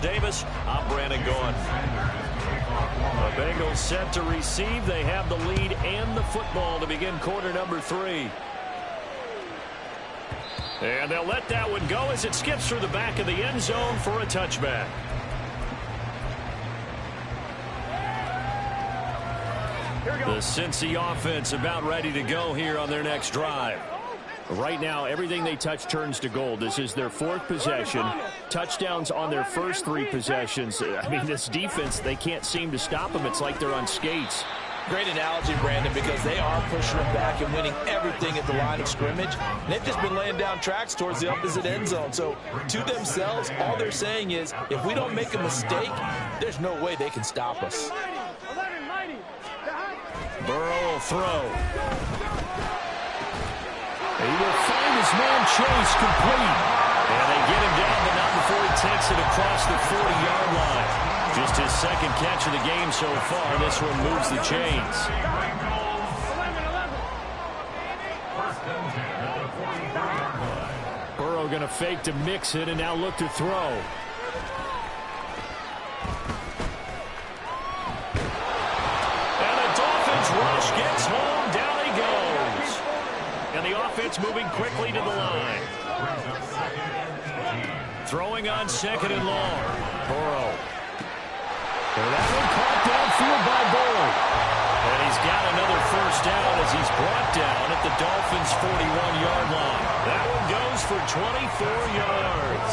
Davis, I'm Brandon Gaughan. The Bengals set to receive. They have the lead and the football to begin quarter number 3. And they'll let that one go as it skips through the back of the end zone for a touchback. The Cincy offense about ready to go here on their next drive. Right now, everything they touch turns to gold. This is their 4th possession. Touchdowns on their first 3 possessions. I mean, this defense, they can't seem to stop them. It's like they're on skates. Great analogy, Brandon, because they are pushing them back and winning everything at the line of scrimmage. And they've just been laying down tracks towards the opposite end zone. So, to themselves, all they're saying is, if we don't make a mistake, there's no way they can stop us. Burrow will throw. He will find his man Chase complete. And they get him down, but not before he takes it across the 40-yard line. Just his 2nd catch of the game so far. This one moves the chains. Burrow going to fake to mix it and now look to throw. And the Dolphins rush gets home. Down he goes. And the offense moving quickly to the line. Throwing on 2nd and long. Burrow. And that one caught downfield by Boyd. And he's got another first down as he's brought down at the Dolphins' 41-yard line. That one goes for 24 yards.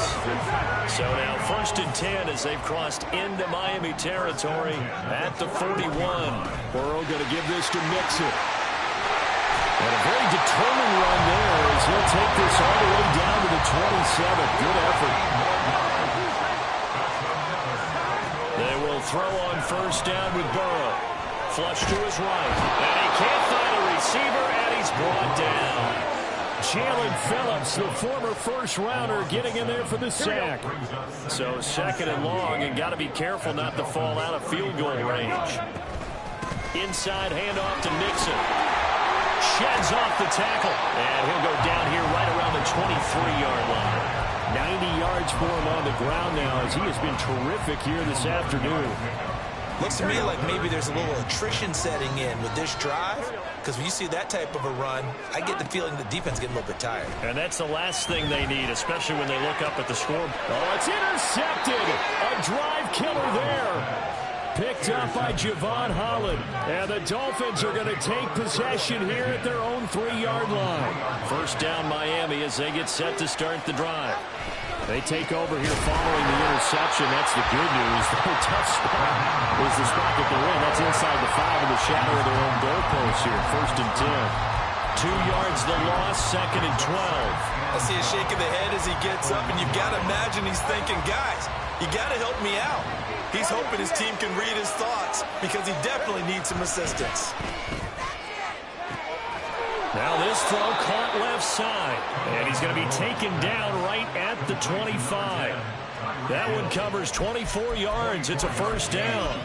So now 1st and 10 as they've crossed into Miami territory at the 41. Burrow going to give this to Mixon. And a very determined run there as he'll take this all the way down to the 27. Good effort. They will throw on 1st down with Burrow. Flush to his right. And he can't find a receiver, and he's brought down. Jalen Phillips, the former 1st-rounder, getting in there for the sack. So 2nd and long, and got to be careful not to fall out of field goal range. Inside handoff to Mixon. Sheds off the tackle. And he'll go down here right around the 23-yard line. 90 yards for him on the ground now as he has been terrific here this afternoon. Looks to me like maybe there's a little attrition setting in with this drive, because when you see that type of a run, I get the feeling the defense getting a little bit tired. And that's the last thing they need, especially when they look up at the score. Oh, it's intercepted. A drive killer there. Picked up by Javon Holland. And the Dolphins are going to take possession here at their own 3-yard line. 1st down Miami as they get set to start the drive. They take over here following the interception. That's the good news. Their tough spot is the spot that they're in. That's inside the 5 in the shadow of their own goalpost here. 1st and 10. 2 yards the loss, 2nd and 12. I see a shake of the head as he gets up, and you've got to imagine he's thinking, guys, you got to help me out. He's hoping his team can read his thoughts because he definitely needs some assistance. Now this throw caught left side, and he's going to be taken down right at the 25. That one covers 24 yards. It's a 1st down.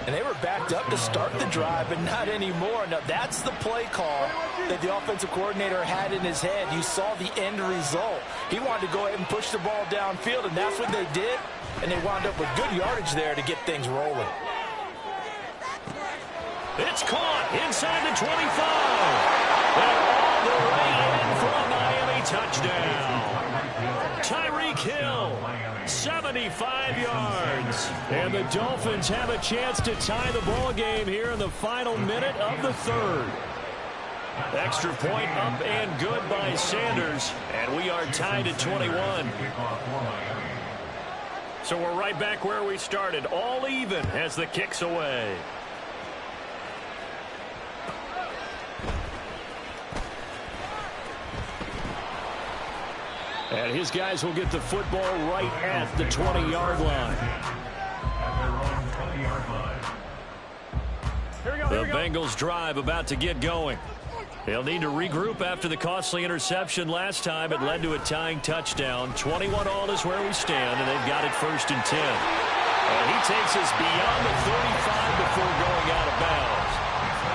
And they were backed up to start the drive, but not anymore. Now, that's the play call that the offensive coordinator had in his head. You saw the end result. He wanted to go ahead and push the ball downfield, and that's what they did. And they wound up with good yardage there to get things rolling. It's caught inside the 25. And all the way in for a Miami touchdown. Tyreek Hill, 75 yards. And the Dolphins have a chance to tie the ball game here in the final minute of the 3rd. Extra point up and good by Sanders. And we are tied at 21. So we're right back where we started. All even as the kick's away. And his guys will get the football right at the 20-yard line. The Bengals drive about to get going. They'll need to regroup after the costly interception last time. It led to a tying touchdown. 21 all is where we stand, and they've got it 1st and 10. And he takes us beyond the 35 before going out of bounds.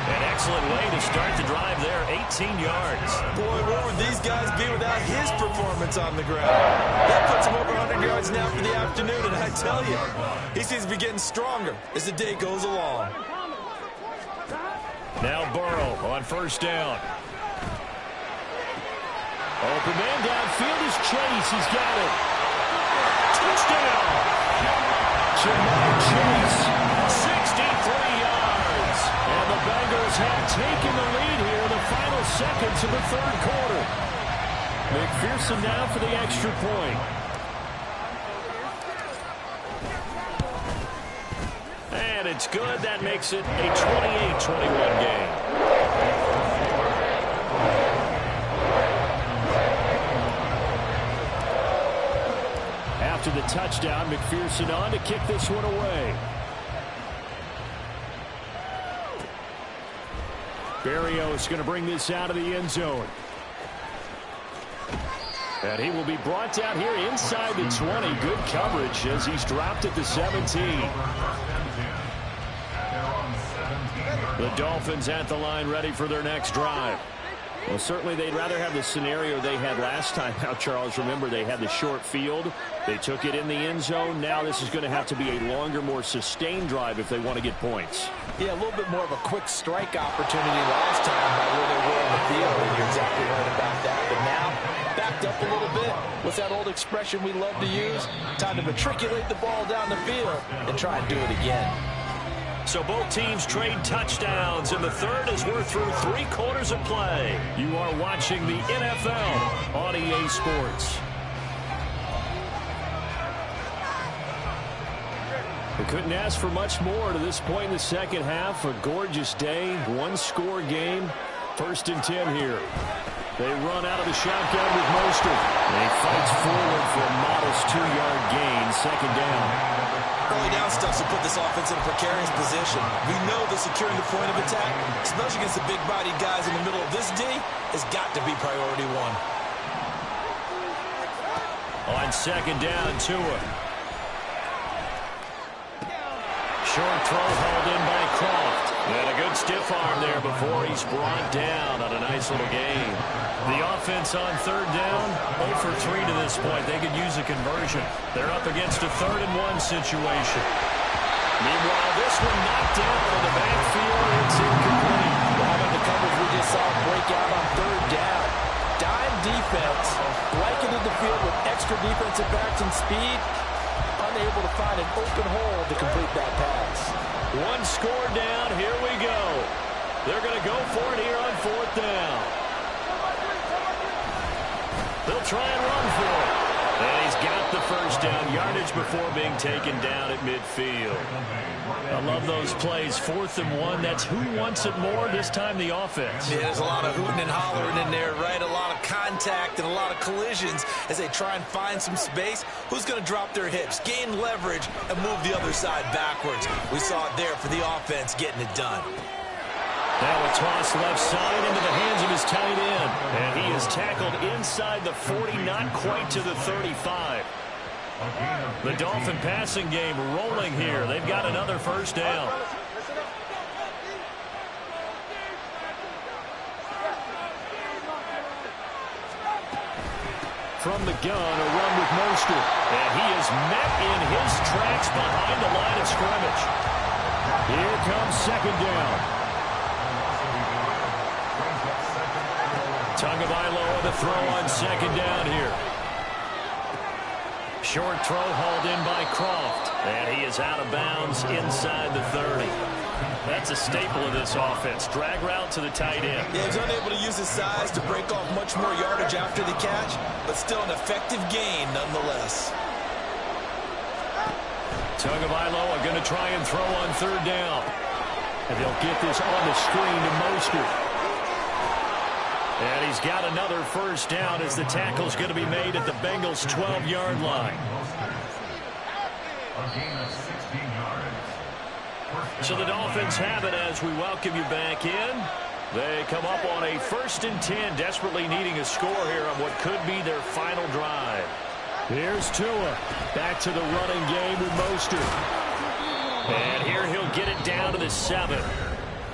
An excellent way to start the drive there, 18 yards. Boy, where would these guys be without his performance on the ground? That puts him over 100 yards now for the afternoon, and I tell you, he seems to be getting stronger as the day goes along. Now Burrow on first down. Open man downfield is Chase. He's got it. Touchdown. Jamar Chase, 63 yards. And the Bengals have taken the lead here in the final seconds of the third quarter. McPherson now for the extra point. And it's good. That makes it a 28-21 game. After the touchdown, McPherson on to kick this one away. Berrios going to bring this out of the end zone. And he will be brought down here inside the 20. Good coverage as he's dropped at the 17. The Dolphins at the line ready for their next drive. Well, certainly they'd rather have the scenario they had last time out, Charles. Remember, they had the short field. They took it in the end zone. Now this is going to have to be a longer, more sustained drive if they want to get points. Yeah, a little bit more of a quick strike opportunity last time by where they were on the field, and you're exactly right about that. But now, backed up a little bit. What's that old expression we love to use? Time to matriculate the ball down the field and try and do it again. So both teams trade touchdowns, and the third as we're through 3 quarters of play. You are watching the NFL on EA Sports. We couldn't ask for much more to this point in the second half. A gorgeous day, one-score game. 1st and 10 here. They run out of the shotgun with Mostert. And he fights forward for a modest 2-yard gain, 2nd down. Early down stuff to put this offense in a precarious position. We know that securing the point of attack, especially against the big-bodied guys in the middle of this D, has got to be priority 1. On 2nd down, Tua. Short throw hauled in by Croft. And a good stiff arm there before he's brought down on a nice little gain. The offense on 3rd down, 0 for 3 to this point. They could use a conversion. They're up against a 3rd and 1 situation. Meanwhile, this one knocked down in the backfield. It's incomplete. How about the coverage we just saw break out on 3rd down? Dime defense, blanketed the field with extra defensive backs and speed. Unable to find an open hole to complete that pass. 1 score down. Here we go. They're going to go for it here on 4th down. They'll try and run for it. And he's got the 1st down yardage before being taken down at midfield. I love those plays. 4th and 1. That's who wants it more, this time the offense. Yeah, there's a lot of hooting and hollering in there, right? A lot of contact and a lot of collisions as they try and find some space. Who's going to drop their hips, gain leverage, and move the other side backwards? We saw it there for the offense getting it done. Now a toss left side into the hands of his tight end. And he is tackled inside the 40, not quite to the 35. The Dolphin passing game rolling here. They've got another 1st down. From the gun, a run with Mostert. And he is met in his tracks behind the line of scrimmage. Here comes 2nd down. Tagovailoa the throw on 2nd down here. Short throw hauled in by Croft. And he is out of bounds inside the 30. That's a staple of this offense. Drag route to the tight end. Yeah, he's unable to use his size to break off much more yardage after the catch, but still an effective gain nonetheless. Tagovailoa going to try and throw on 3rd down. And they'll get this on the screen to Mostert. And he's got another 1st down as the tackle's going to be made at the Bengals' 12-yard line. So the Dolphins have it as we welcome you back in. They come up on a 1st and 10, desperately needing a score here on what could be their final drive. Here's Tua. Back to the running game with Mostert. And here he'll get it down to the 7.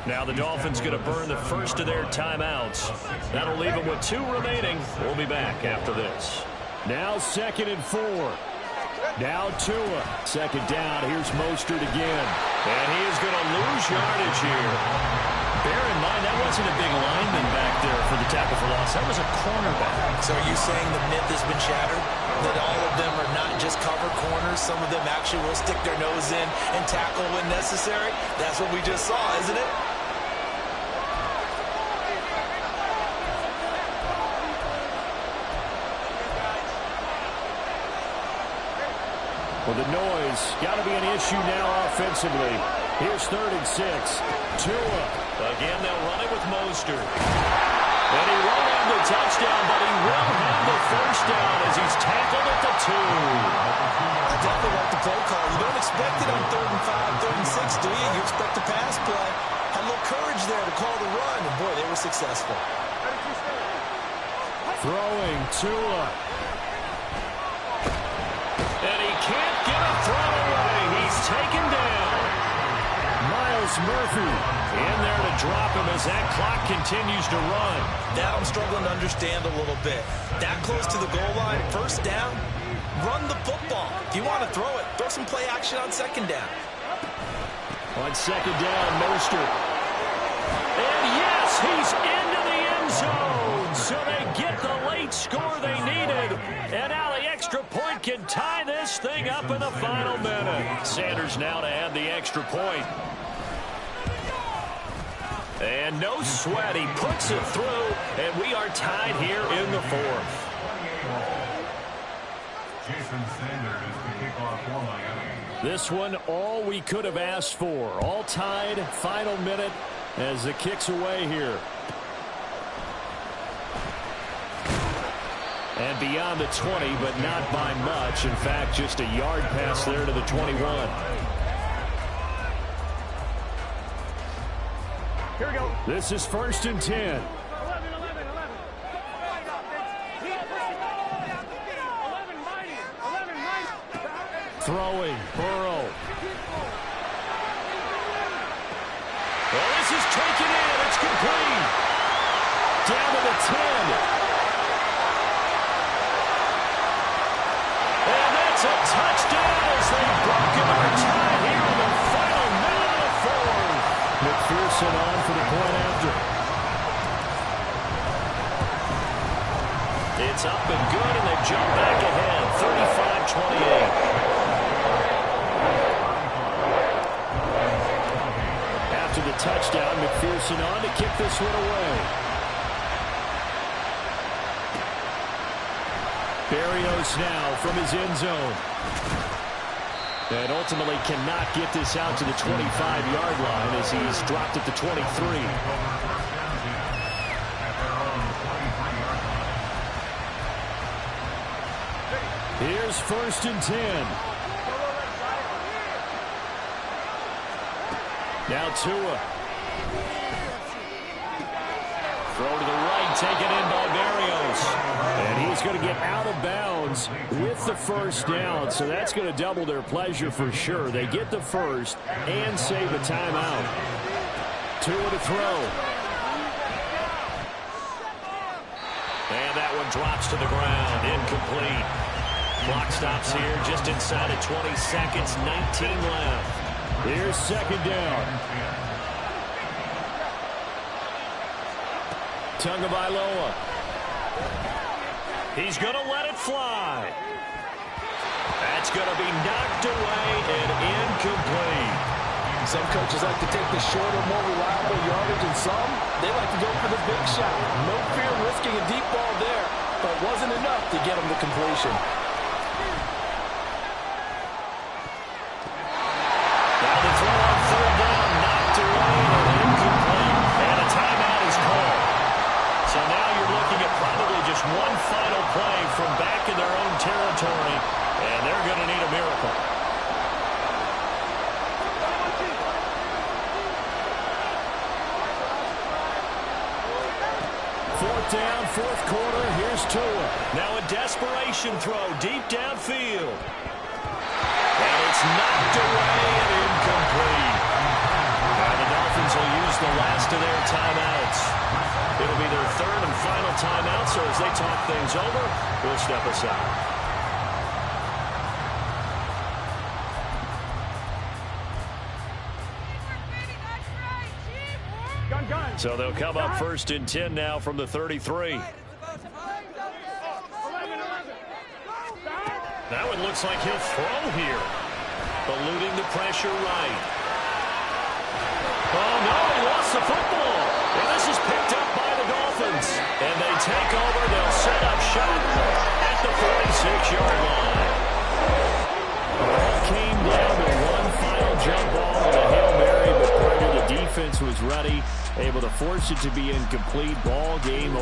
Now the Dolphins going to burn the first of their timeouts. That'll leave them with 2 remaining. We'll be back after this. Now 2nd and 4. Now Tua. 2nd down. Here's Mostert again. And he is going to lose yardage here. Bear in mind, that wasn't a big lineman back there for the tackle for loss. That was a cornerback. So are you saying the myth has been shattered? That all of them are not just cover corners? Some of them actually will stick their nose in and tackle when necessary? That's what we just saw, isn't it? Well, the noise got to be an issue now offensively. Here's 3rd and 6. Tua. Again, they'll run it with Mostert. And he won't have the touchdown, but he will have the first down as he's tackled at the 2. I definitely like the play call. You don't expect it on 3rd and 5, 3rd and 6, do you? You expect the pass play. Had a little courage there to call the run, and boy, they were successful. Throwing Tua. And he can't get a throw away. He's taken down. Myles Murphy in there to drop him as that clock continues to run. That I'm struggling to understand a little bit. That close to the goal line, 1st down, run the football. If you want to throw it, throw some play action on 2nd down. On 2nd down, Mostert. And yes, he's into the end zone. So they get the late score they needed. And now the extra point can tie this thing up in the final minute. Sanders now to add the extra point. And no sweat. He puts it through. And we are tied here in the 4th. This one, all we could have asked for. All tied, final minute as the kick's away here. And beyond the 20, but not by much. In fact, just a yard pass there to the 21. Here we go. This is 1st and 10. Throwing, Burrow. Well, this is taken in. It's complete. Down to the 10. And that's a touchdown as they've broken our tie here in the final minute of the 4th. McPherson on for the point after. It's up and good, and they've jumped back ahead, 35-28. After the touchdown, McPherson on to kick this one away. Berrios now from his end zone. And ultimately cannot get this out to the 25-yard line as he's dropped at the 23. Here's 1st and 10. Now Tua. Throw to the right, taken in by Berrios. And he's going to get out of bounds with the first down. So that's going to double their pleasure for sure. They get the first and save a timeout. Tua to throw. And that one drops to the ground. Incomplete. Clock stops here just inside of 20 seconds. 19 left. Here's 2nd down. Tagovailoa. He's going to let it fly. That's going to be knocked away and incomplete. Some coaches like to take the shorter, more reliable yardage, and some, they like to go for the big shot. No fear risking a deep ball there, but it wasn't enough to get him to completion. Now the throw on 3rd down, knocked away and incomplete. And a timeout is called. So now you're looking at probably just one final play from back in their own territory, and they're going to need a miracle. Fourth down, 4th quarter. Here's Tua. Now a desperation throw deep downfield. And it's knocked away and incomplete. And the Dolphins will use the to their timeouts. It'll be their third and final timeout, so as they talk things over, we'll step aside. So they'll come up 1st and 10 now from the 33. That one looks like he'll throw here. Eluding the pressure right. Oh, no, he lost the football. And this is picked up by the Dolphins. And they take over. They'll set up shop at the 46-yard line. All came down to one final jump ball and a Hail Mary, but Carter, the defense was ready, able to force it to be incomplete. Ball game.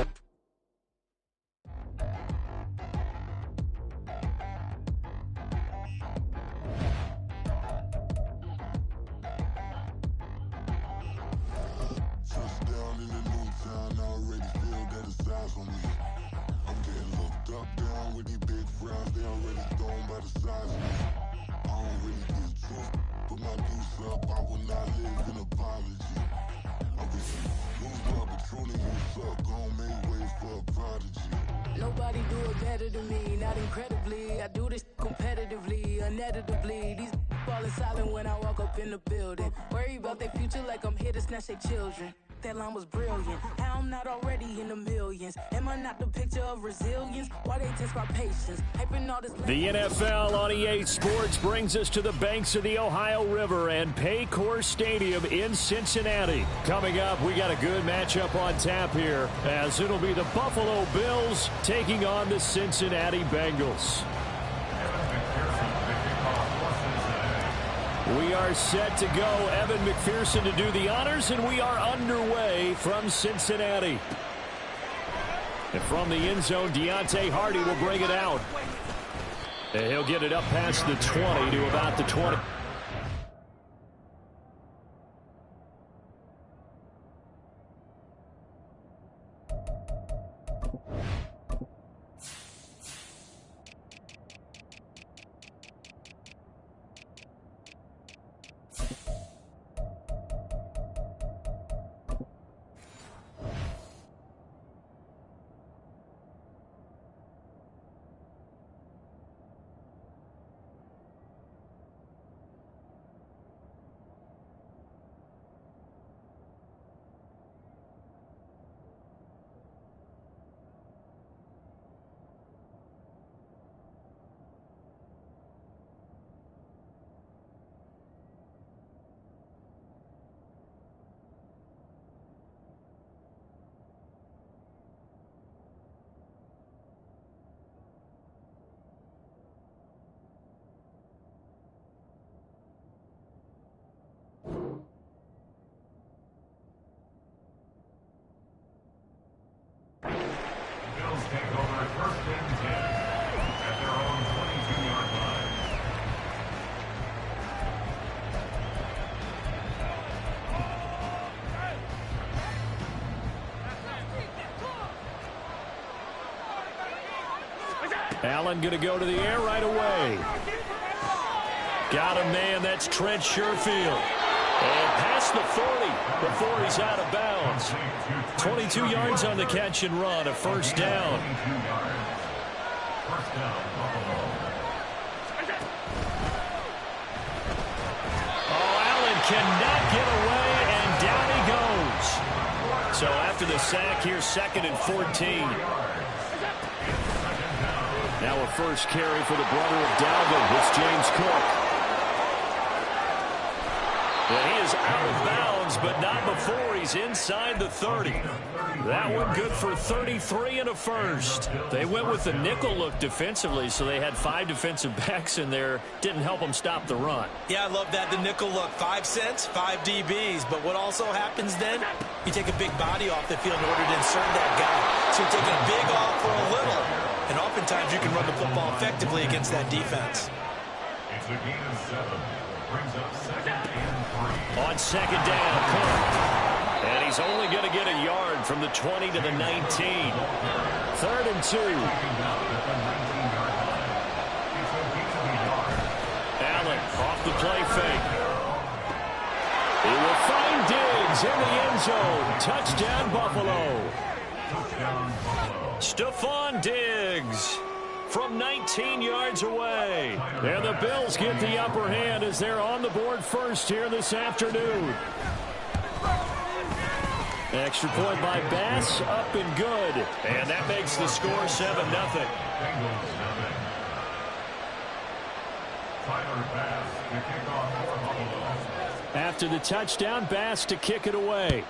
Nobody do it better than me, not incredibly. I do this competitively, uneditably. These falling silent when I walk up in the building. Worry about their future like I'm here to snatch their children. That line was brilliant. How I'm not already in the millions. Am I not the picture of resilience? Why they test my patience? Hyping all this. The NFL on EA Sports brings us to the banks of the Ohio River and Paycor Stadium in Cincinnati. Coming up, we got a good matchup on tap here, as it'll be the Buffalo Bills taking on the Cincinnati Bengals. We are set to go. Evan McPherson to do the honors, and we are underway from Cincinnati. And from the end zone, Deontay Hardy will bring it out. And he'll get it up past the 20 to about the 20. Allen going to go to the air right away. Got a man. That's Trent Sherfield. And past the 40 before he's out of bounds. 22 yards on the catch and run. A first down. Oh, Allen cannot get away, and down he goes. So after the sack, here's 2nd and 14. Now a first carry for the brother of Dalvin. It's James Cook. And he is out of bounds, but not before he's inside the 30. That one good for 33 and a first. They went with the nickel look defensively, so they had 5 defensive backs in there. Didn't help them stop the run. Yeah, I love that, the nickel look. 5 cents, 5 DBs. But what also happens then, you take a big body off the field in order to insert that guy. So you're taking a big off for a little. And oftentimes you can run the football effectively against that defense. It's a gain of 7. Brings up 2nd and 3. On 2nd down, Cook. And he's only going to get a yard from the 20 to the 19. 3rd and 2. Allen off the play fake. He will find Diggs. Diggs in the end zone. Touchdown, Buffalo. Touchdown, Buffalo. Stephon Diggs from 19 yards away. And the Bills get the upper hand as they're on the board first here this afternoon. Extra point by Bass, up and good. And that makes the score 7-0. Bengals 7. Tyler Bass to kick off for Buffalo. After the touchdown, Bass to kick it away.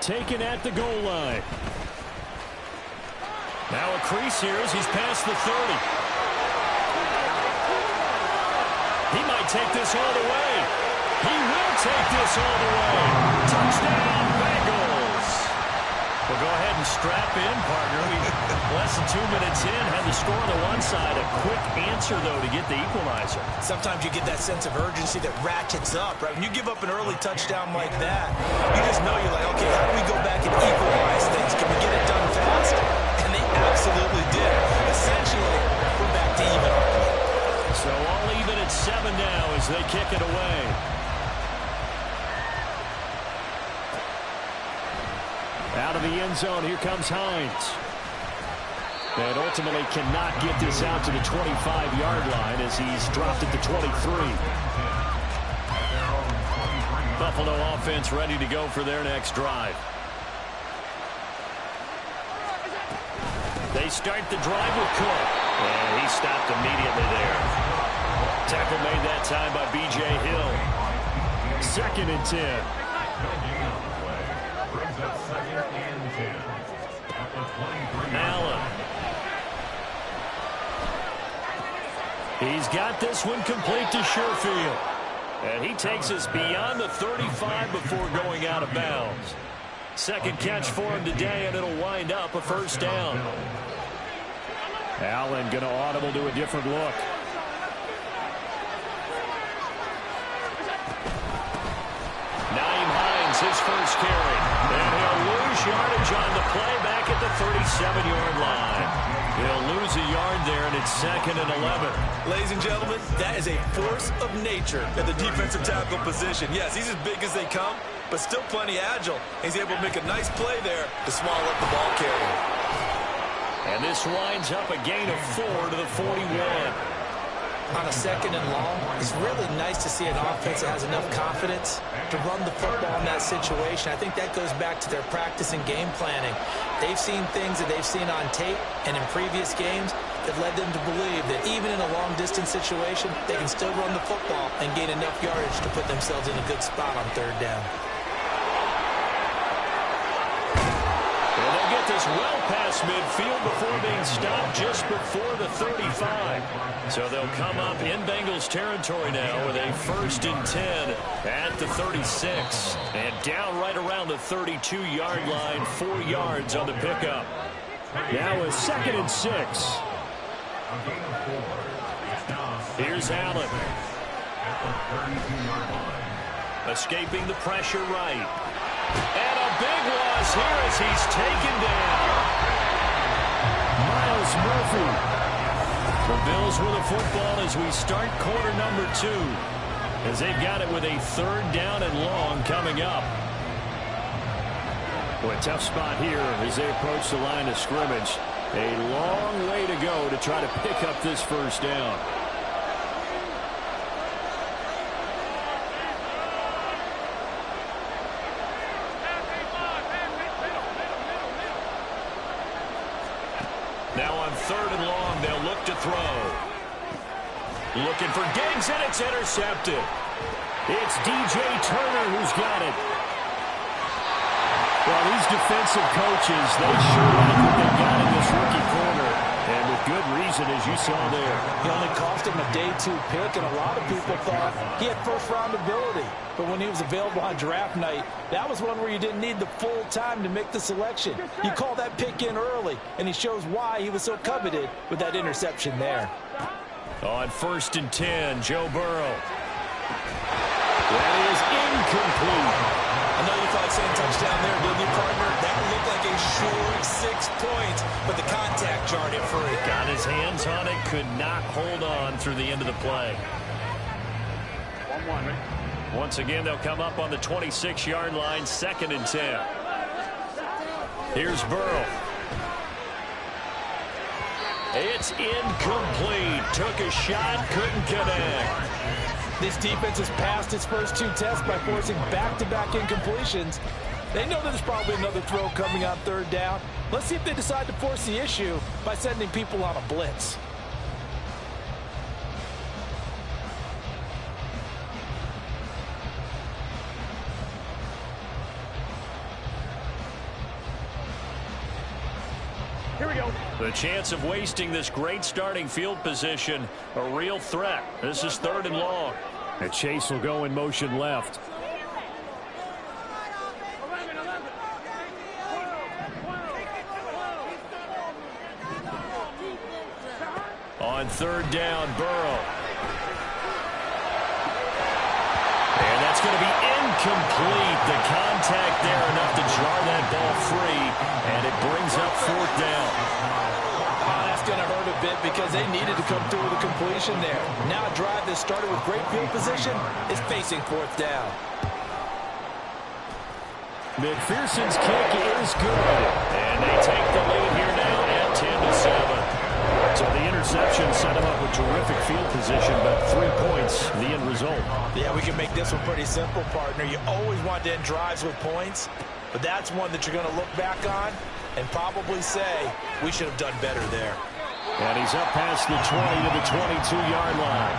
Taken at the goal line. Now a crease here as he's past the 30. He might take this all the way. He will take this all the way. Touchdown, Bengals. Well, go ahead and strap in, partner. Less than 2 minutes in, had the score on the one side. A quick answer, though, to get the equalizer. Sometimes you get that sense of urgency that ratchets up, right? When you give up an early touchdown like that, you just know you're like, okay, how do we go back and equalize things? Can we get it done fast? And they absolutely did. Essentially, we're back to even. So all even at 7 now as they kick it away. Out of the end zone, here comes Hines. And ultimately cannot get this out to the 25-yard line as he's dropped at the 23. Buffalo offense ready to go for their next drive. They start the drive with Cook. And he stopped immediately there. Tackle made that time by B.J. Hill. 2nd and 10. Allen. He's got this one complete to Sherfield. And he takes us beyond the 35 before going out of bounds. 2nd catch for him today, and it'll wind up a first down. Allen going to audible to a different look. Naeem Hines, his first carry. And he'll lose yardage on the play back at the 37-yard line. He'll lose a yard there, and it's 2nd and 11. Ladies and gentlemen, that is a force of nature at the defensive tackle position. Yes, he's as big as they come, but still plenty agile. He's able to make a nice play there to swallow up the ball carrier. And this winds up a gain of 4 to the 41. On a 2nd and long, it's really nice to see an offense that has enough confidence to run the football in that situation. I think that goes back to their practice and game planning. They've seen things that they've seen on tape and in previous games that led them to believe that even in a long-distance situation, they can still run the football and gain enough yardage to put themselves in a good spot on 3rd down. Get this well past midfield before being stopped just before the 35. So they'll come up in Bengals territory now with a 1st and 10 at the 36. And down right around the 32-yard line, 4 yards on the pickup. Now a 2nd and 6. Here's Allen. Escaping the pressure right. And a big loss here as he's taken down. Miles Murphy. The Bills with the football as we start quarter number 2. As they've got it with a 3rd down and long coming up. Well, a tough spot here as they approach the line of scrimmage. A long way to go to try to pick up this first down. Now on 3rd and long, they'll look to throw. Looking for Diggs, and it's intercepted. It's D.J. Turner who's got it. Well, these defensive coaches, they sure like what they've got in this rookie corner. And with good reason, as you saw there. He only cost him a day 2 pick, and a lot of people thought he had first-round ability. But when he was available on draft night, that was one where you didn't need the full time to make the selection. You call that pick in early, and he shows why he was so coveted with that interception there. On 1st and 10, Joe Burrow. That is incomplete. I know you thought saying touchdown there, didn't you, partner? That looked like a short 6 points, but the contact jarred it free. Got his hands on it, could not hold on through the end of the play. Once again, they'll come up on the 26-yard line, 2nd and 10. Here's Burrow. It's incomplete. Took a shot, couldn't connect. This defense has passed its first 2 tests by forcing back-to-back incompletions. They know that there's probably another throw coming on 3rd down. Let's see if they decide to force the issue by sending people on a blitz. Here we go. The chance of wasting this great starting field position, a real threat. This is 3rd and long. And Chase will go in motion left. On 3rd down, Burrow. And that's going to be incomplete. The contact there enough to jar that ball free, and it brings up 4th down. Oh, that's going to hurt a bit because they needed to come through with a completion there. Now a drive that started with great field position is facing 4th down. McPherson's kick is good, and they take the lead here now at 10-7. So the interception set him up with terrific field position, but 3 points, the end result. Yeah, we can make this one pretty simple, partner. You always want to end drives with points, but that's one that you're going to look back on and probably say, we should have done better there. And he's up past the 20 to the 22-yard line.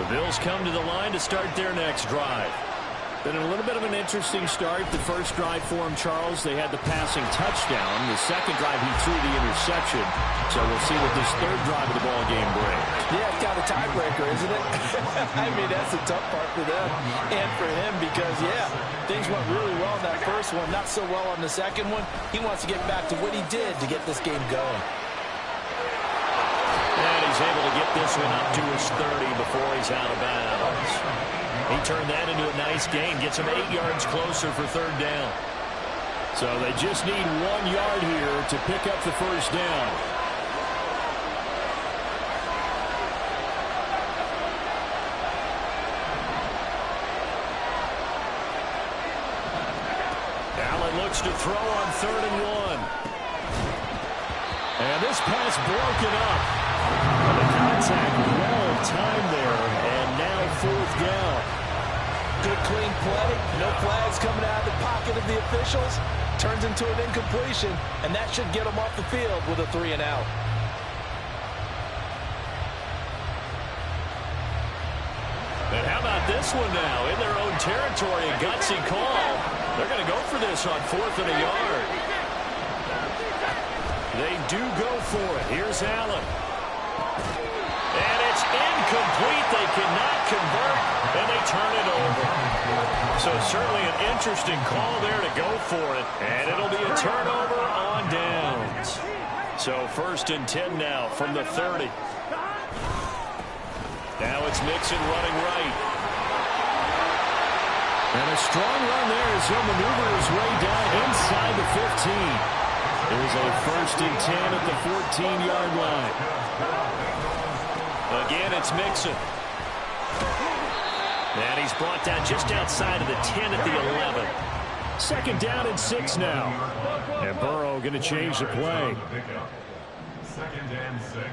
The Bills come to the line to start their next drive. Been a little bit of an interesting start. The first drive for him, Charles, they had the passing touchdown. The second drive, he threw the interception. So we'll see what this 3rd drive of the ball game brings. Yeah, it's kind of a tiebreaker, isn't it? I mean, that's the tough part for them and for him because, yeah, things went really well in that first one, not so well on the second one. He wants to get back to what he did to get this game going. And he's able to get this one up to his 30 before he's out of bounds. He turned that into a nice gain, gets him 8 yards closer for 3rd down. So they just need 1 yard here to pick up the first down. Allen looks to throw on 3rd and 1. And this pass broken up. The contact well timed there, and now 4th down. Good, clean play. No flags coming out of the pocket of the officials. Turns into an incompletion, and that should get them off the field with a 3 and out. And how about this one now? In their own territory, a gutsy call. They're going to go for this on 4th and a yard. They do go for it. Here's Allen. And it's incomplete. They cannot convert, and they turn it over. So certainly an interesting call there to go for it, and it'll be a turnover on downs. So 1st and 10 now from the 30. Now it's Mixon running right. And a strong run there as he'll maneuver his way down inside the 15. It was a 1st and 10 at the 14-yard line. Again, it's Mixon. And he's brought down just outside of the 10 at the 11. 2nd down and 6 now. And Burrow going to change the play. 2nd and 6.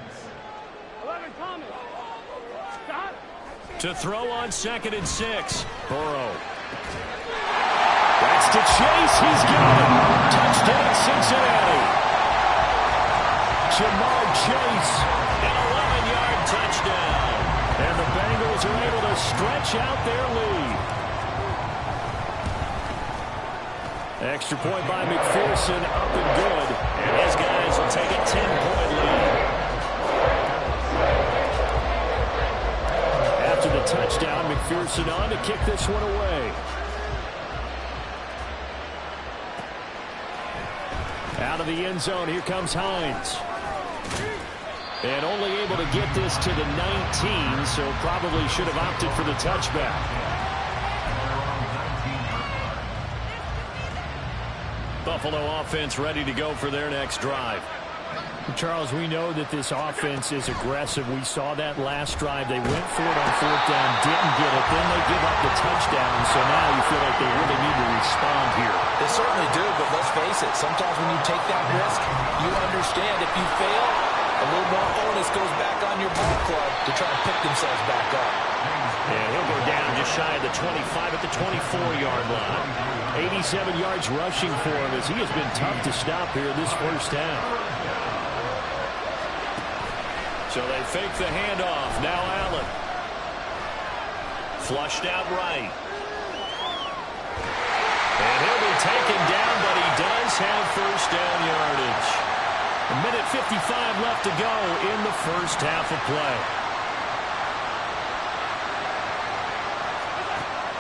To throw on 2nd and 6. Burrow. That's to Chase. He's got it. Touchdown, Cincinnati. Jamar Chase. An 11-yard touchdown. And the Bengals are able to stretch out their lead. Extra point by McPherson, up and good. And his guys will take a 10-point lead. After the touchdown, McPherson on to kick this one away. Out of the end zone, here comes Hines. And only able to get this to the 19, so probably should have opted for the touchback. Buffalo offense ready to go for their next drive. Charles, we know that this offense is aggressive. We saw that last drive. They went for it on fourth down, didn't get it. Then they give up the touchdown. So now you feel like they really need to respond here. They certainly do, but let's face it. Sometimes when you take that risk, you understand if you fail, a little more onus goes back on your ball club to try to pick themselves back up. And he'll go down just shy of the 25 at the 24-yard line. 87 yards rushing for him as he has been tough to stop here this first half. So they fake the handoff. Now Allen. Flushed out right. And he'll be taken down, but he does have first down yardage. A minute 55 left to go in the first half of play.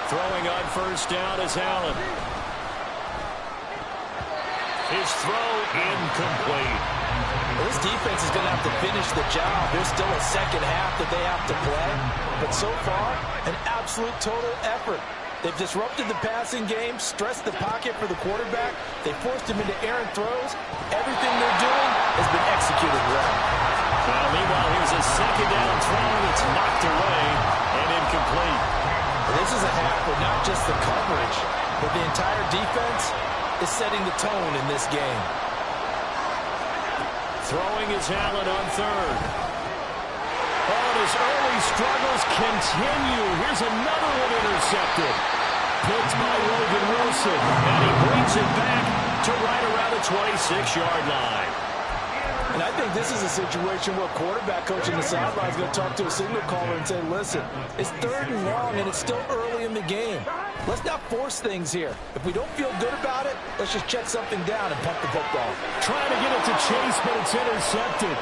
Throwing on first down is Allen. His throw incomplete. Well, this defense is going to have to finish the job. There's still a second half that they have to play. But so far, an absolute total effort. They've disrupted the passing game, stressed the pocket for the quarterback. They forced him into errant throws. Everything they're doing has been executed well. Well, meanwhile, here's a second down throw that's knocked away and incomplete. This is a half where not just the coverage, but the entire defense is setting the tone in this game. Throwing is Allen on third. Oh, his early struggles continue. Here's another one intercepted. Picked by Logan Wilson. And he brings it back to right around the 26-yard line. And I think this is a situation where quarterback coach in the sideline is going to talk to a signal caller and say, listen, it's third and long and it's still early in the game. Let's not force things here. If we don't feel good about it, let's just check something down and pump the football. Trying to get it to Chase, but it's intercepted.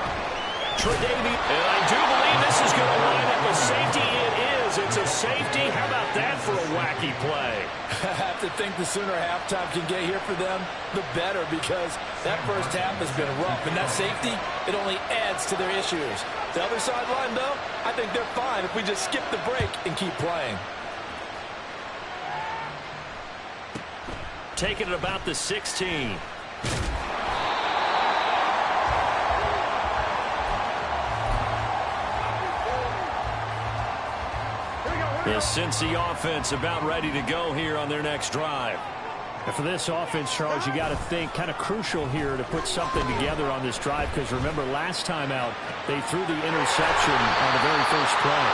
Tre'Davious, and I do believe this is going to wind up a safety. It is. It's a safety. How about that for a wacky play? I have to think the sooner halftime can get here for them, the better, because that first half has been rough. And that safety, it only adds to their issues. The other sideline, though, I think they're fine if we just skip the break and keep playing. Taking it about the 16. The Cincy offense about ready to go here on their next drive. And for this offense, Charles, you got to think kind of crucial here to put something together on this drive, because remember last time out they threw the interception on the very first play.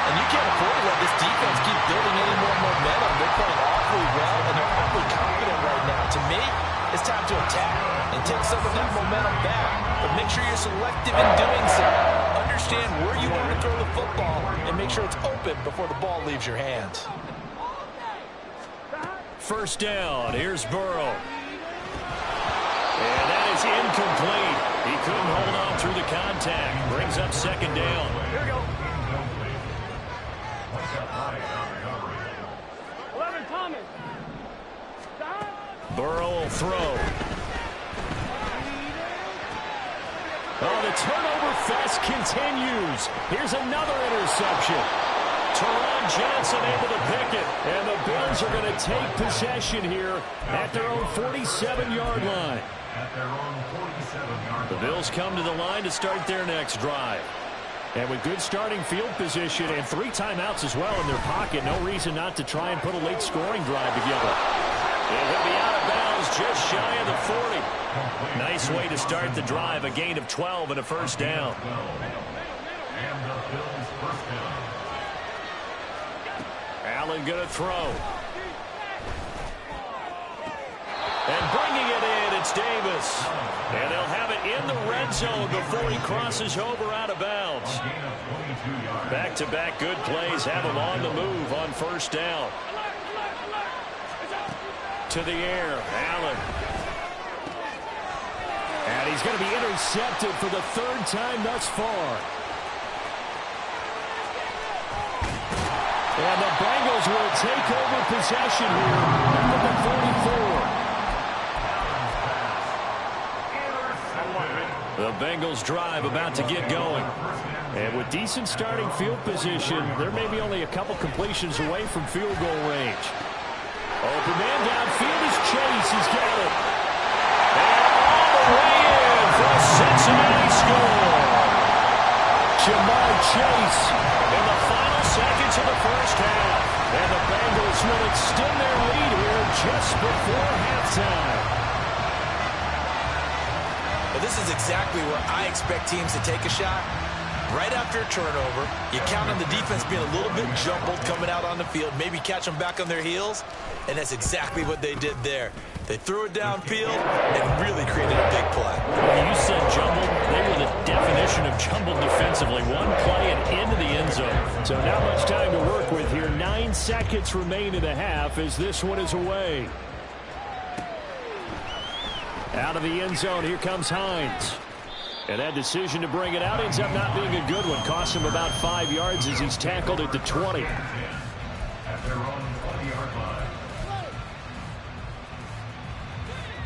And you can't afford to let this defense keep building any more momentum. They're playing awfully well, and they're awfully confident right now. To me, it's time to attack and take some of that momentum back. But make sure you're selective in doing so. Understand where you want to throw the football and make sure it's open before the ball leaves your hands. First down. Here's Burrow. And that is incomplete. He couldn't hold on through the contact. Brings up second down. Here we go. 11, Thomas. Burrow will throw. Oh, the turnover fest continues. Here's another interception. Teron Johnson able to pick it. And the Bills are going to take possession here at their own 47-yard line. The Bills come to the line to start their next drive. And with good starting field position and 3 timeouts as well in their pocket, no reason not to try and put a late scoring drive together. And he'll be out of bounds just shy of the 40. Nice way to start the drive. A gain of 12 and a first down. Allen going to throw. And bringing it in, it's Davis. And they'll have it in the red zone before he crosses over out of bounds. Back-to-back good plays have him on the move on first down. To the air, Allen. And he's going to be intercepted for the 3rd time thus far. And the Bengals will take over possession here at the 44. The Bengals drive about to get going. And with decent starting field position, there may be only a couple completions away from field goal range. Open man downfield is Chase. He's got it. of the first half. And the Bengals will extend their lead here just before halftime. Well, this is exactly where I expect teams to take a shot. Right after a turnover, you count on the defense being a little bit jumbled coming out on the field, maybe catch them back on their heels, and that's exactly what they did there. They threw it downfield and really created a big play. Well, you said jumbled. They were the definition of jumbled defensively. One play and into the end zone. So not much time to work with here. 9 seconds remain in the half as this one is away. Out of the end zone, here comes Hines. And that decision to bring it out ends up not being a good one. Cost him about 5 yards as he's tackled at the 20.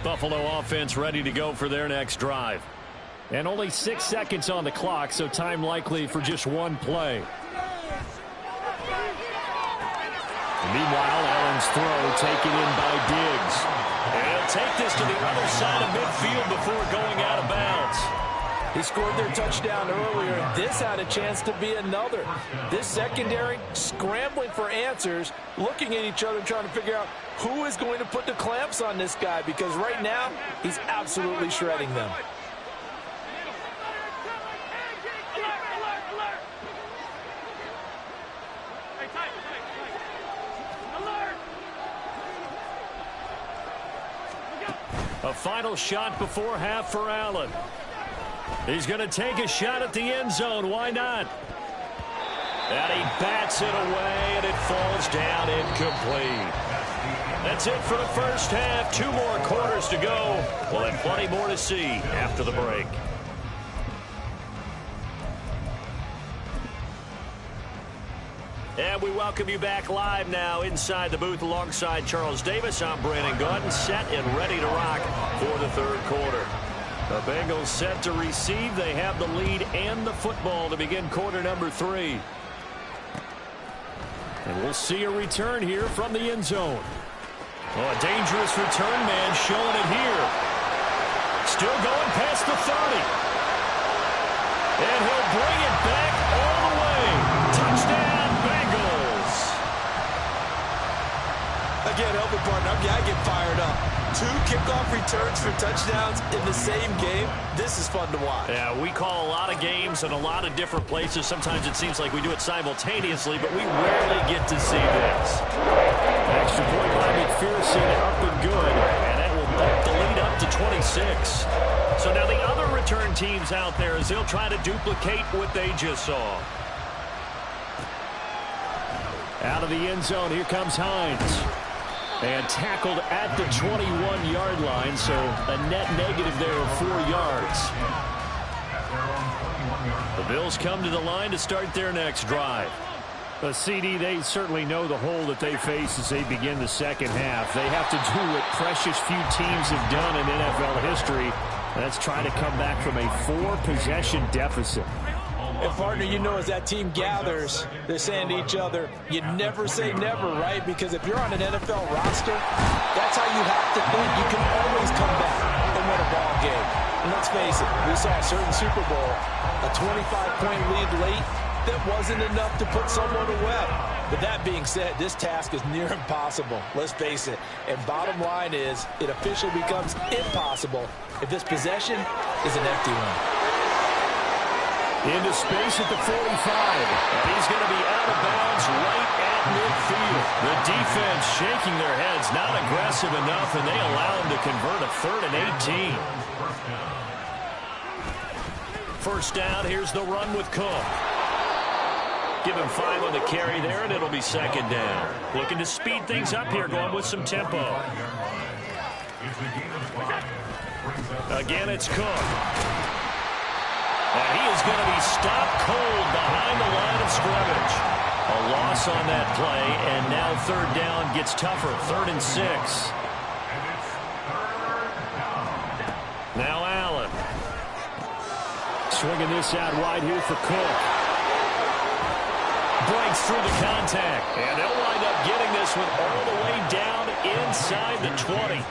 Buffalo offense ready to go for their next drive. And only 6 seconds on the clock, so time likely for just one play. Meanwhile, Allen's throw taken in by Diggs. And he'll take this to the other side of midfield before going out of bounds. He scored their touchdown earlier, and this had a chance to be another. This secondary scrambling for answers, looking at each other, trying to figure out who is going to put the clamps on this guy, because right now, he's absolutely shredding them. A final shot before half for Allen. He's going to take a shot at the end zone. Why not? And he bats it away, and it falls down incomplete. That's it for the first half. 2 more quarters to go. We'll have plenty more to see after the break. And we welcome you back live now inside the booth alongside Charles Davis. I'm Brandon Gaudin, set and ready to rock for the third quarter. The Bengals set to receive. They have the lead and the football to begin quarter number 3. And we'll see a return here from the end zone. Oh, a dangerous return man showing it here. Still going past the 30. And he'll bring it back all the way. Touchdown, Bengals. Again, help me, partner. I get fired up. 2 kickoff returns for touchdowns in the same game. This is fun to watch. Yeah, we call a lot of games in a lot of different places. Sometimes it seems like we do it simultaneously, but we rarely get to see this. Extra point by McPherson, up and good, and that will bump the lead up to 26. So now the other return teams out there as they'll try to duplicate what they just saw. Out of the end zone, here comes Hines. And tackled at the 21-yard line, so a net negative there of 4 yards. The Bills come to the line to start their next drive. The CD, they certainly know the hole that they face as they begin the second half. They have to do what precious few teams have done in NFL history. That's try to come back from a 4-possession deficit. And, partner, you know, as that team gathers, they're saying to each other, you never say never, right? Because if you're on an NFL roster, that's how you have to think. You can always come back and win a ball game. And let's face it, we saw a certain Super Bowl, a 25-point lead late that wasn't enough to put someone away. But that being said, this task is near impossible. Let's face it. And bottom line is, it officially becomes impossible if this possession is an empty one. Into space at the 45. And he's going to be out of bounds right at midfield. The defense shaking their heads, not aggressive enough, and they allow him to convert a 3rd and 18. First down, here's the run with Cook. Give him 5 on the carry there, and it'll be second down. Looking to speed things up here, going with some tempo. Again, it's Cook. And he is going to be stopped cold behind the line of scrimmage. A loss on that play, and now 3rd down gets tougher. 3rd and 6. Now Allen. Swinging this out wide here for Cook. Breaks through the contact. And they'll wind up getting this one all the way down inside the 20.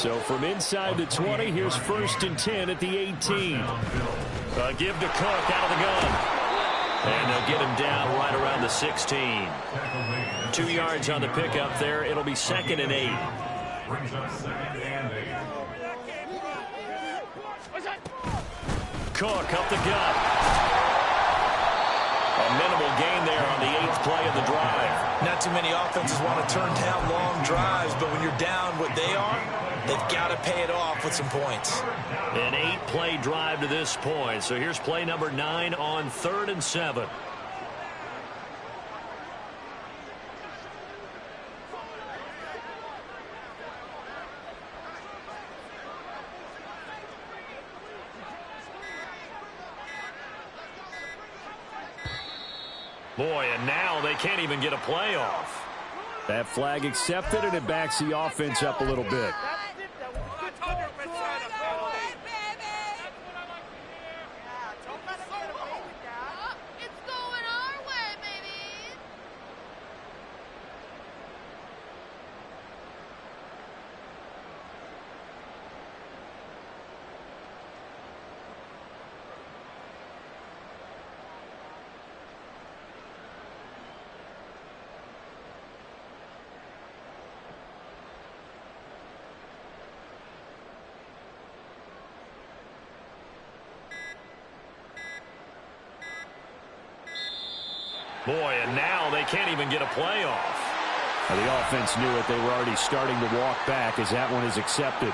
So from inside the 20, here's 1st and 10 at the 18. Give to Cook out of the gun. And they'll get him down right around the 16. 2 yards on the pickup there. It'll be 2nd and 8. Brings up 2nd and 8. Cook up the gut. A minimal gain there on the 8th play of the drive. Not too many offenses want to turn down long drives, but when you're down what they are, they've got to pay it off with some points. An 8-play drive to this point. So here's play number 9 on 3rd and 7. Boy, and now they can't even get a play off. That flag accepted, and it backs the offense up a little bit. Boy, and now they can't even get a play off. Well, the offense knew it. They were already starting to walk back as that one is accepted.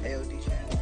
LD channel.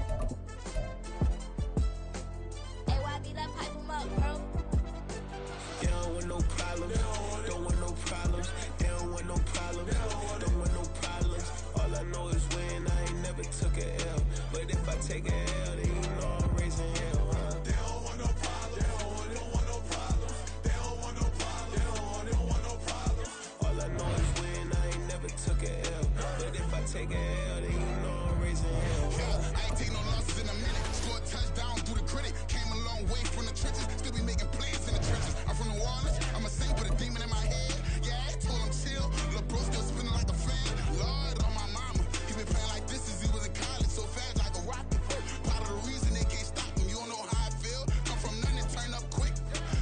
They don't want no problems. Don't want no problems. They don't want no problems. Don't want no problems. All I know is win. I ain't never took a L. But if I take a L, then you know I'm raising hell, huh? They don't want no problems. They don't want no problems. They don't want no problems. They don't want no problems. All I know is win. I ain't never took a L. But if I take a L, then you know I'm raising hell, huh? I ain't take no losses in a minute. Scored a touchdown through the critic. Came a long way from the trenches. Still be making plays in the trenches. I'm from New Orleans. I'm a saint with a demon in my head. Yeah, I told him chill. Lil' bro still spinning like a fan. Lord on my mama. He been playing like this since he was in college. So fast like a rocket. Part of the reason they can't stop him. You don't know how I feel. Come from nothing and turn up quick.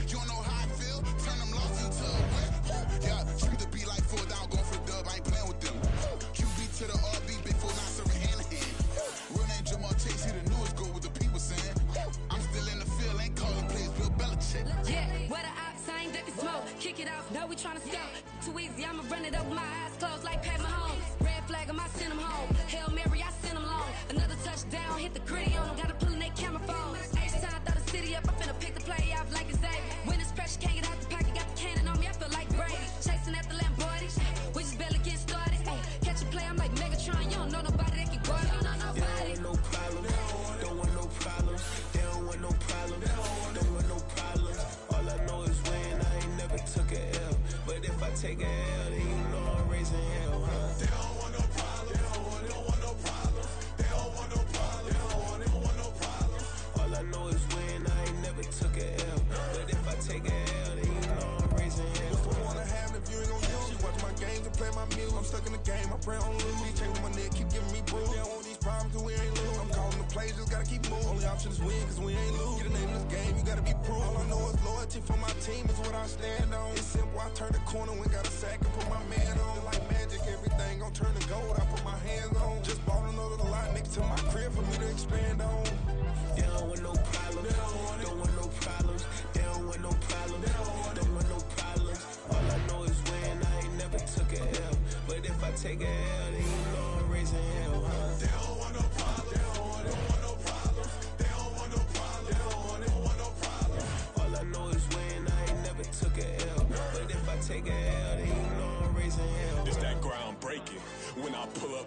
You don't know how I feel. Turn them losses into a win. Yeah, treat the beat like 4 down. Going for the dub. I ain't playing with them. QB to the RB. Big 4 9 serving hand to hand. Real name Jamal Chase. He the newest goal with the people saying. I'm still in the field. Ain't calling plays. Bill Belichick. Yeah, where the ops ain't that can smoke. Kick it off, know we tryna score. Too easy, I'ma run it up with my eyes closed like Pat Mahomes. Red flag, I send them home. Hail Mary, I send them long. Another touchdown, hit the gritty on them. Gotta pull in their camera phone. H-time, throw the city up. I'm finna pick the play off like it's Xavier. When it's pressure, can't get out the pocket. Got the cannon on me, I feel like Brady. Chasing at the Lamborghini. We just barely getting started. Ay, catch a play, I'm like Megatron. You don't know nobody that can guard. You don't know nobody. They don't want no problems. Don't want no problems. They don't want no problems. Don't want no problems. All I know is win. I ain't never took a L. But if I take a L, then you know I'm raising hell, huh? They don't want no problems. They don't want no problems. They don't want no problems. They don't want no problems. All I know is win. I ain't never took a L. But if I take a L, then you know I'm raising hell. What's the one I have if you ain't gon' use? She watch my games and play my music. I'm stuck in the game. I pray on lose. He changing my neck, keep giving me bruise. They don't want these problems 'cause we ain't lose. I'm calling the plays, just gotta keep moving. Only option is win 'cause we ain't lose. Get a name in this game, you gotta be proof. All I know is loyalty for my team is what I stand on. It's simple, I turn the corner when got a sack and put my man on. Like magic, everything gon' turn to gold. I put my hands on. Just bought another lot next to my crib for me to expand on. They don't want no problems. Don't want no problems. They don't want no problems. Don't want no problems. All I know is win. I ain't never took a L. But if I take a L, then you know I'm raising hell, huh? They don't want no problems. They don't want no problems. They don't want no problems. They don't want no problems.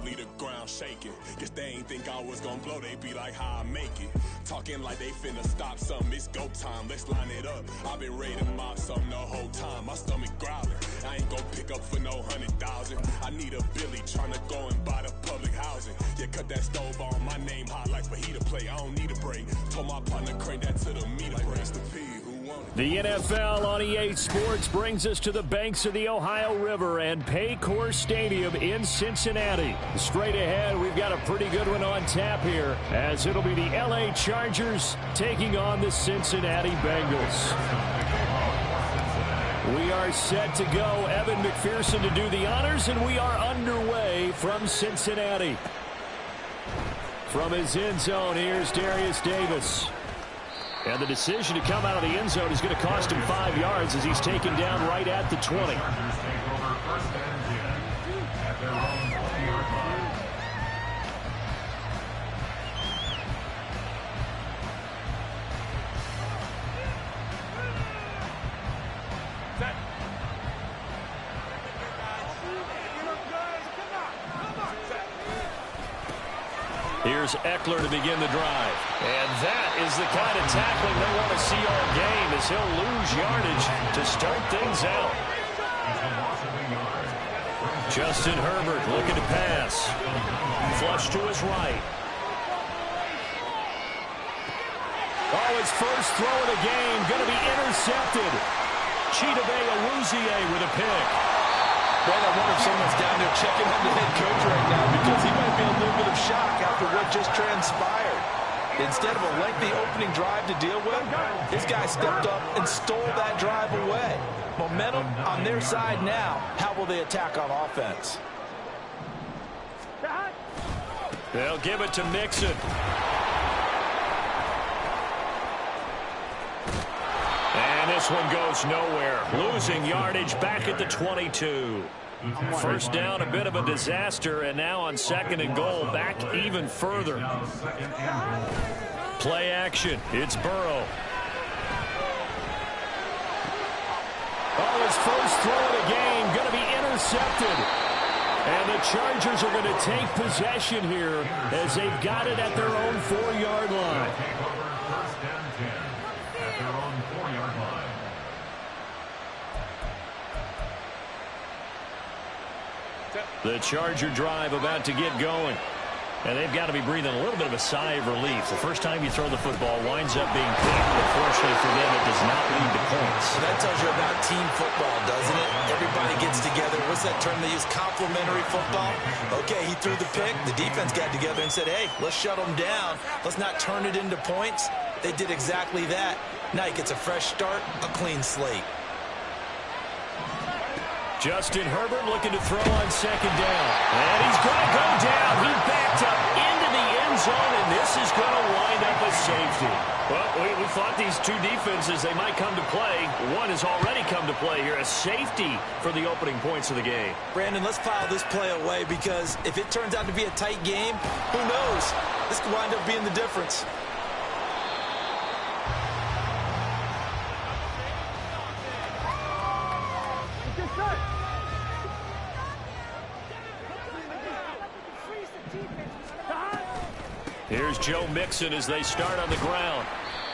leave the ground shaking. Guess they ain't think I was gonna blow, they be like, how I make it. Talking like they finna stop something, it's go time, let's line it up. I've been ready to mob something the whole time, my stomach growling. I ain't gon' pick up for no 100,000. I need a Billy tryna go and buy the public housing. Yeah, cut that stove on, my name hot like fajita play. I don't need a break. Told my partner crank that to the meter. Like Rest in Peace, who won it? The NFL on EA Sports brings us to the banks of the Ohio River and Paycor Stadium in Cincinnati. Straight ahead, we've got a pretty good one on tap here, as it'll be the LA Chargers taking on the Cincinnati Bengals. We are set to go. Evan McPherson to do the honors, and we are underway from Cincinnati. From his end zone, here's Darius Davis. And the decision to come out of the end zone is going to cost him 5 yards as he's taken down right at the 20. Here's Eckler to begin the drive. And that is the kind of tackling they want to see all game, as he'll lose yardage to start things out. Justin Herbert looking to pass. Flush to his right. Oh, his first throw of the game going to be intercepted. Chidobe Awuzie with a pick. Brad, I wonder if someone's down there checking on the head coach right now, because he might be in a little bit of shock after what just transpired. Instead of a lengthy opening drive to deal with, this guy stepped up and stole that drive away. Momentum on their side now. How will they attack on offense? They'll give it to Mixon. And this one goes nowhere. Losing yardage back at the 22. First down, a bit of a disaster, and now on 2nd and goal, back even further. Play action. It's Burrow. Oh, his first throw of the game going to be intercepted. And the Chargers are going to take possession here as they've got it at their own 4-yard line. The Charger drive about to get going. And they've got to be breathing a little bit of a sigh of relief. The first time you throw the football winds up being picked, but fortunately for them, it does not lead to points. Well, that tells you about team football, doesn't it? Everybody gets together. What's that term they use? Complementary football? Okay, he threw the pick. The defense got together and said, hey, let's shut them down. Let's not turn it into points. They did exactly that. Now he gets a fresh start, a clean slate. Justin Herbert looking to throw on 2nd down. And he's going to go down. He backed up into the end zone, and this is going to wind up a safety. Well, we thought these two defenses, they might come to play. One has already come to play here. A safety for the opening points of the game. Brandon, let's file this play away, because if it turns out to be a tight game, who knows? This could wind up being the difference. Here's Joe Mixon as they start on the ground.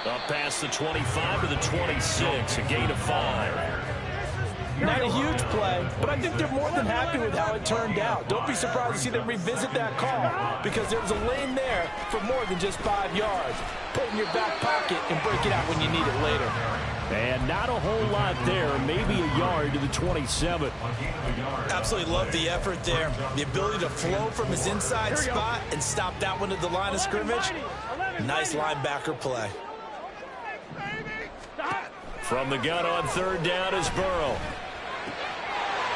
Up past the 25 to the 26, a gain of 5. Not a huge play, but I think they're more than happy with how it turned out. Don't be surprised to see them revisit that call, because there's a lane there for more than just 5 yards. Put it in your back pocket and break it out when you need it later. And not a whole lot there, maybe a yard to the 27. Absolutely love the effort there. The ability to flow from his inside spot and stop that one at the line of scrimmage. Nice linebacker play. From the gun on 3rd down is Burrow.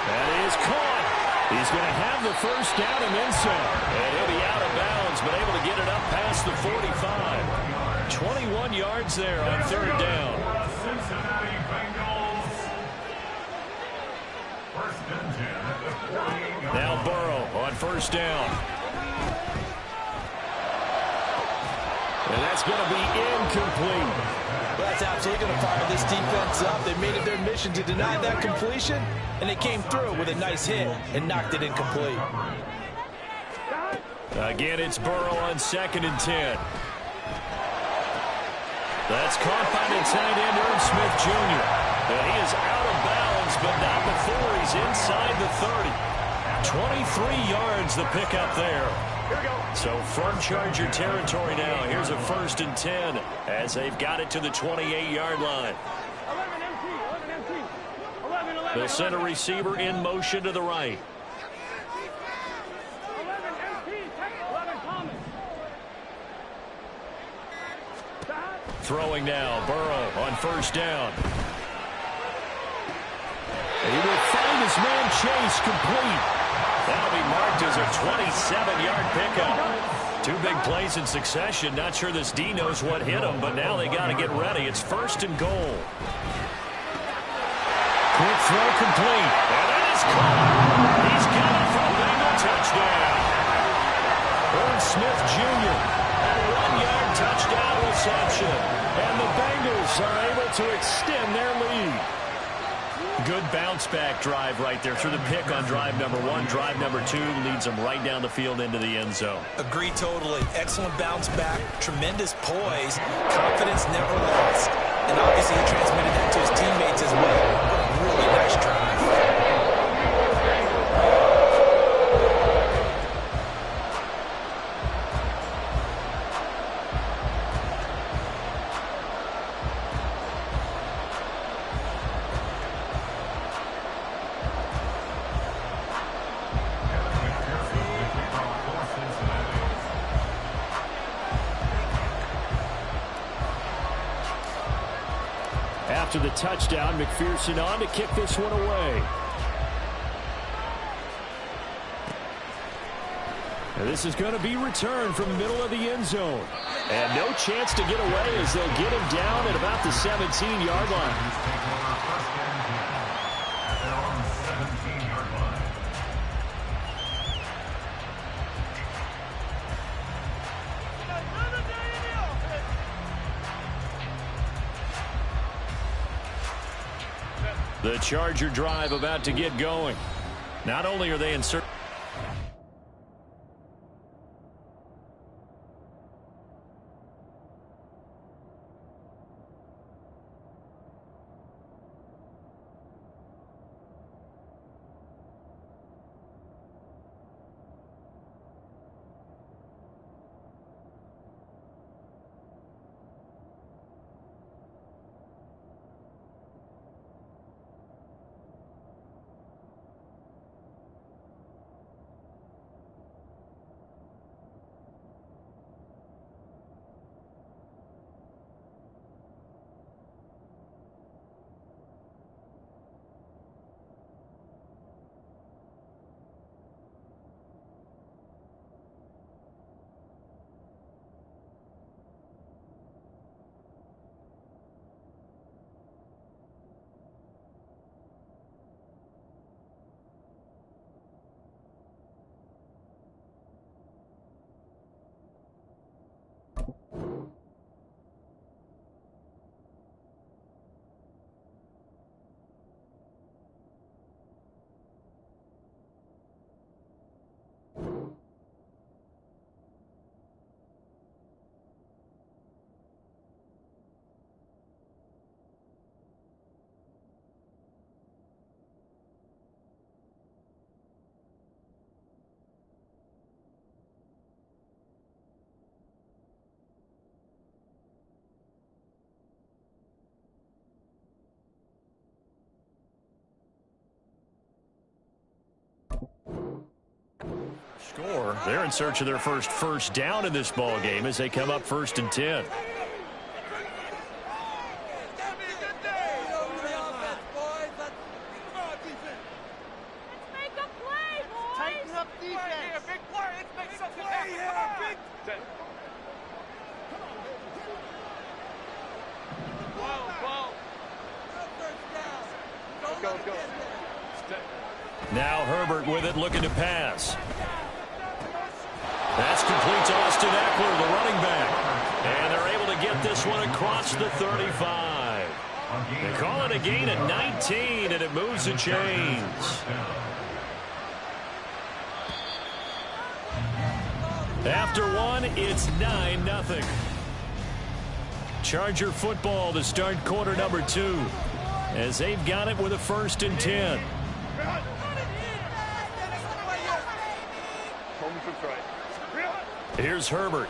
That is caught. He's going to have the first down and then some. And he'll be out of bounds, but able to get it up past the 45. 21 yards there on 3rd down. Cincinnati Bengals. First and 10 at the 48. Now Burrow on 1st down. And that's going to be incomplete. Well, that's absolutely going to fire this defense up. They made it their mission to deny that completion, and they came through with a nice hit and knocked it incomplete. Again, it's Burrow on 2nd and 10. That's caught by the tight end, Irv Smith Jr. And he is out of bounds, but not before he's inside the 30. 23 yards the pickup there. So from Charger territory now, here's a 1st and 10 as they've got it to the 28-yard line. They'll send a receiver in motion to the right. Throwing now, Burrow on 1st down. He will find his man Chase complete. That'll be marked as a 27-yard pickup. 2 big plays in succession. Not sure this D knows what hit him, but now they got to get ready. It's 1st and goal. Quick throw complete. And that is caught. He's got it for a Bengal touchdown. Irv Smith Jr. A 1-yard touchdown reception. And the Bengals are able to extend their lead. Good bounce-back drive right there through the pick on drive number 1. Drive number 2 leads them right down the field into the end zone. Agree totally. Excellent bounce back, tremendous poise, confidence never lost. And obviously he transmitted that to his teammates as well. A really nice drive. After the touchdown, McPherson on to kick this one away. And this is going to be returned from the middle of the end zone. And no chance to get away as they'll get him down at about the 17-yard line. The Charger drive about to get going. Not only are they in certain... Score. They're in search of their first down in this ball game as they come up 1st and 10. Now Herbert with it, looking to pass. That's complete to Austin Eckler, the running back. And they're able to get this one across the 35. They call it a gain of 19, and it moves the chains. After one, it's 9-0. Charger football to start quarter number 2 as they've got it with a 1st and 10. Here's Herbert.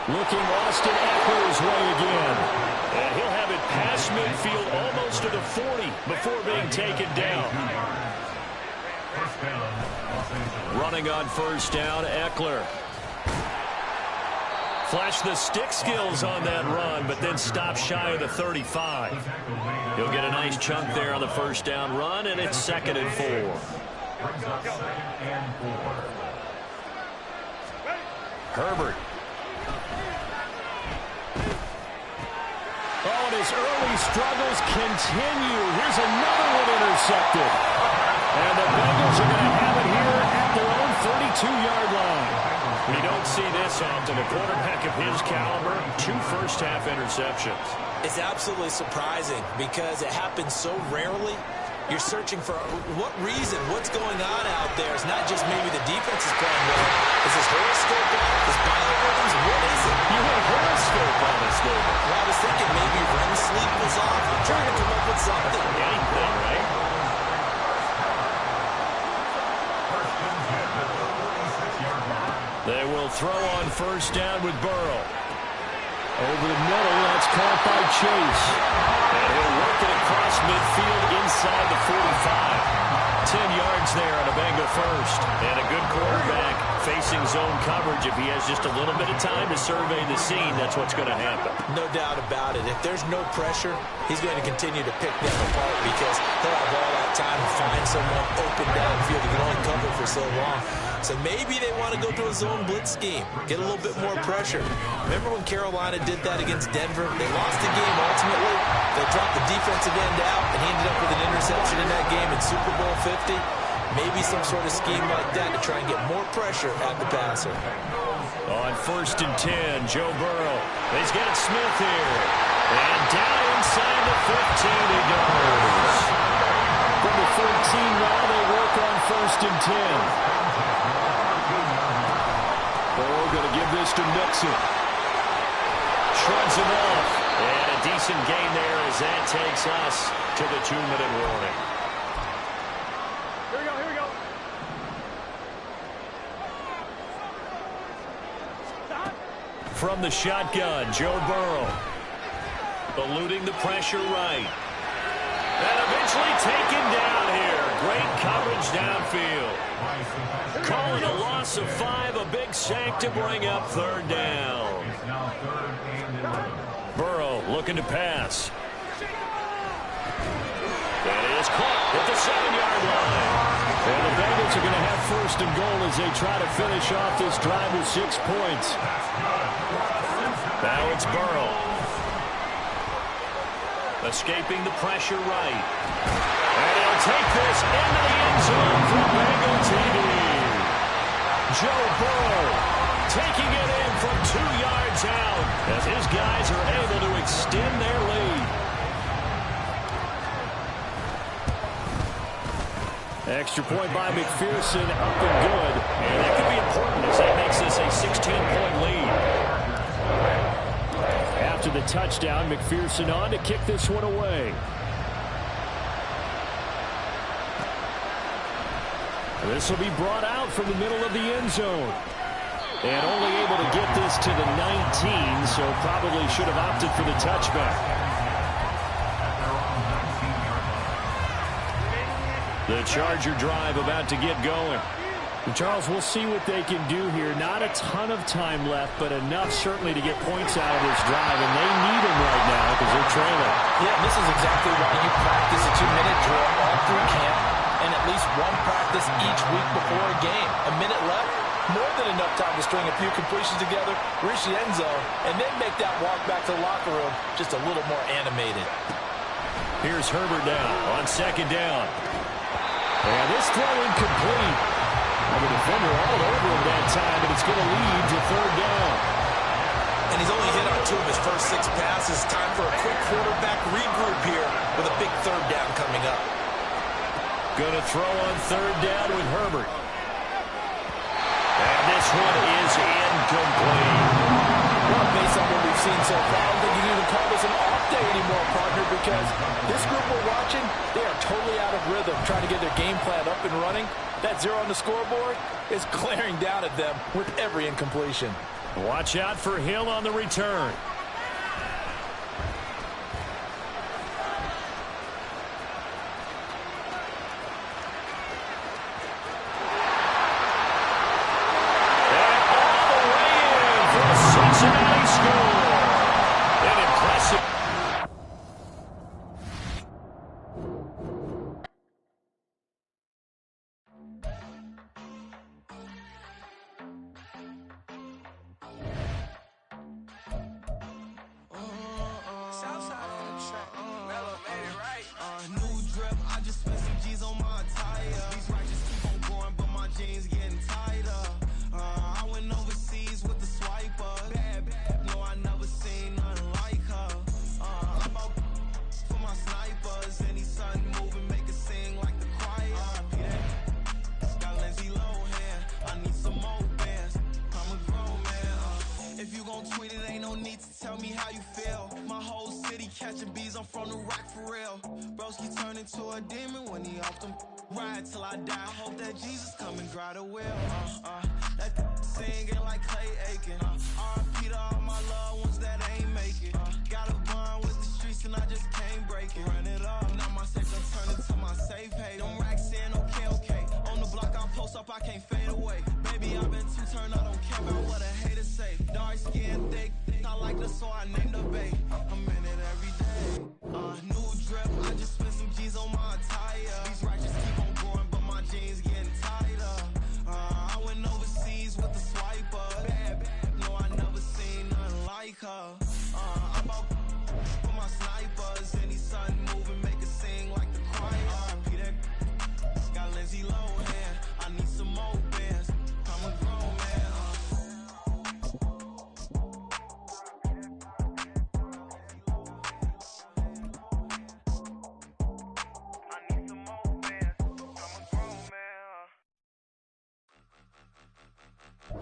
Looking Austin Eckler's way again. And he'll have it past midfield almost to the 40 before being taken down. Running on 1st down, Eckler. Flash the stick skills on that run, but then stop shy of the 35. He'll get a nice chunk there on the 1st down run, and it's 2nd and 4. Herbert. Oh, and his early struggles continue. Here's another one intercepted. And the Bengals are going to have it here at their own 32-yard line. We don't see this often. A quarterback of his caliber, 2 first-half interceptions. It's absolutely surprising because it happens so rarely. You're searching for what reason, what's going on out there. It's not just maybe the defense is playing well. Is his horoscope off? His biorhythms? What is it? You had a horoscope on us, David. Well, I was thinking maybe REM sleep was off. I'm trying to come up with something. Anything, right? They will throw on 1st down with Burrow. Over the middle, that's caught by Chase. And he'll work it across midfield inside the 45. 10 yards there on a Bengal 1st. And a good quarterback facing zone coverage. If he has just a little bit of time to survey the scene, that's what's going to happen. No doubt about it. If there's no pressure, he's going to continue to pick them apart because he'll have all that time to find someone open downfield. He can only cover for so long. So maybe they want to go to a zone blitz scheme, get a little bit more pressure. Remember when Carolina did that against Denver? They lost the game ultimately. They dropped the defensive end out, and he ended up with an interception in that game in Super Bowl 50. Maybe some sort of scheme like that to try and get more pressure at the passer. On 1st and 10, Joe Burrow. He's got Smith here. And down inside the 15 he goes. From the 14 now, they work on 1st and 10. Burrow going to give this to Mixon. Shrugs him off. And a decent gain there as that takes us to the 2-minute warning. Here we go. From the shotgun, Joe Burrow. Eluding the pressure right. And eventually taken down here. Great coverage downfield. Calling a loss of 5, a big sack to bring up 3rd down. Burrow looking to pass. That is caught at the 7-yard line. And the Bengals are going to have 1st and goal as they try to finish off this drive with 6 points. Now it's Burrow. Escaping the pressure right. And he'll take this into the end zone for Bengal TV. Joe Burrow taking it in from 2 yards out as his guys are able to extend their lead. Extra point by McPherson, up and good. And that could be important as that makes this a 16-point lead. After the touchdown, McPherson on to kick this one away. This will be brought out from the middle of the end zone. And only able to get this to the 19, so probably should have opted for the touchback. The Charger drive about to get going. Charles, we'll see what they can do here. Not a ton of time left, but enough certainly to get points out of this drive, and they need them right now because they're trailing. Yeah, this is exactly why you practice a 2-minute drill all through camp and at least one practice each week before a game. A minute left, more than enough time to string a few completions together, reach the end zone, and then make that walk back to the locker room just a little more animated. Here's Herbert now on 2nd down. And this throw incomplete. The defender all over him that time, and it's going to lead to 3rd down. And he's only hit on 2 of his first 6 passes. Time for a quick quarterback regroup here with a big 3rd down coming up. Going to throw on third down with Herbert. And this one is incomplete. Well, based on what we've seen so far, I don't think you can even call this an off day anymore, partner, because this group we're watching, they are totally out of rhythm, trying to get their game plan up and running. That 0 on the scoreboard is glaring down at them with every incompletion. Watch out for Hill on the return.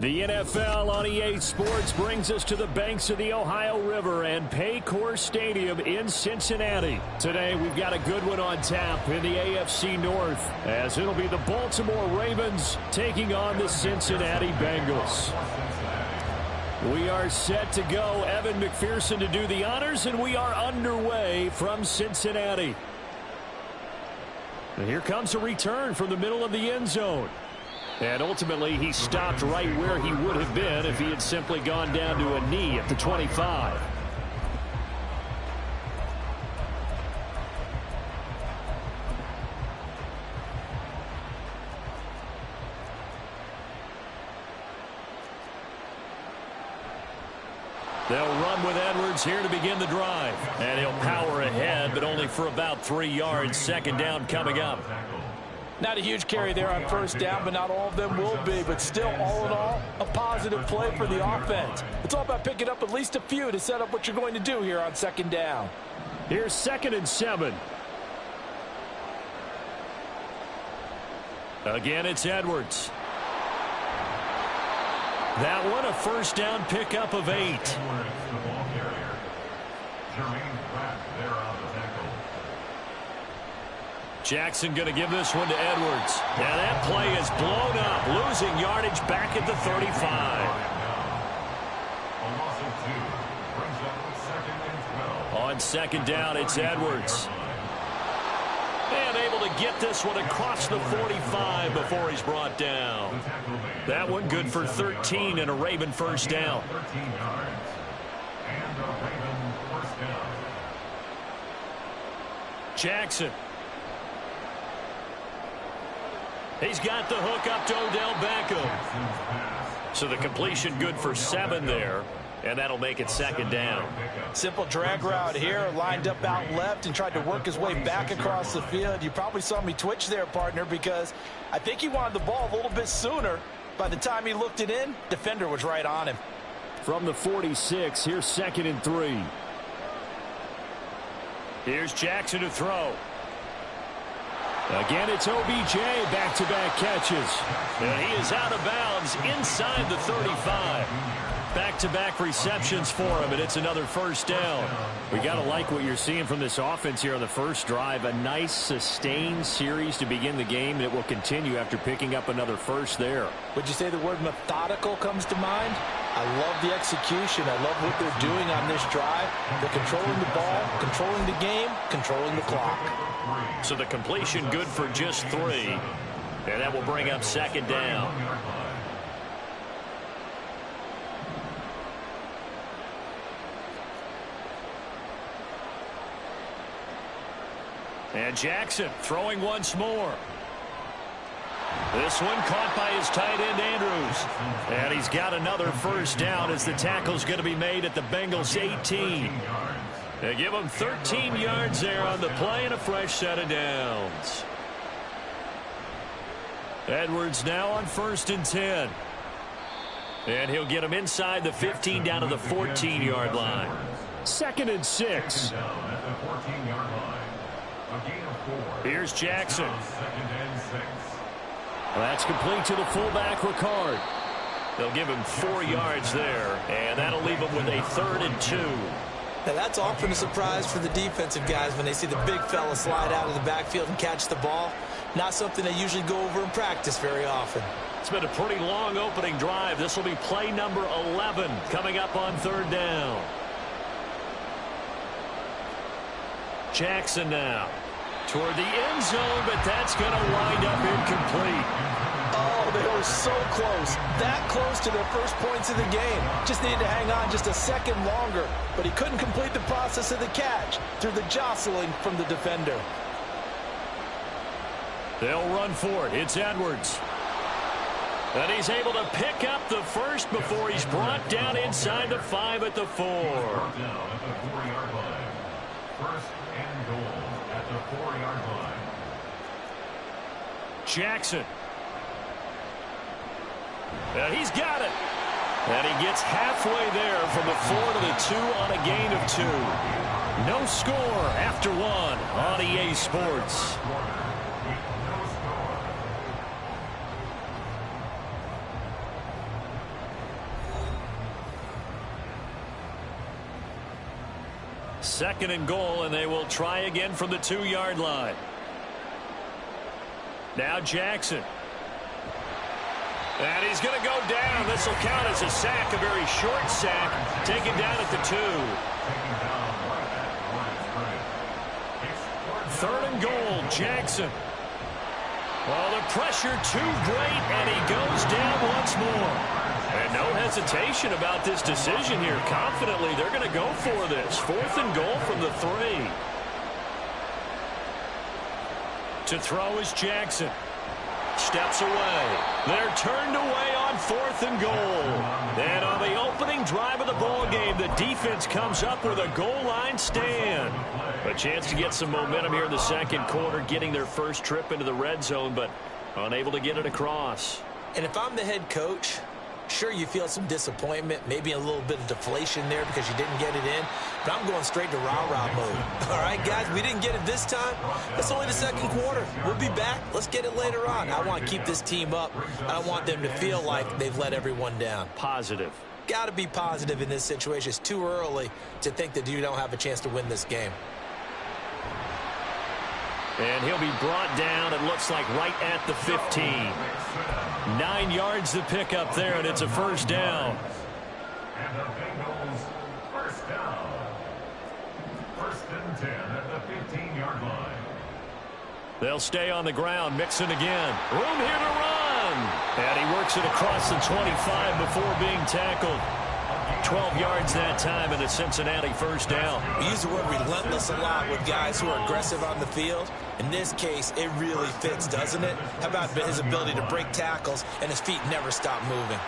The NFL on EA Sports brings us to the banks of the Ohio River and Paycor Stadium in Cincinnati. Today, we've got a good one on tap in the AFC North, as it'll be the Baltimore Ravens taking on the Cincinnati Bengals. We are set to go. Evan McPherson to do the honors, and we are underway from Cincinnati. And here comes a return from the middle of the end zone. And ultimately, he stopped right where he would have been if he had simply gone down to a knee at the 25. They'll run with Edwards here to begin the drive. And he'll power ahead, but only for about 3 yards. Second down coming up. Not a huge carry there on first down, but not all of them will be. But still, all in all, a positive play for the offense. It's all about picking up at least a few to set up what you're going to do here on second down. Here's 2nd and 7. Again, it's Edwards. That one, a first down pickup of 8. Jackson going to give this one to Edwards. Now that play is blown up, losing yardage back at the 35. On second down, it's Edwards. And able to get this one across the 45 before he's brought down. That one good for 13 and a Raven first down. Jackson. He's got the hook up to Odell Beckham. So the completion good for 7 there, and that'll make it second down. Simple drag route here, lined up out left and tried to work his way back across the field. You probably saw me twitch there, partner, because I think he wanted the ball a little bit sooner. By the time he looked it in, defender was right on him. From the 46, here's 2nd and 3. Here's Jackson to throw. Again, it's OBJ, back-to-back catches. And he is out of bounds inside the 35. Back-to-back receptions for him, and it's another first down. We got to like what you're seeing from this offense here on the first drive. A nice, sustained series to begin the game, and it will continue after picking up another first there. Would you say the word methodical comes to mind? I love the execution. I love what they're doing on this drive. They're controlling the ball, controlling the game, controlling the clock. So the completion good for just 3. And that will bring up second down. And Jackson throwing once more. This one caught by his tight end, Andrews. And he's got another first down as the tackle's going to be made at the Bengals 18. They give him 13 yards there on the play and a fresh set of downs. Edwards now on 1st and 10. And he'll get him inside the 15 down to the 14-yard line. 2nd and 6. Here's Jackson. That's complete to the fullback, Ricard. They'll give him 4 yards there, and that'll leave him with a 3rd and 2. Now that's often a surprise for the defensive guys when they see the big fella slide out of the backfield and catch the ball. Not something they usually go over in practice very often. It's been a pretty long opening drive. This will be play number 11 coming up on 3rd down. Jackson now toward the end zone, but that's going to wind up incomplete. Oh, they were so close. That close to their first points of the game. Just needed to hang on just a second longer, but he couldn't complete the process of the catch through the jostling from the defender. They'll run for it. It's Edwards. And he's able to pick up the first before he's brought down inside the 5 at the 4. Down at the 4-yard line. 1st and goal at the 4-yard line. Jackson. And he's got it. And he gets halfway there from the 4 to the 2 on a gain of 2. No score after 1 on EA Sports. Second and goal, and they will try again from the 2-yard line. Now Jackson. And he's going to go down. This will count as a sack, a very short sack, taken down at the 2. 3rd and goal, Jackson. Well, the pressure too great, and he goes down once more. And no hesitation about this decision here. Confidently, they're going to go for this. 4th and goal from the 3. To throw is Jackson. Steps away. They're turned away on 4th and goal. And on the opening drive of the ball game, the defense comes up with a goal line stand. A chance to get some momentum here in the second quarter, getting their first trip into the red zone, but unable to get it across. And if I'm the head coach, sure, you feel some disappointment, maybe a little bit of deflation there because you didn't get it in, but I'm going straight to rah-rah mode. All right, guys, we didn't get it this time. It's only the second quarter. We'll be back. Let's get it later on. I want to keep this team up. I don't want them to feel like they've let everyone down. Positive. Got to be positive in this situation. It's too early to think that you don't have a chance to win this game. And he'll be brought down, it looks like, right at the 15. 9 yards to pick up there, and it's a first down. And the Bengals first down. 1st and 10 at the 15-yard line. They'll stay on the ground. Mixon again. Room here to run. And he works it across the 25 before being tackled. 12 yards that time, and a Cincinnati first down. We use the word relentless a lot with guys who are aggressive on the field. In this case, it really fits, doesn't it? How about his ability to break tackles and his feet never stop moving?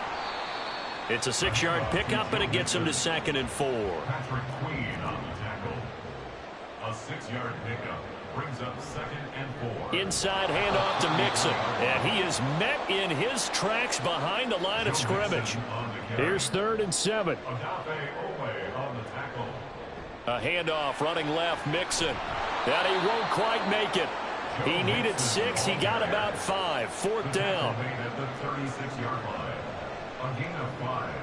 It's a 6-yard pickup, and it gets him to 2nd and 4. Patrick Queen on the tackle. A 6-yard pickup brings up 2nd and 4. Inside handoff to Mixon, and he is met in his tracks behind the line of scrimmage. Here's 3rd and 7. A handoff running left, Mixon. And he won't quite make it. He needed 6. He got about 5. Fourth down. At the 36-yard line. A gain of 5.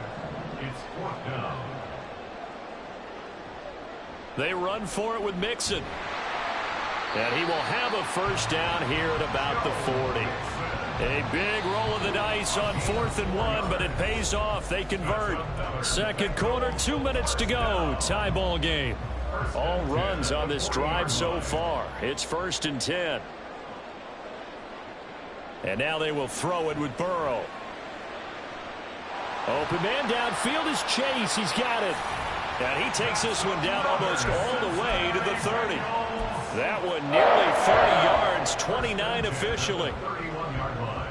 It's fourth down. They run for it with Mixon. And he will have a first down here at about the 40. A big roll of the dice on 4th and 1, but it pays off. They convert. Second quarter, 2 minutes to go. Tie ball game. All runs on this drive so far. It's 1st and 10. And now they will throw it with Burrow. Open man downfield is Chase. He's got it. And he takes this one down almost all the way to the 30. That one nearly 30 yards, 29 officially. 31-yard line.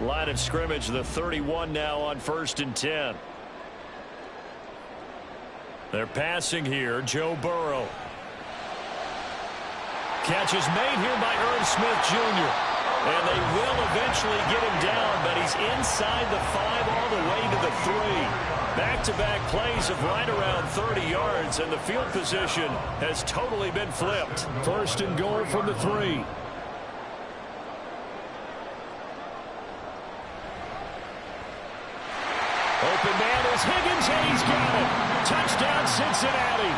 Line of scrimmage, the 31 now on 1st and 10. They're passing here. Joe Burrow. Catch is made here by Irv Smith Jr. And they will eventually get him down, but he's inside the 5 all the way to the 3. Back-to-back plays of right around 30 yards, and the field position has totally been flipped. 1st and goal from the 3. Open man is Higgins, and he's got it. Touchdown, Cincinnati.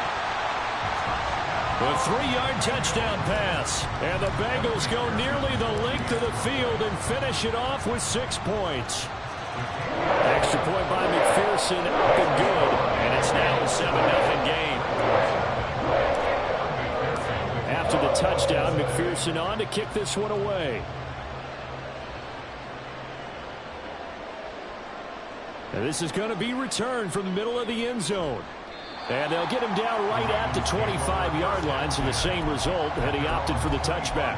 A 3-yard touchdown pass. And the Bengals go nearly the length of the field and finish it off with 6 points. Extra point by McPherson, up and good. And it's now a 7-0 game. After the touchdown, McPherson on to kick this one away. And this is going to be returned from the middle of the end zone. And they'll get him down right at the 25-yard line, so the same result had he opted for the touchback.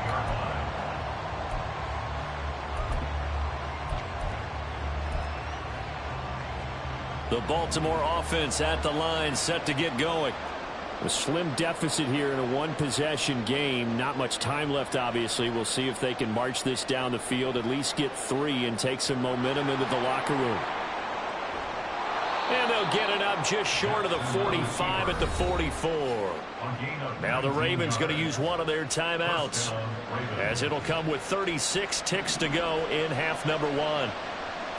The Baltimore offense at the line, set to get going. A slim deficit here in a one-possession game. Not much time left, obviously. We'll see if they can march this down the field, at least get 3 and take some momentum into the locker room. And they'll get it up just short of the 45 at the 44. Now the Ravens going to use one of their timeouts, as it'll come with 36 ticks to go in half number 1.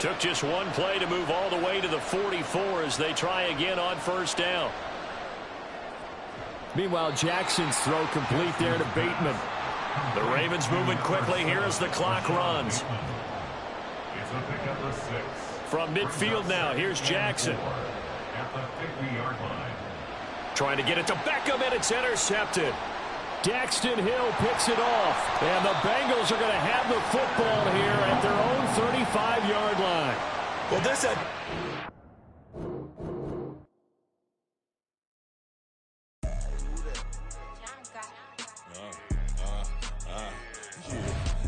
Took just one play to move all the way to the 44 as they try again on 1st down. Meanwhile, Jackson's throw complete there to Bateman. The Ravens moving quickly here as the clock runs. It's a pickup of 6. From midfield now, here's Jackson. At the 50-yard line. Trying to get it to Beckham, and it's intercepted. Daxton Hill picks it off. And the Bengals are going to have the football here at their own 35-yard line. Well, this is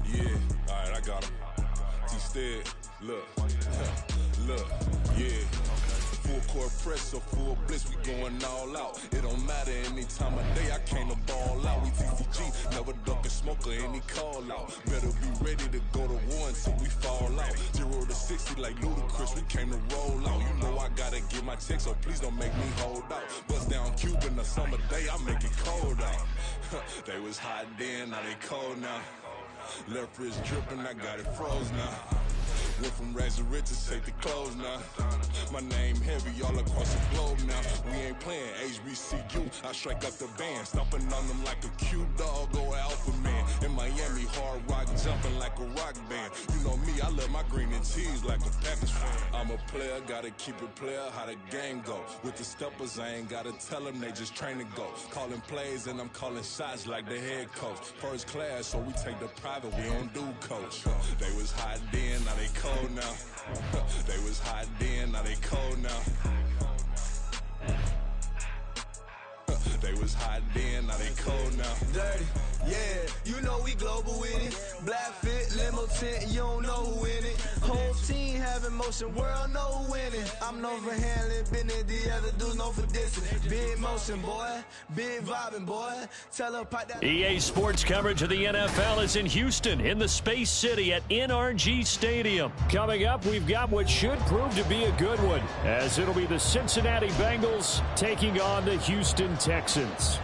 Yeah. All right, I got him. T-Stead, look, yeah. Full court press or full blitz, we going all out. It don't matter any time of day, I came to ball out. We TCG, never duck a smoker, any call out. Better be ready to go to war until we fall out. 0 to 60 like Ludacris, we came to roll out. You know I gotta get my check, so please don't make me hold out. Bust down Cuban a summer day, I make it cold out. They was hot then, now they cold now. Left wrist dripping, I got it froze now. Went from rags to riches, take the clothes now. My name heavy all across the globe now. We ain't playing HBCU, I strike up the band. Stomping on them like a cute dog or alpha man. In Miami, hard rock jumping like a rock band. You know me, I love my green and cheese like a Packers fan. I'm a player, gotta keep it player, how the game go. With the steppers, I ain't gotta tell them, they just train to go. Calling plays and I'm calling shots like the head coach. First class, so we take the private, we don't do coach. They was hot then, now they cold now. They was hot then, now they cold now. They They was hot then, now they cold now. Dirty, yeah, you know we global with it. Black fit, limo tint, you don't know who in it. Whole team having motion, world know winning. I'm known for handling business, the other dudes known for dissing. Big motion, boy, big vibing, boy. Tell her pipe that. EA Sports coverage of the NFL is in Houston, in the Space City at NRG Stadium. Coming up, we've got what should prove to be a good one, as it'll be the Cincinnati Bengals taking on the Houston Texans.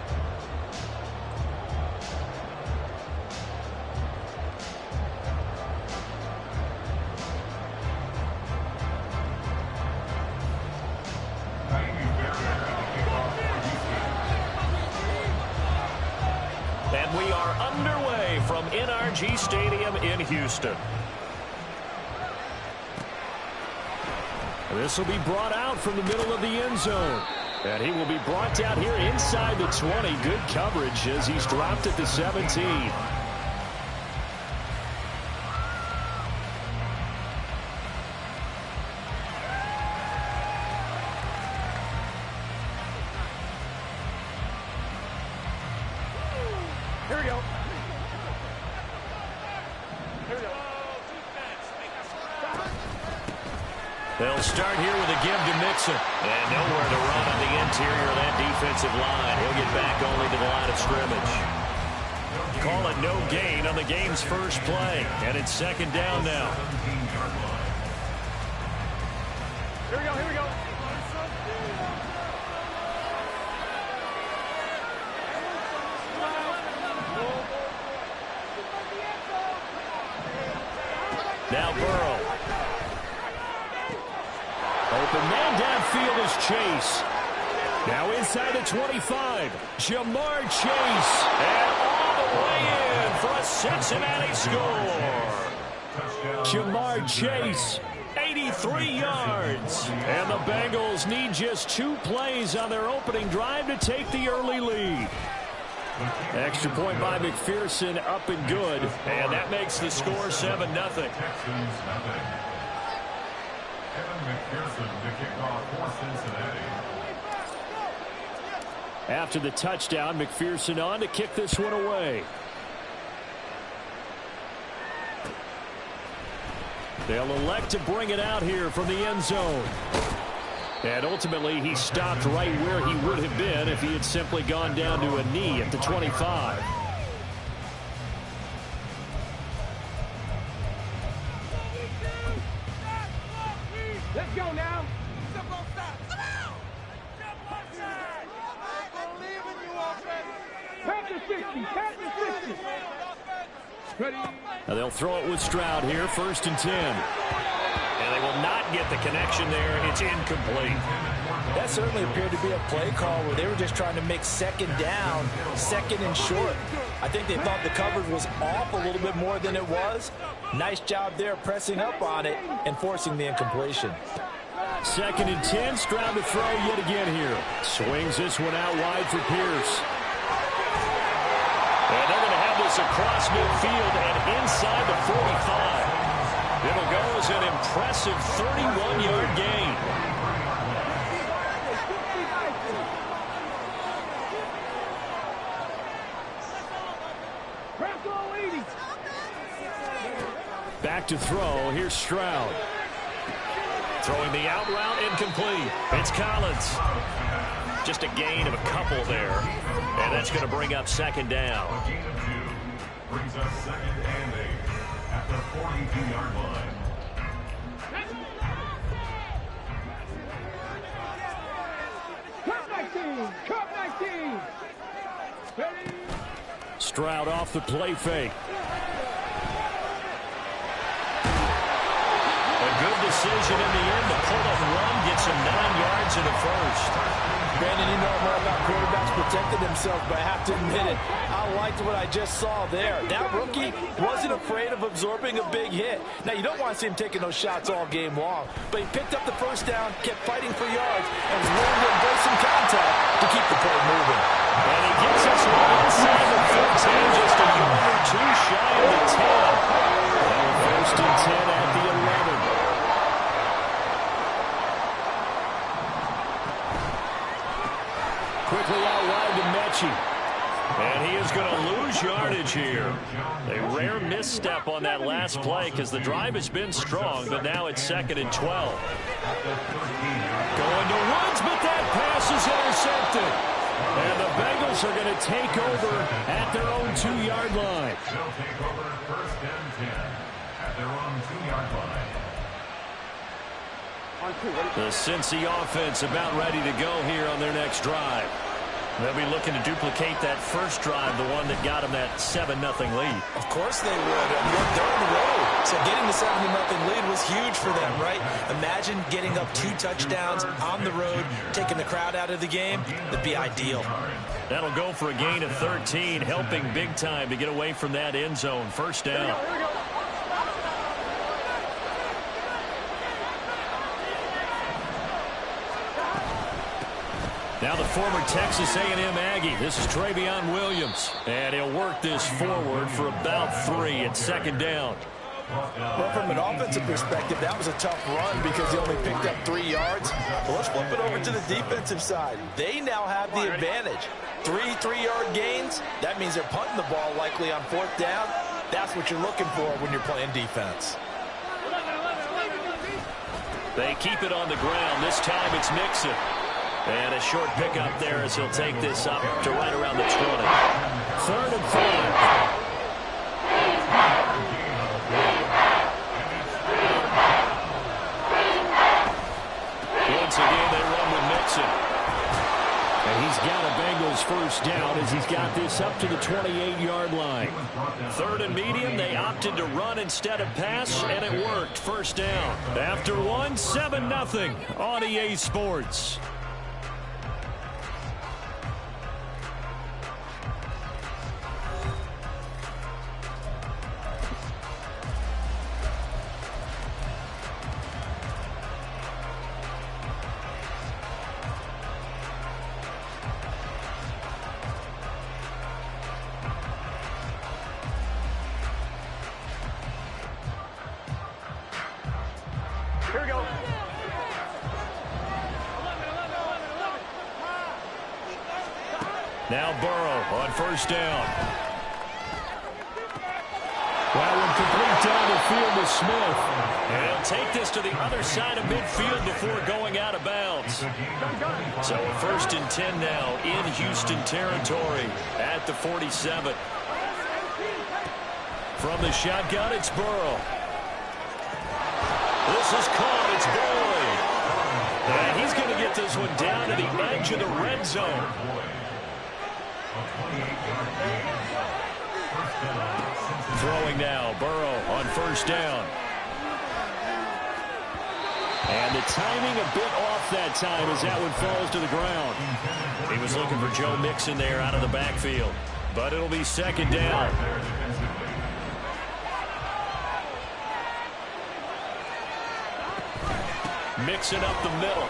And we are underway from NRG Stadium in Houston. This will be brought out from the middle of the end zone. And he will be brought down here inside the 20. Good coverage as he's dropped at the 17. Here we go. They'll start here with a give to Mixon. And nowhere to run on the interior of that defensive line. He'll get back only to the line of scrimmage. Call it no gain on the game's first play. And it's second down now. Here we go, here we go. Now Burrow. Open man downfield is Chase. Now inside the 25. Jamar Chase. And all the way in for a Cincinnati score. Jamar Chase, 83 yards. And the Bengals need just 2 plays on their opening drive to take the early lead. Extra point by McPherson, up and good. And that makes the score 7-0. After the touchdown, McPherson on to kick this one away. They'll elect to bring it out here from the end zone. And ultimately, he stopped right where he would have been if he had simply gone down to a knee at the 25. Let's go now. Now they'll throw it with Stroud here, 1st and 10. And they will not get the connection there. It's incomplete. That certainly appeared to be a play call where they were just trying to make second down, second and short. I think they thought the coverage was off a little bit more than it was. Nice job there pressing up on it and forcing the incompletion. 2nd and 10, Stroud to throw yet again here. Swings this one out wide for Pierce. And they're going to have this across midfield and inside the 45. It'll go as an impressive 31-yard gain. Back to throw. Here's Stroud. Throwing the out route, incomplete. It's Collins. Just a gain of a couple there. And that's going to bring up second down. A gain of 2 brings us 2nd and 8 at the 42-yard line. Cut 19. Stroud off the play fake. A good decision in the end to pull up one, gets him 9 yards in the first. Brandon, you know more about quarterbacks protecting themselves, but I have to admit it, I liked what I just saw there. That rookie wasn't afraid of absorbing a big hit. Now, you don't want to see him taking those shots all game long, but he picked up the first down, kept fighting for yards, and was willing to embrace some contact to keep the play moving. And he gets us right inside the 15, just a yard or 2 shy of the 10. Now 1st and 10 at the 11. Quickly out wide to Metcalf. is going to lose yardage here. A rare misstep on that last play because the drive has been strong, but now it's 2nd and 12. Going to Woods, but that pass is intercepted. And the Bengals are going to take over at their own 2-yard line. They'll take over 1st and 10 at their own 2-yard line. The Cincy offense about ready to go here on their next drive. They'll be looking to duplicate that first drive, the one that got them that 7-0 lead. Of course they would. They're on the road. So getting the 7-0 lead was huge for them, right? Imagine getting up 2 touchdowns on the road, taking the crowd out of the game. That'd be ideal. That'll go for a gain of 13, helping big time to get away from that end zone. First down. Now the former Texas A&M Aggie. This is Travion Williams. And he'll work this forward for about 3 at 2nd down. Well, from an offensive perspective, that was a tough run because he only picked up 3 yards. But let's flip it over to the defensive side. They now have the advantage. 3 3-yard gains. That means they're punting the ball likely on 4th down. That's what you're looking for when you're playing defense. They keep it on the ground. This time it's Mixon. And a short pickup there as he'll take this up to right around the 20. 3rd and 5. Once again, they run with Mixon. And he's got a Bengals first down as he's got this up to the 28-yard line. 3rd and medium, they opted to run instead of pass, and it worked. First down. After 1, 7-0 on EA Sports. Here we go. Now Burrow on first down. That one complete down the field to Smith. And he'll take this to the other side of midfield before going out of bounds. So 1st and 10 now in Houston territory at the 47. From the shotgun, it's Burrow. This is caught. It's Boyd. And he's going to get this one down to the edge of the red zone. Throwing now. Burrow on first down. And the timing a bit off that time as that one falls to the ground. He was looking for Joe Mixon there out of the backfield. But it'll be 2nd down. Mixing up the middle.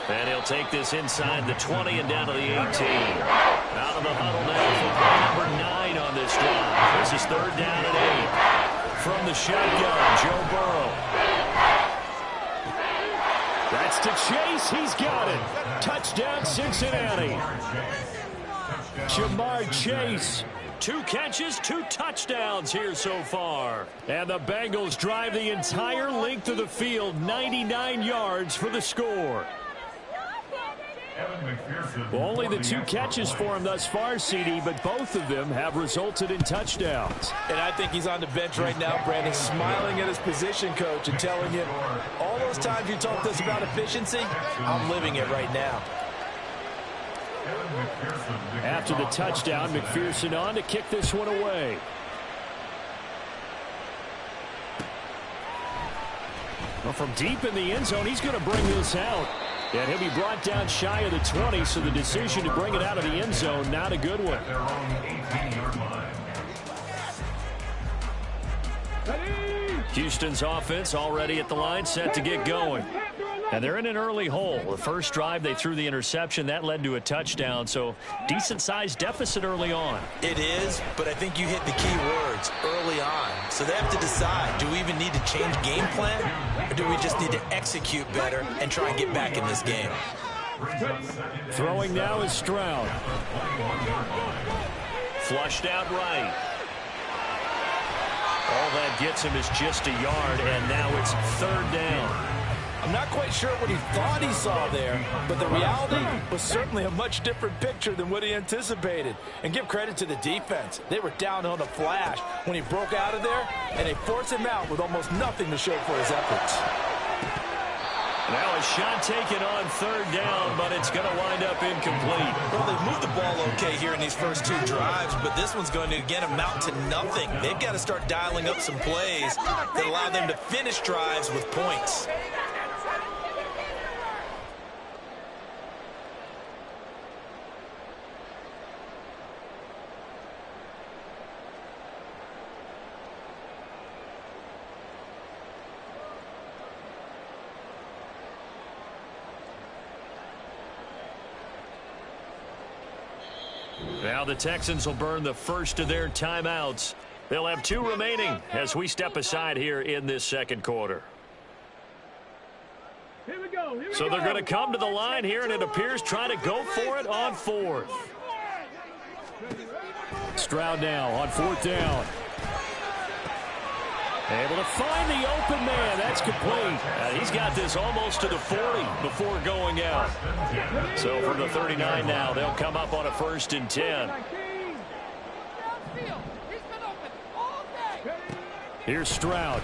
And he'll take this inside the 20 and down to the 18. Out of the huddle now for play number 9 on this drive. This is 3rd down and 8. From the shotgun, Joe Burrow. That's to Chase. He's got it. Touchdown, Cincinnati. Jamar Chase. 2 catches, 2 touchdowns here so far. And the Bengals drive the entire length of the field, 99 yards for the score. Well, only the 2 catches for him thus far, CD, but both of them have resulted in touchdowns. And I think he's on the bench right now, Brandon, smiling at his position coach and telling him, all those times you talked to us about efficiency, I'm living it right now. After the touchdown, McPherson on to kick this one away. Well, from deep in the end zone, he's going to bring this out. And he'll be brought down shy of the 20, so the decision to bring it out of the end zone, not a good one. Houston's offense already at the line, set to get going. And they're in an early hole. The first drive, they threw the interception. That led to a touchdown, so decent-sized deficit early on. It is, but I think you hit the key words, early on. So they have to decide, do we even need to change game plan, or do we just need to execute better and try and get back in this game? Throwing now is Stroud. Flushed out right. All that gets him is just a yard, and now it's third down. I'm not quite sure what he thought he saw there, but the reality was certainly a much different picture than what he anticipated. And give credit to the defense. They were down on a flash when he broke out of there, and they forced him out with almost nothing to show for his efforts. Now a shot taken on third down, but it's going to wind up incomplete. Well, they've moved the ball okay here in these first two drives, but this one's going to, again, amount to nothing. They've got to start dialing up some plays that allow them to finish drives with points. Now the Texans will burn the first of their timeouts. They'll have 2 remaining as we step aside here in this second quarter. Here we go. So they're going to come to the line here, and it appears trying to go for it on fourth. Stroud now on fourth down. Able to find the open man. That's complete. He's got this almost to the 40 before going out. So from the 39 now, they'll come up on a 1st and 10. Here's Stroud.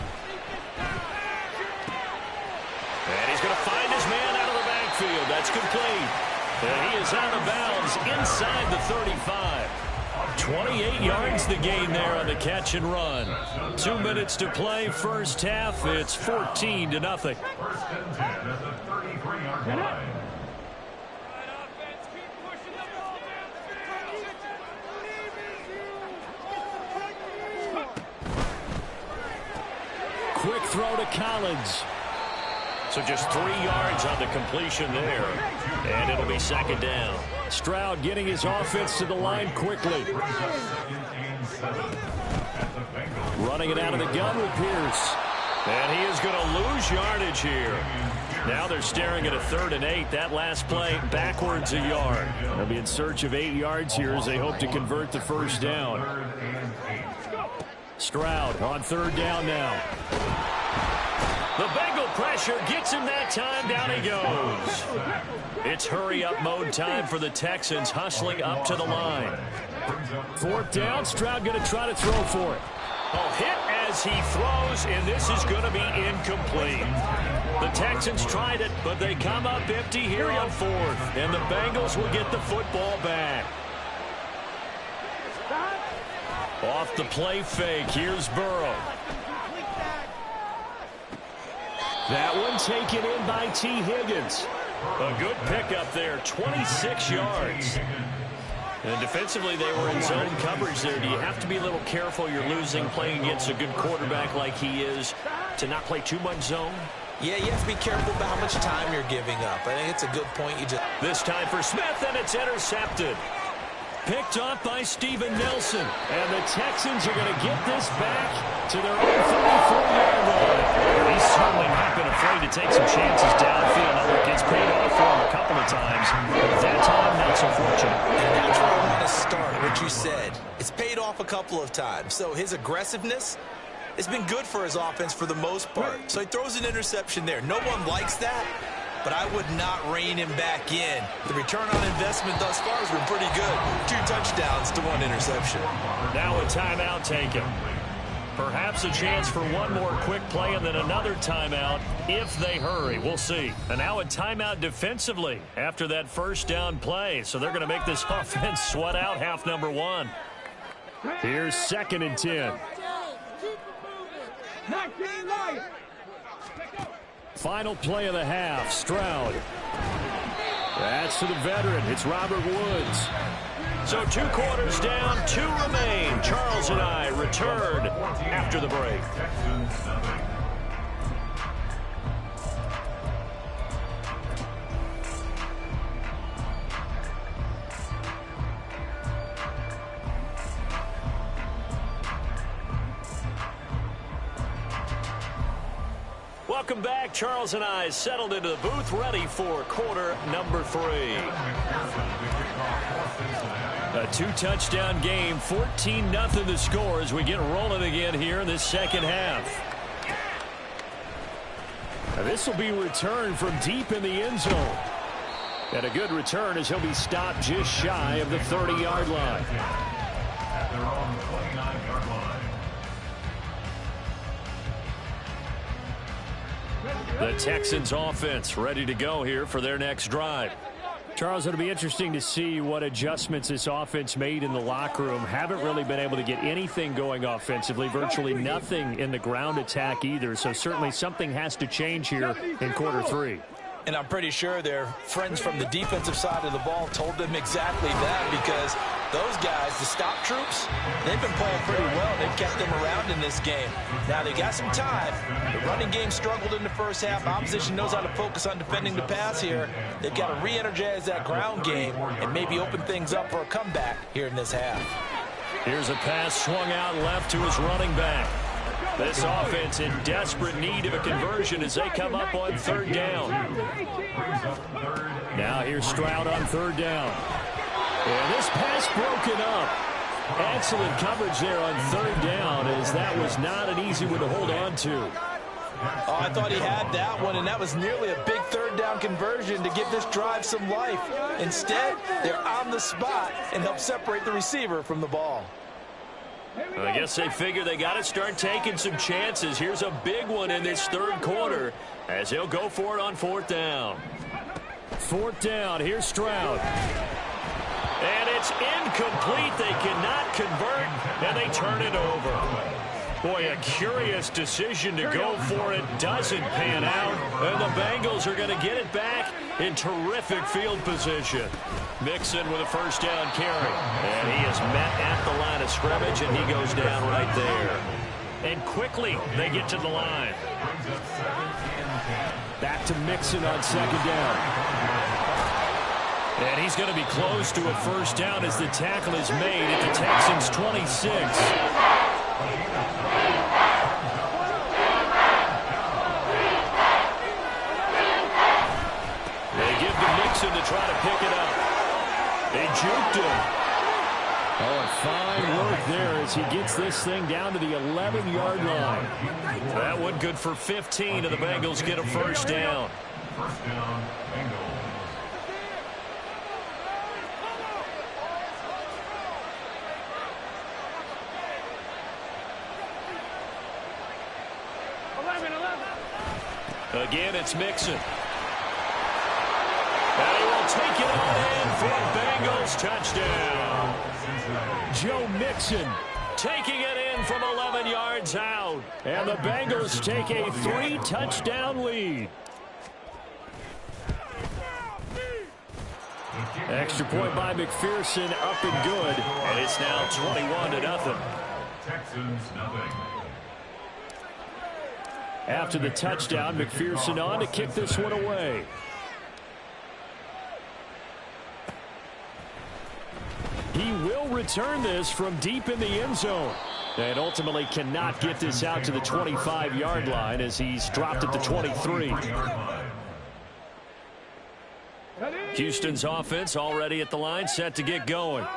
And he's going to find his man out of the backfield. That's complete. And he is out of bounds inside the 35. 28 yards the gain there on the catch and run. 2 minutes to play first half. It's 14-0. 1st and 10 at the 33-yard line. Quick throw to Collins. So just 3 yards on the completion there. And it'll be 2nd down. Stroud getting his offense to the line quickly. Running it out of the gun with Pierce. And he is going to lose yardage here. Now they're staring at a 3rd and 8. That last play backwards a yard. They'll be in search of 8 yards here as they hope to convert the first down. Stroud on 3rd down now. The Bengal pressure gets him that time. Down he goes. It's hurry-up mode time for the Texans, hustling up to the line. 4th down. Stroud going to try to throw for it. Hit as he throws, and this is going to be incomplete. The Texans tried it, but they come up empty here on 4th, and the Bengals will get the football back. Off the play fake, here's Burrow. That one taken in by T. Higgins. A good pickup there, 26 yards. And defensively, they were in zone coverage there. Do you have to be a little careful? You're losing, playing against a good quarterback like he is, to not play too much zone? Yeah, you have to be careful about how much time you're giving up. I think it's a good point. This time for Smith, and it's intercepted. Picked off by Steven Nelson. And the Texans are going to get this back to their own 34-yard line. He's certainly not been afraid to take some chances downfield. Now, look, it's paid off for him a couple of times. That time, not so fortunate. And that's where I want to start, what you said. It's paid off a couple of times. So his aggressiveness has been good for his offense for the most part. So he throws an interception there. No one likes that, but I would not rein him back in. The return on investment thus far has been pretty good. 2 touchdowns to 1 interception. Now a timeout taken. Perhaps a chance for one more quick play and then another timeout if they hurry. We'll see. And now a timeout defensively after that first down play. So they're going to make this offense sweat out half number 1. Here's 2nd and 10. Final play of the half, Stroud. That's to the veteran. It's Robert Woods. So 2 quarters down, 2 remain. Charles and I return after the break. Welcome back. Charles and I settled into the booth, ready for quarter number 3. A two-touchdown game, 14-0 the score as we get rolling again here in this second half. This will be returned from deep in the end zone. And a good return as he'll be stopped just shy of the 30-yard line. At their own 29-yard line. The Texans offense ready to go here for their next drive. Charles, it'll be interesting to see what adjustments this offense made in the locker room. Haven't really been able to get anything going offensively, virtually nothing in the ground attack either. So certainly something has to change here in quarter three. And I'm pretty sure their friends from the defensive side of the ball told them exactly that, because those guys, the stop troops, they've been playing pretty well. They've kept them around in this game. Now, they got some time. The running game struggled in the first half. Opposition knows how to focus on defending the pass here. They've got to re-energize that ground game and maybe open things up for a comeback here in this half. Here's a pass swung out left to his running back. This offense in desperate need of a conversion as they come up on third down. Now here's Stroud on third down. And this pass broken up. Excellent coverage there on third down, as that was not an easy one to hold on to. Oh, I thought he had that one, and that was nearly a big third down conversion to give this drive some life. Instead, they're on the spot and help separate the receiver from the ball. I guess they figure they got to start taking some chances. Here's a big one in this third quarter as he'll go for it on fourth down. Fourth down, here's Stroud. And it's incomplete. They cannot convert, and they turn it over. Boy, a curious decision to go for it. Doesn't pan out, and the Bengals are going to get it back in terrific field position. Mixon with a first down carry. And he is met at the line of scrimmage, and he goes down right there. And quickly, they get to the line. Back to Mixon on second down. And he's going to be close to a first down as the tackle is made at the Texans' 26. They give to Mixon to try to pick it up. They juked him. Oh, a fine work there as he gets this thing down to the 11-yard line. That one good for 15, and the Bengals get a first down. First down, Bengals. Again, it's Mixon. And he will take it on in for a Bengals touchdown. Joe Mixon taking it in from 11 yards out. And the Bengals take a 3-touchdown lead. Extra point by McPherson, up and good. And it's now 21-0. Texans, nothing. After the touchdown, McPherson on to kick this one away. He will return this from deep in the end zone. And ultimately cannot get this out to the 25-yard line as he's dropped at the 23. Houston's offense already at the line, set to get going.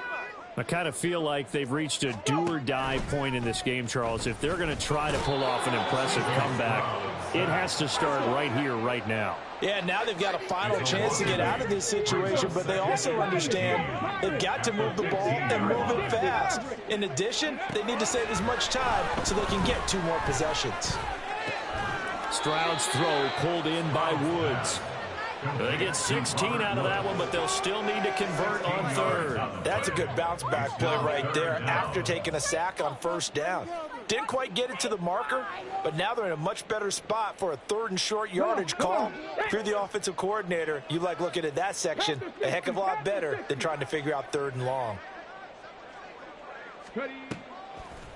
I kind of feel like they've reached a do-or-die point in this game, Charles. If they're going to try to pull off an impressive comeback, it has to start right here, right now. Yeah, now they've got a final chance to get out of this situation, but they also understand they've got to move the ball and move it fast. In addition, they need to save as much time so they can get 2 more possessions. Stroud's throw pulled in by Woods. They get 16 out of that one, but they'll still need to convert on third. That's a good bounce-back play right there after taking a sack on first down. Didn't quite get it to the marker, but now they're in a much better spot for a 3rd and short yardage call. If you're the offensive coordinator, you like looking at that section a heck of a lot better than trying to figure out 3rd and long.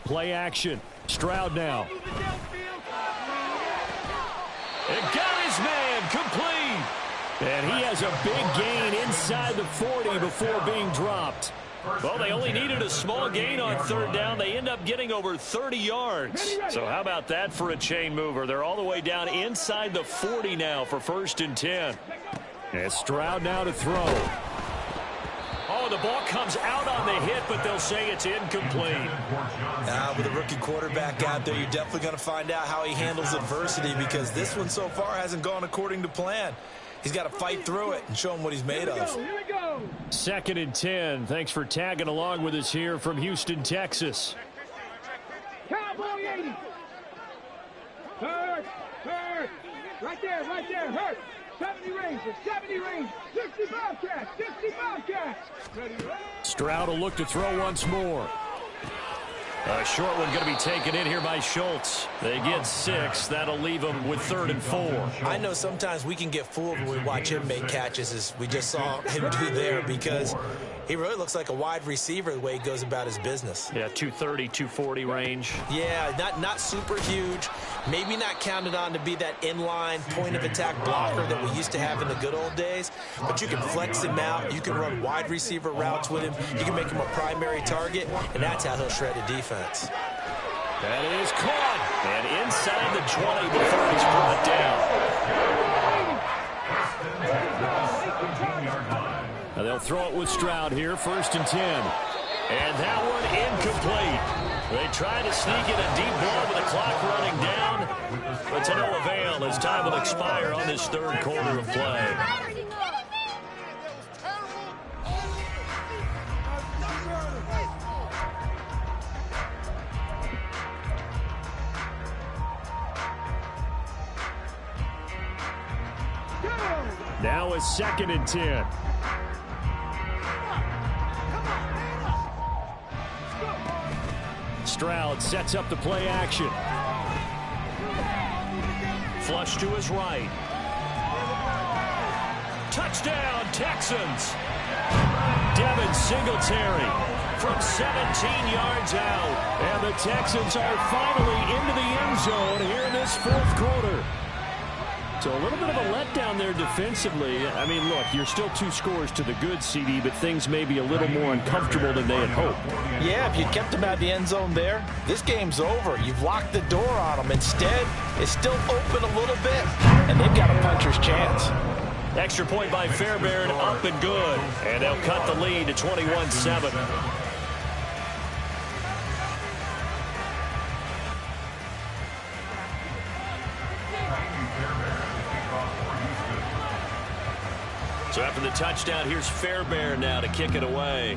Play action. Stroud now. And got his man complete. And he has a big gain inside the 40 before being dropped. Well, they only needed a small gain on third down. They end up getting over 30 yards. So how about that for a chain mover? They're all the way down inside the 40 now for 1st and 10. And Stroud now to throw. Oh, the ball comes out on the hit, but they'll say it's incomplete. With a rookie quarterback out there, you're definitely going to find out how he handles adversity, because this one so far hasn't gone according to plan. He's got to fight through it and show him what he's made of. Here we go. 2nd and 10. Thanks for tagging along with us here from Houston, Texas. Cowboy 80. Hurt. Right there, hurt. 70 range, 65 catch. Ready, Stroud will look to throw once more. A short one going to be taken in here by Schultz. They get 6. That'll leave them with 3rd and 4. I know sometimes we can get fooled when we watch him make catches, as we just saw him do there, because he really looks like a wide receiver the way he goes about his business. Yeah, 230, 240 range. Yeah, not super huge. Maybe not counted on to be that inline point-of-attack blocker that we used to have in the good old days. But you can flex him out. You can run wide receiver routes with him. You can make him a primary target, and that's how he'll shred a defense. That is caught. And inside the 20 before he's brought down. Now they'll throw it with Stroud here, 1st and 10. And that one incomplete. They try to sneak in a deep ball with the clock running down, but to no avail as time will expire on this 3rd quarter of play. Now it's 2nd and 10. Stroud sets up the play action. Flush to his right. Touchdown, Texans. Devin Singletary from 17 yards out. And the Texans are finally into the end zone here in this 4th quarter. So a little bit of a letdown there defensively. I mean, look, you're still 2 scores to the good, CD, but things may be a little more uncomfortable than they had hoped. Yeah, if you kept them out of the end zone there, this game's over. You've locked the door on them. Instead, it's still open a little bit, and they've got a puncher's chance. Extra point by Fairbairn, up and good. And they'll cut the lead to 21-7. So after the touchdown, here's Fairbairn now to kick it away.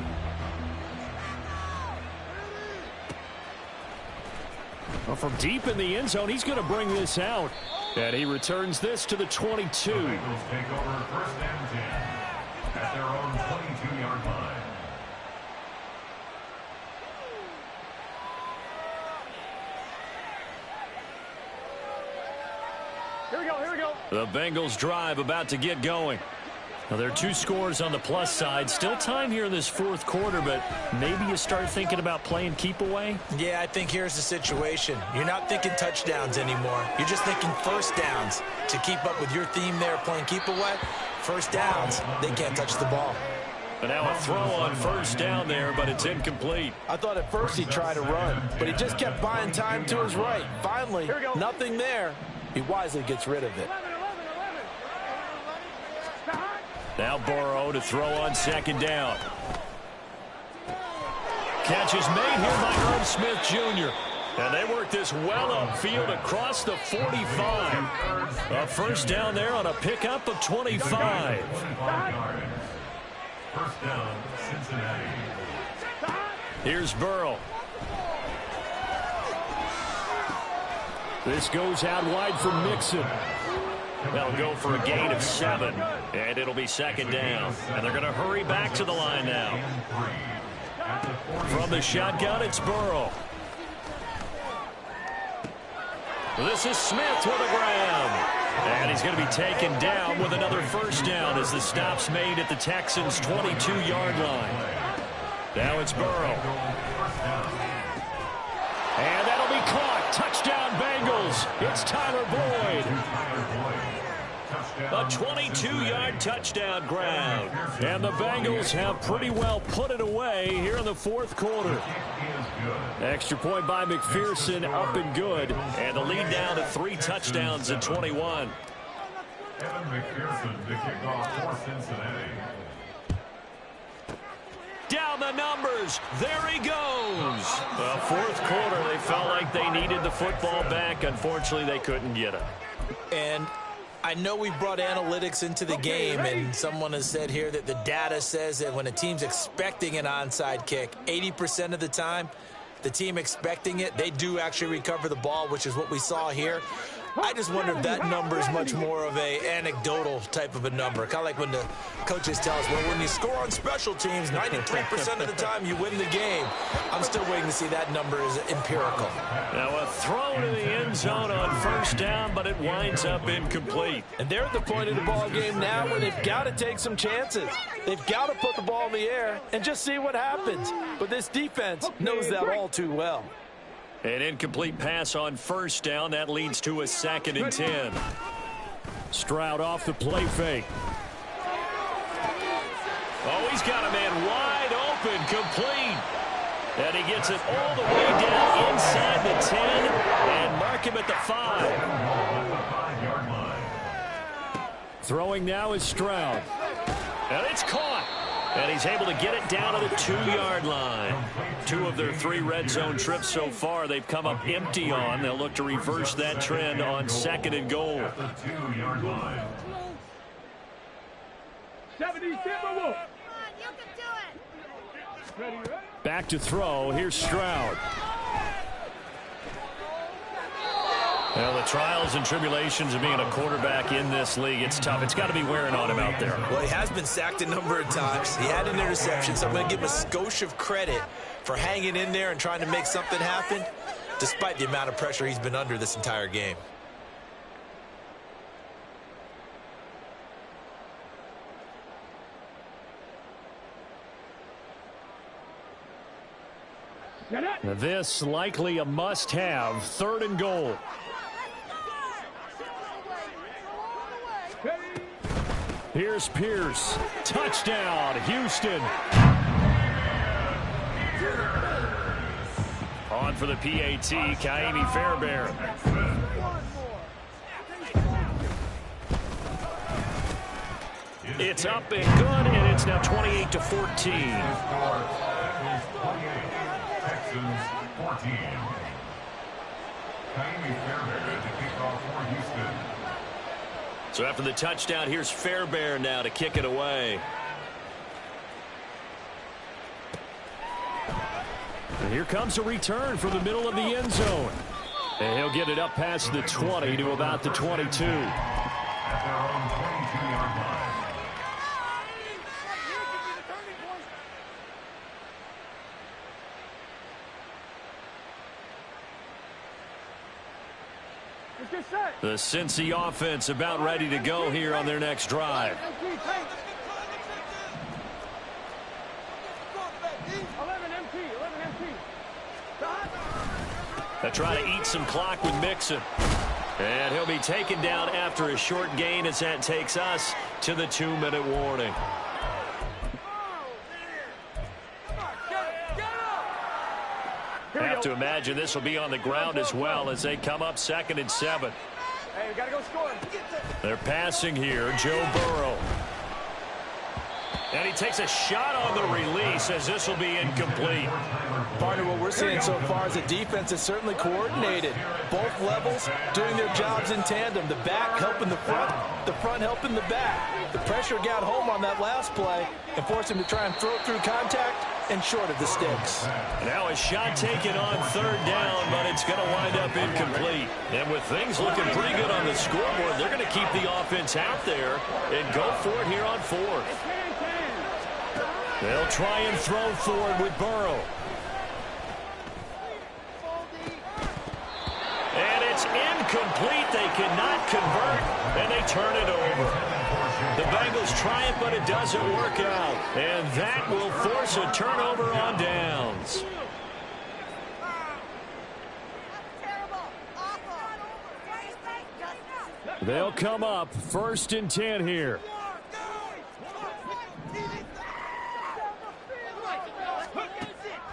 Well, from deep in the end zone, he's going to bring this out. And he returns this to the 22. The Bengals take over 1st and 10 at their own 22-yard line. Here we go. The Bengals drive about to get going. Now, there are 2 scores on the plus side. Still time here in this 4th quarter, but maybe you start thinking about playing keep away? Yeah, I think here's the situation. You're not thinking touchdowns anymore. You're just thinking 1st downs. To keep up with your theme there, playing keep away, 1st downs, they can't touch the ball. But now a throw on 1st down there, but it's incomplete. I thought at first he'd try to run, but he just kept buying time to his right. Finally, nothing there. He wisely gets rid of it. Now Burrow to throw on 2nd down. Catch is made here by Herb Smith Jr. And they work this well upfield across the 45. A 1st down there on a pickup of 25. 1st down, Cincinnati. Here's Burrow. This goes out wide for Mixon. They'll go for a gain of 7, and it'll be 2nd down. And they're going to hurry back to the line now. From the shotgun, it's Burrow. This is Smith with a grab. And he's going to be taken down with another 1st down as the stop's made at the Texans' 22-yard line. Now it's Burrow. And that'll be caught. Touchdown, Bengals. It's Tyler Boyd. A 22-yard touchdown grab. And the Bengals have pretty well put it away here in the 4th quarter. Extra point by McPherson, up and good. And the lead down to 3 touchdowns at 21. Evan McPherson to kick off for Cincinnati. down the numbers. There he goes. Well, fourth quarter, they felt like they needed the football back. Unfortunately, they couldn't get it. And I know we brought analytics into the game, and someone has said here that the data says that when a team's expecting an onside kick, 80% of the time, the team expecting it, they do actually recover the ball, which is what we saw here. I just wonder if that number is much more of a anecdotal type of a number. Kind of like when the coaches tell us, well, when you score on special teams, 93% of the time you win the game. I'm still waiting to see that number is empirical. Now a throw to the end zone on first down, but it winds up incomplete. And they're at the point of the ball game now where they've got to take some chances. They've got to put the ball in the air and just see what happens. But this defense knows that all too well. An incomplete pass on first down. That leads to a 2nd and 10. Stroud off the play fake. Oh, he's got a man wide open, complete. And he gets it all the way down inside the 10 and mark him at the 5. Throwing now is Stroud. And it's caught. And he's able to get it down to the 2-yard line. 2 of their 3 red zone trips so far they've come up empty on. They'll look to reverse that trend on 2nd and goal. 2-yard line. 70 Timberwolves. Back to throw. Here's Stroud. Well, the trials and tribulations of being a quarterback in this league, it's tough. It's got to be wearing on him out there. Well, he has been sacked a number of times. He had an interception, so I'm going to give him a skosh of credit for hanging in there and trying to make something happen, despite the amount of pressure he's been under this entire game. This likely a must-have. 3rd and goal. Here's Pierce. Touchdown, Houston. On for the PAT, Kaimi Fairbairn. It's up and good, and it's now 28-14. Texans 14. Kaimi Fairbairn to kick off for Houston. So after the touchdown, here's Fairbairn now to kick it away. And here comes a return from the middle of the end zone. And he'll get it up past the 20 to about the 22. At their own 22-yard line. The Cincy offense about ready to go here on their next drive. 11 MT. They try to eat some clock with Mixon. And he'll be taken down after a short gain as that takes us to the 2-minute warning. Have to imagine this will be on the ground as well as they come up 2nd and 7. Hey, we gotta go score. They're passing here, Joe Burrow. And he takes a shot on the release as this will be incomplete. Partner, what we're seeing so far is the defense is certainly coordinated. Both levels doing their jobs in tandem. The back helping the front helping the back. The pressure got home on that last play and forced him to try and throw through contact and short of the sticks. Now a shot taken on 3rd down, but it's going to wind up incomplete. And with things looking pretty good on the scoreboard, they're going to keep the offense out there and go for it here on 4th. They'll try and throw forward with Burrow. And it's incomplete. They cannot convert, and they turn it over. The Bengals try it, but it doesn't work out. And that will force a turnover on downs. They'll come up 1st and 10 here.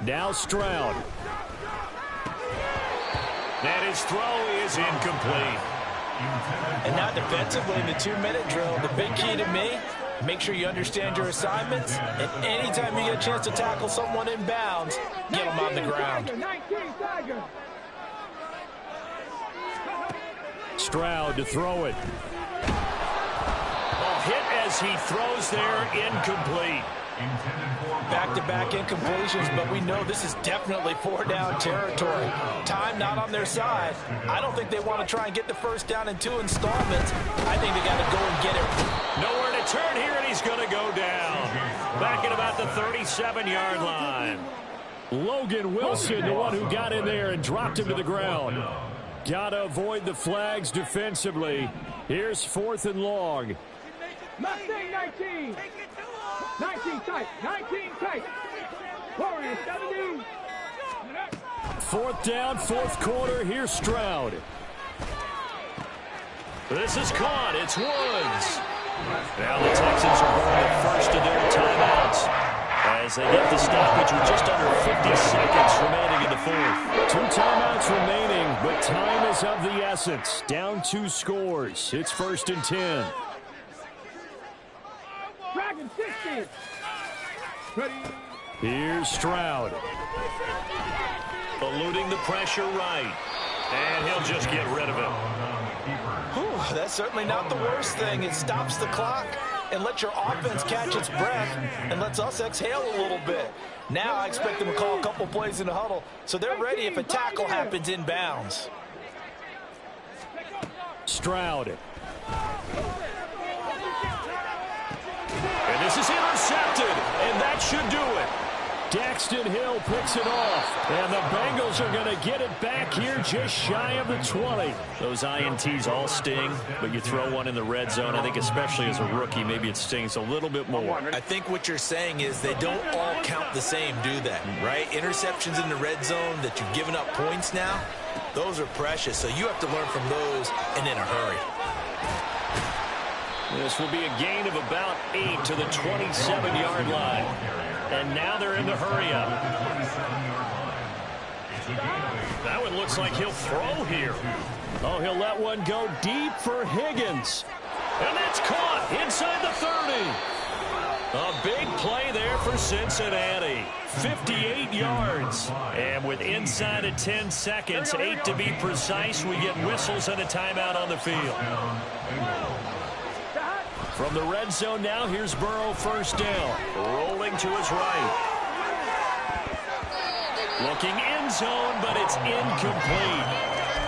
Now Stroud. And his throw is incomplete. And now defensively in the 2-minute drill, the big key to me, Make sure you understand your assignments, and anytime you get a chance to tackle someone in bounds, get them on the ground. Stroud to throw it. Hit as he throws there, incomplete. Back-to-back incompletions, but we know this is definitely 4-down territory. Time not on their side. I don't think they want to try and get the first down in 2 installments. I think they got to go and get it. Nowhere to turn here, and he's going to go down. Back at about the 37-yard line. Logan Wilson, the one who got in there and dropped him to the ground. Got to avoid the flags defensively. Here's 4th and long. Mustang 19. 19 tight. 19 tight. Warriors 70. 4th down, 4th quarter. Here's Stroud. This is caught. It's Woods. Now the Texans are going to first of their timeouts as they get the stoppage with just under 50 seconds remaining in the 4th. 2 timeouts remaining, but time is of the essence. Down 2 scores. It's 1st and 10. Dragon 60. Ready. Here's Stroud. Eluding the pressure right. And he'll just get rid of it. Whew, that's certainly not the worst thing. It stops the clock and lets your offense catch its breath and lets us exhale a little bit. Now I expect them to call a couple plays in the huddle so they're ready if a tackle happens in bounds. Stroud. And this is intercepted, and that should do it. Daxton Hill picks it off, and the Bengals are going to get it back here just shy of the 20. Those INTs all sting, but you throw one in the red zone, I think especially as a rookie, maybe it stings a little bit more. I think what you're saying is they don't all count the same, do they? Right? Interceptions in the red zone that you've given up points now, those are precious, so you have to learn from those and in a hurry. This will be a gain of about 8 to the 27-yard line. And now they're in the hurry-up. That one looks like he'll throw here. Oh, he'll let one go deep for Higgins. And that's caught inside the 30. A big play there for Cincinnati. 58 yards. And with inside of 10 seconds, 8 to be precise, we get whistles and a timeout on the field. From the red zone now, here's Burrow, 1st down. Rolling to his right. Looking end zone, but it's incomplete.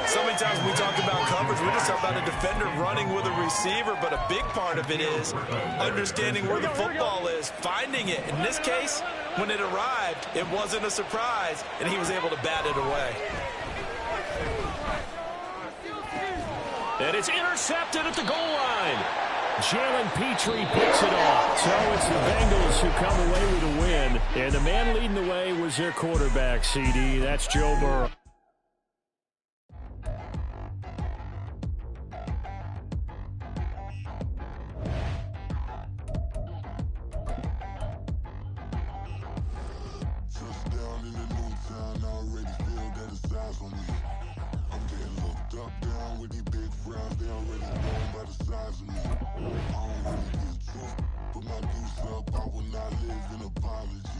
So many times when we talk about coverage, we just talk about a defender running with a receiver, but a big part of it is understanding where the football is, finding it. In this case, when it arrived, it wasn't a surprise, and he was able to bat it away. And it's intercepted at the goal line. Jalen Petrie picks it off. So it's the Bengals who come away with a win. And the man leading the way was their quarterback, CD. That's Joe Burrow. Touchdown in the new town, I already feel that it's eyes on me. I'm getting looked up, down with these big frowns, they already known by the size of me. I don't really get truth, but my deuce up, I will not live in apology.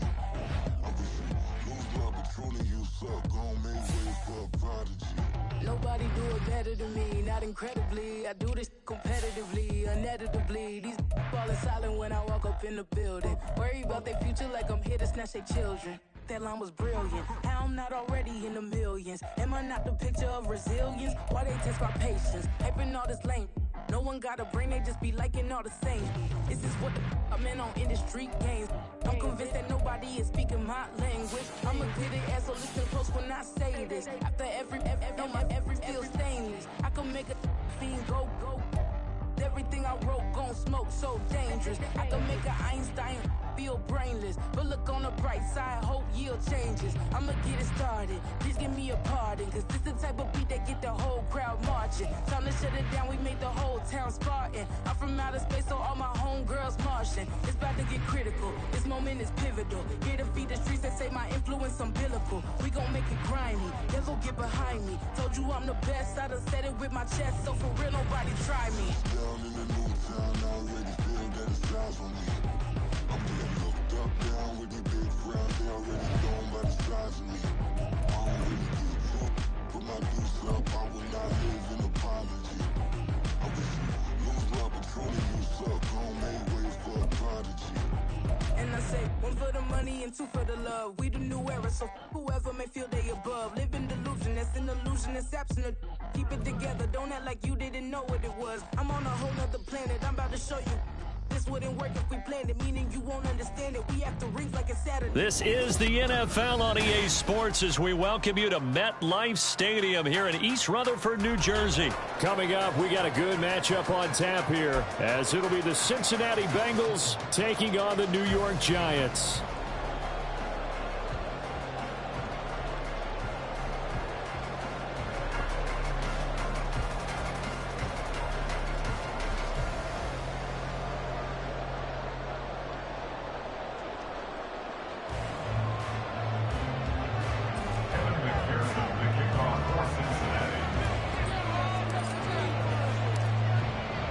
I wish you lose love, but truly you suck, gon' make way for a prodigy. Nobody do it better than me, not incredibly. I do this competitively, uneditably. These falling silent when I walk up in the building. Worry about their future like I'm here to snatch their children. That line was brilliant. How I'm not already in the millions? Am I not the picture of resilience? Why they test my patience? Hyping all this lame. No one got a brain, they just be liking all the same. This is what the I'm in on industry games. I'm convinced that nobody is speaking my language. I'ma get it as so listen close when I say this. After every feel stainless. I can make a fiend go. Everything I wrote gon' smoke, so dangerous. I can make an Einstein feel brainless, but look on the bright side, hope yield changes. I'ma get it started, please give me a pardon, cause this the type of beat that get the whole crowd marching. marching. Time to shut it down, we made the whole town Spartan. I'm from outer space, so all my homegirls Martian. It's about to get critical, this moment is pivotal. Here to feed the streets that say my influence umbilical. We gon' make it grimy, devil get behind me. Told you I'm the best, I done said it with my chest, so for real nobody try me. Down in the new town, I already feel that it's time for me. I'm getting looked up, down with the big crowd, they already known by the size of me. I don't really give a fuck, put my deuce up, I will not live in apology. I wish you lose the opportunity, you suck, gon' make way for a prodigy. And I say, one for the money and two for the love. We the new era, so whoever may feel they above. Live in delusion, that's an illusion, that's absent. Keep it together, don't act like you didn't know what it was. I'm on a whole nother planet, I'm about to show you. This wouldn't work if we planned it, meaning you won't understand it. We have to rings like a Saturday. This is the NFL on EA Sports as we welcome you to MetLife Stadium here in East Rutherford, New Jersey. Coming up, we got a good matchup on tap here as it'll be the Cincinnati Bengals taking on the New York Giants.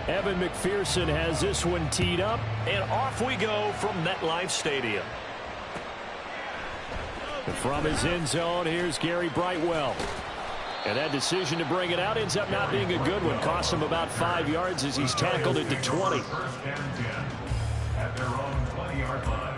Evan McPherson has this one teed up, and off we go from MetLife Stadium. From his end zone, here's Gary Brightwell. And that decision to bring it out ends up not being a good one. Cost him about 5 yards as he's tackled at the 20. First and 10 at their own 20-yard line.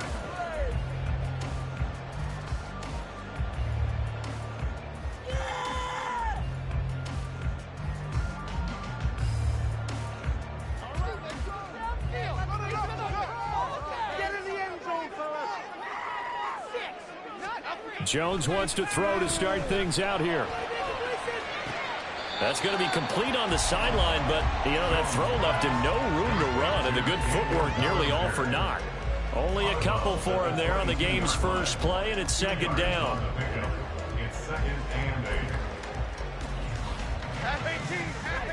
Jones wants to throw to start things out here. That's going to be complete on the sideline, but, you know, that throw left him no room to run, and the good footwork nearly all for naught. Only a couple for him there on the game's first play, and it's second down. It's second and 8. Half 18, half 18.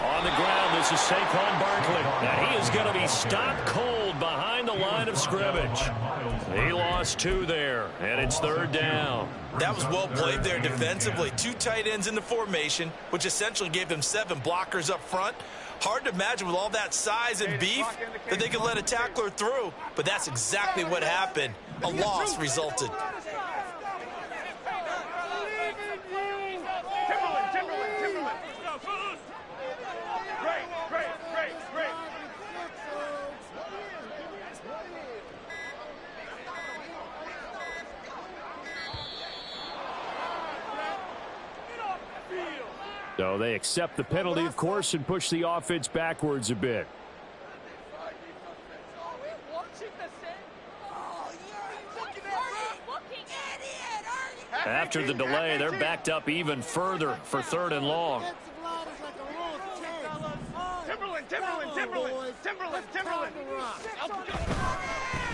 On the ground, this is Saquon Barkley. Now, he is going to be stopped cold behind the line of scrimmage. He lost 2 there, and it's third down. That was well played there defensively. 2 tight ends in the formation, which essentially gave them 7 blockers up front. Hard to imagine with all that size and beef that they could let a tackler through, but that's exactly what happened. A loss resulted. So they accept the penalty, of course, and push the offense backwards a bit. After the delay, they're backed up even further for third and long.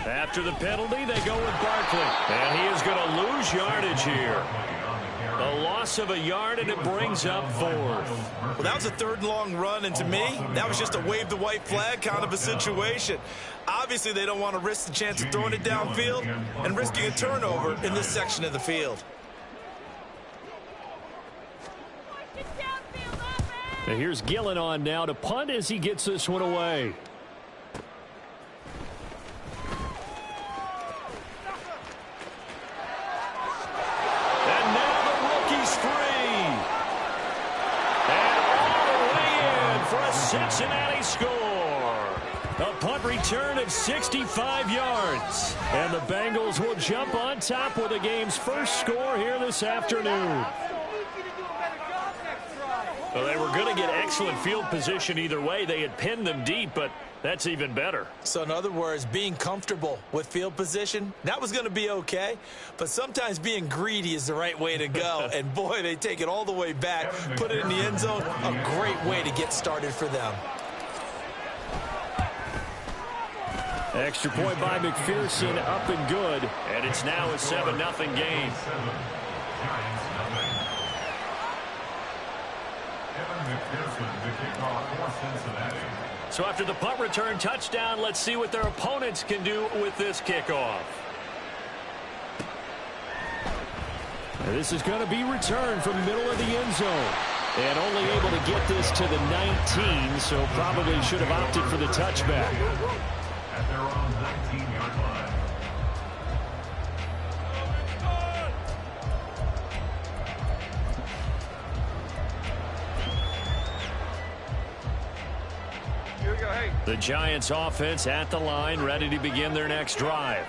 After the penalty, they go with Barkley. And he is going to lose yardage here. A loss of a yard, and it brings up 4th. Well, that was a third and long run, and to me, that was just a wave the white flag kind of a situation. Obviously, they don't want to risk the chance of throwing it downfield and risking a turnover in this section of the field. Now here's Gillen on now to punt as he gets this one away. And now the rookie's free. And all the way in for a Cincinnati score. A punt return of 65 yards. And the Bengals will jump on top with the game's first score here this afternoon. Well, they were going to get excellent field position either way. They had pinned them deep, but that's even better. So in other words, being comfortable with field position, that was going to be okay. But sometimes being greedy is the right way to go. And boy, they take it all the way back, put it in the end zone. A great way to get started for them. Extra point by McPherson, up and good. And it's now a 7-0 game. So after the punt return touchdown, let's see what their opponents can do with this kickoff. And this is going to be returned from the middle of the end zone. And only able to get this to the 19, so probably should have opted for the touchback. At their own 19-yard line. The Giants offense at the line, ready to begin their next drive.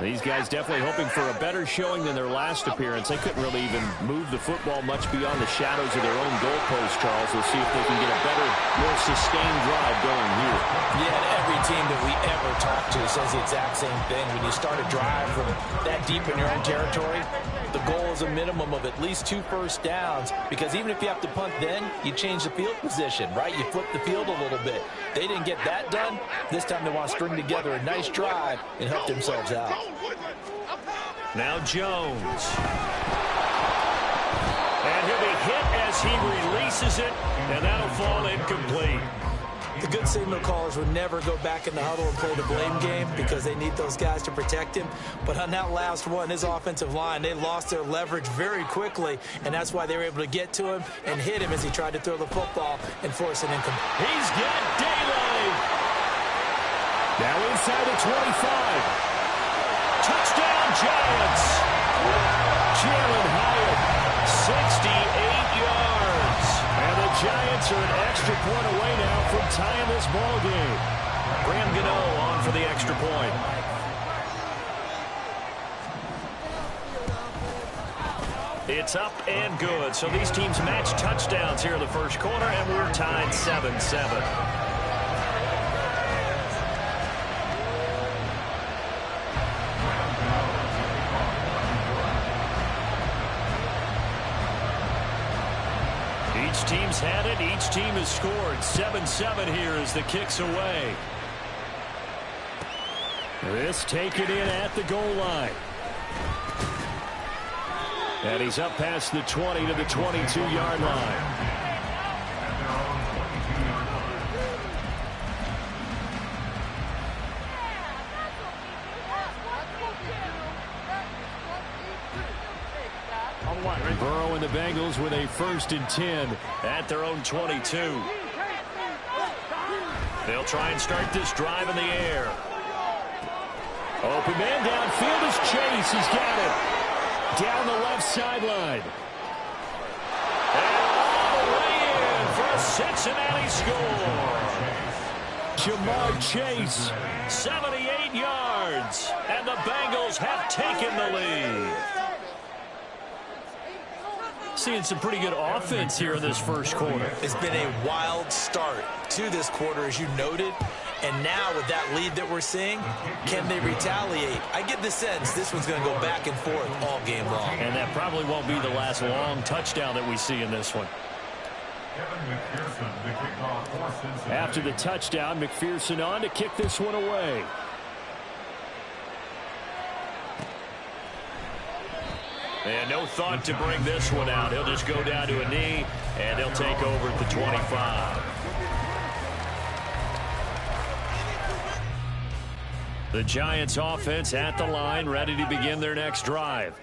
These guys definitely hoping for a better showing than their last appearance. They couldn't really even move the football much beyond the shadows of their own goalpost, Charles. We'll see if they can get a better, more sustained drive going here. Yeah, and every team that we ever talk to says the exact same thing. When you start a drive from that deep in your own territory, the goal is a minimum of at least 2 first downs, because even if you have to punt then, you change the field position, right? You flip the field a little bit. They didn't get that done. This time they want to string together a nice drive and help themselves out. Now Jones. And he'll be hit as he releases it, and that'll fall incomplete. The good signal callers would never go back in the huddle and play the blame game because they need those guys to protect him. But on that last one, his offensive line, they lost their leverage very quickly, and that's why they were able to get to him and hit him as he tried to throw the football and force an incomplete. He's got daylight. Now inside the 25. Touchdown, Giants. Jalen Hyatt, 68 yards. And the Giants are an extra point away now from tying this ball game. Graham Gano on for the extra point. It's up and good. So these teams match touchdowns here in the first quarter, and we're tied 7-7. Each team's had it. Each team has scored. 7-7 here as the kick's away. This taken in at the goal line. And he's up past the 20 to the 22-yard line. Burrow and the Bengals with a 1st and 10 at their own 22. They'll try and start this drive in the air. Open man downfield is Chase. He's got it. Down the left sideline. And all the way in for a Cincinnati score. Jamar Chase. 78 yards. And the Bengals have taken the lead. Seeing some pretty good offense here in this first quarter. It's been a wild start to this quarter, as you noted. And now with that lead that we're seeing, can they retaliate? I get the sense this one's going to go back and forth all game long. And that probably won't be the last long touchdown that we see in this one. After the touchdown, McPherson on to kick this one away. And no thought to bring this one out. He'll just go down to a knee, and he'll take over at the 25. The Giants offense at the line, ready to begin their next drive.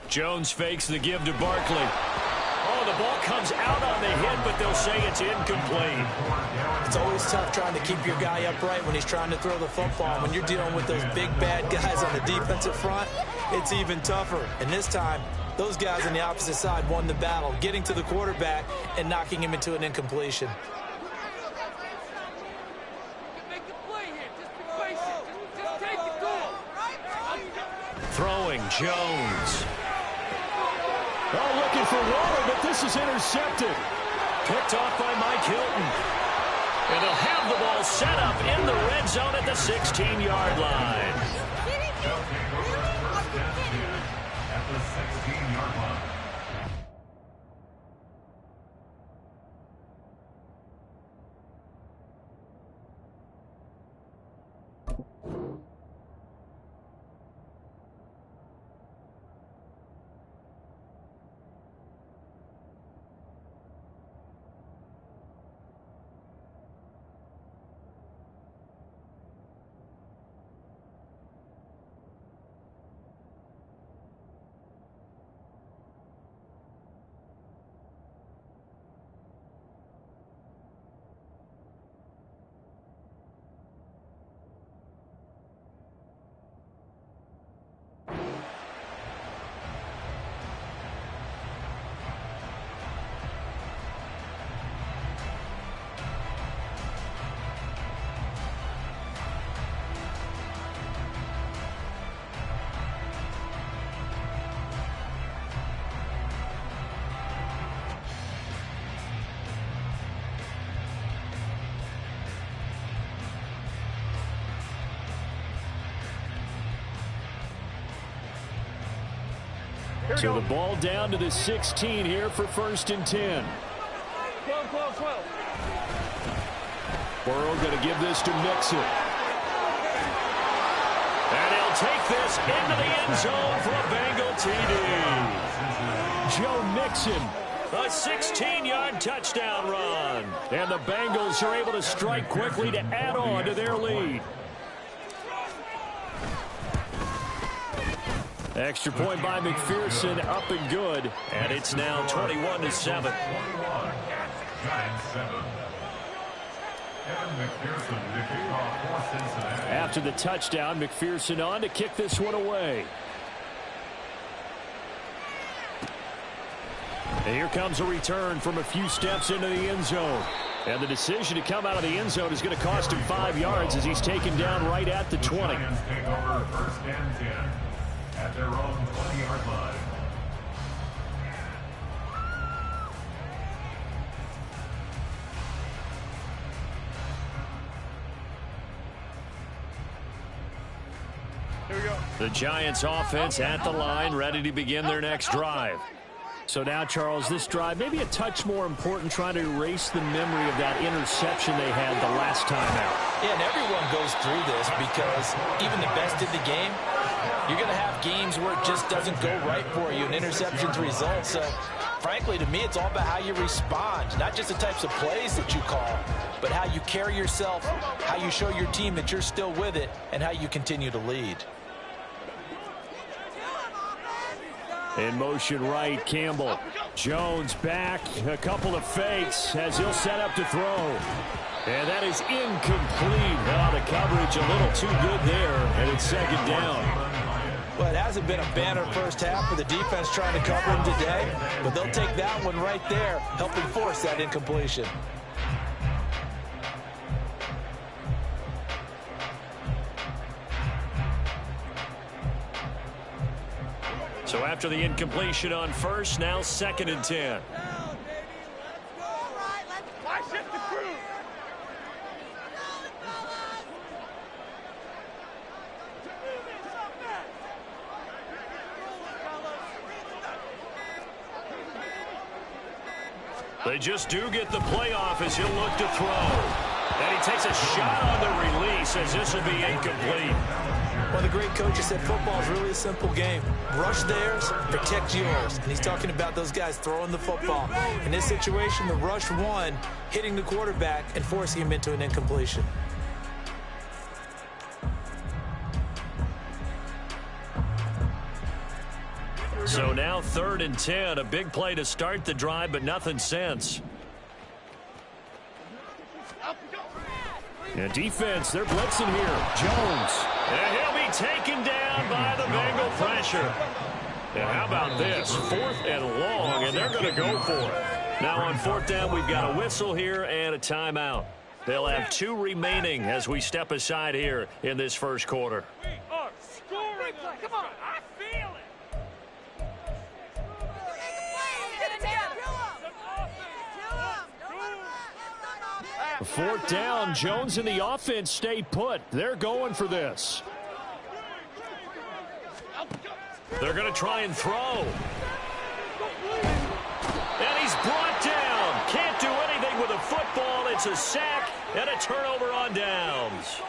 Jones fakes the give to Barkley. Oh, the ball comes out on the hit, but they'll say it's incomplete. It's always tough trying to keep your guy upright when he's trying to throw the football. When you're dealing with those big, bad guys on the defensive front, it's even tougher. And this time, those guys on the opposite side won the battle, getting to the quarterback and knocking him into an incompletion. Throwing, Jones. Oh, looking for Waller, but this is intercepted. Picked off by Mike Hilton. And they'll have the ball set up in the red end zone at the 16-yard line. At the 16-yard line. So the ball down to the 16 here for 1st and 10. 12. Burrow going to give this to Mixon. And he'll take this into the end zone for a Bengal TD. Joe Mixon. A 16-yard touchdown run. And the Bengals are able to strike quickly to add on to their lead. Extra point by McPherson, up and good. And it's now 21-7. After the touchdown, McPherson on to kick this one away. And here comes a return from a few steps into the end zone. And the decision to come out of the end zone is going to cost him 5 yards as he's taken down right at the 20. Take over 1st and 10 at their own 20-yard line. Here we go. The Giants offense at the line, ready to begin their next drive. So now, Charles, this drive maybe a touch more important, trying to erase the memory of that interception they had the last time out. Yeah, and everyone goes through this because even the best in the game, you're going to have games where it just doesn't go right for you, and interceptions result. So, frankly, to me, it's all about how you respond, not just the types of plays that you call, but how you carry yourself, how you show your team that you're still with it, and how you continue to lead. In motion right, Campbell. Jones back, a couple of fakes as he'll set up to throw. And that is incomplete. Oh, the coverage a little too good there, and it's 2nd down. Well, it hasn't been a banner first half for the defense trying to cover him today, but they'll take that one right there, helping force that incompletion. So after the incompletion on first, now 2nd and 10. Why shift the crew? They just do get the playoff as he'll look to throw. And he takes a shot on the release as this will be incomplete. One of the great coaches said football is really a simple game. Rush theirs, protect yours. And he's talking about those guys throwing the football. In this situation, the rush won, hitting the quarterback and forcing him into an incompletion. So now 3rd and 10, a big play to start the drive, but nothing since. And defense, they're blitzing here. Jones. And he'll be taken down by the Bengal pressure. And how about this? 4th and long, and they're going to go for it. Now on 4th down, we've got a whistle here and a timeout. They'll have 2 remaining as we step aside here in this first quarter. We are scoring. Come on, I feel it. 4th down. Jones and the offense stay put. They're going for this. They're going to try and throw. And he's brought down. Can't do anything with a football. It's a sack and a turnover on downs.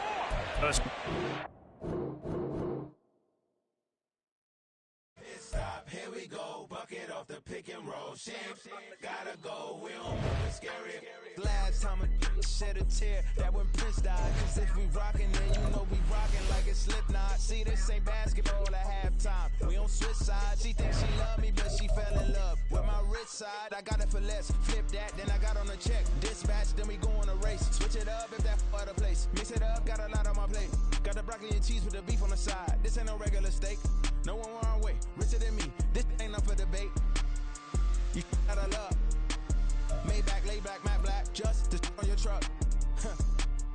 Here we go, bucket off the pick and roll. Shams, gotta go, we don't want it scary. Last time a shed a tear, that when Prince died. Cause if we rockin', then you know we rockin' like it's Slipknot. See, this ain't basketball at halftime. We don't switch sides. She thinks she love me, but she fell in love with my rich side. I got it for less, flip that, then I got on a check. Dispatch, then we go on a race. Switch it up if that other place. Mix it up, got a lot on my plate. Got the broccoli and cheese with the beef on the side. This ain't no regular steak. No one wrong way, richer than me. This ain't up for debate. You out of luck. Maybach, lay back, matte black, just to on your truck.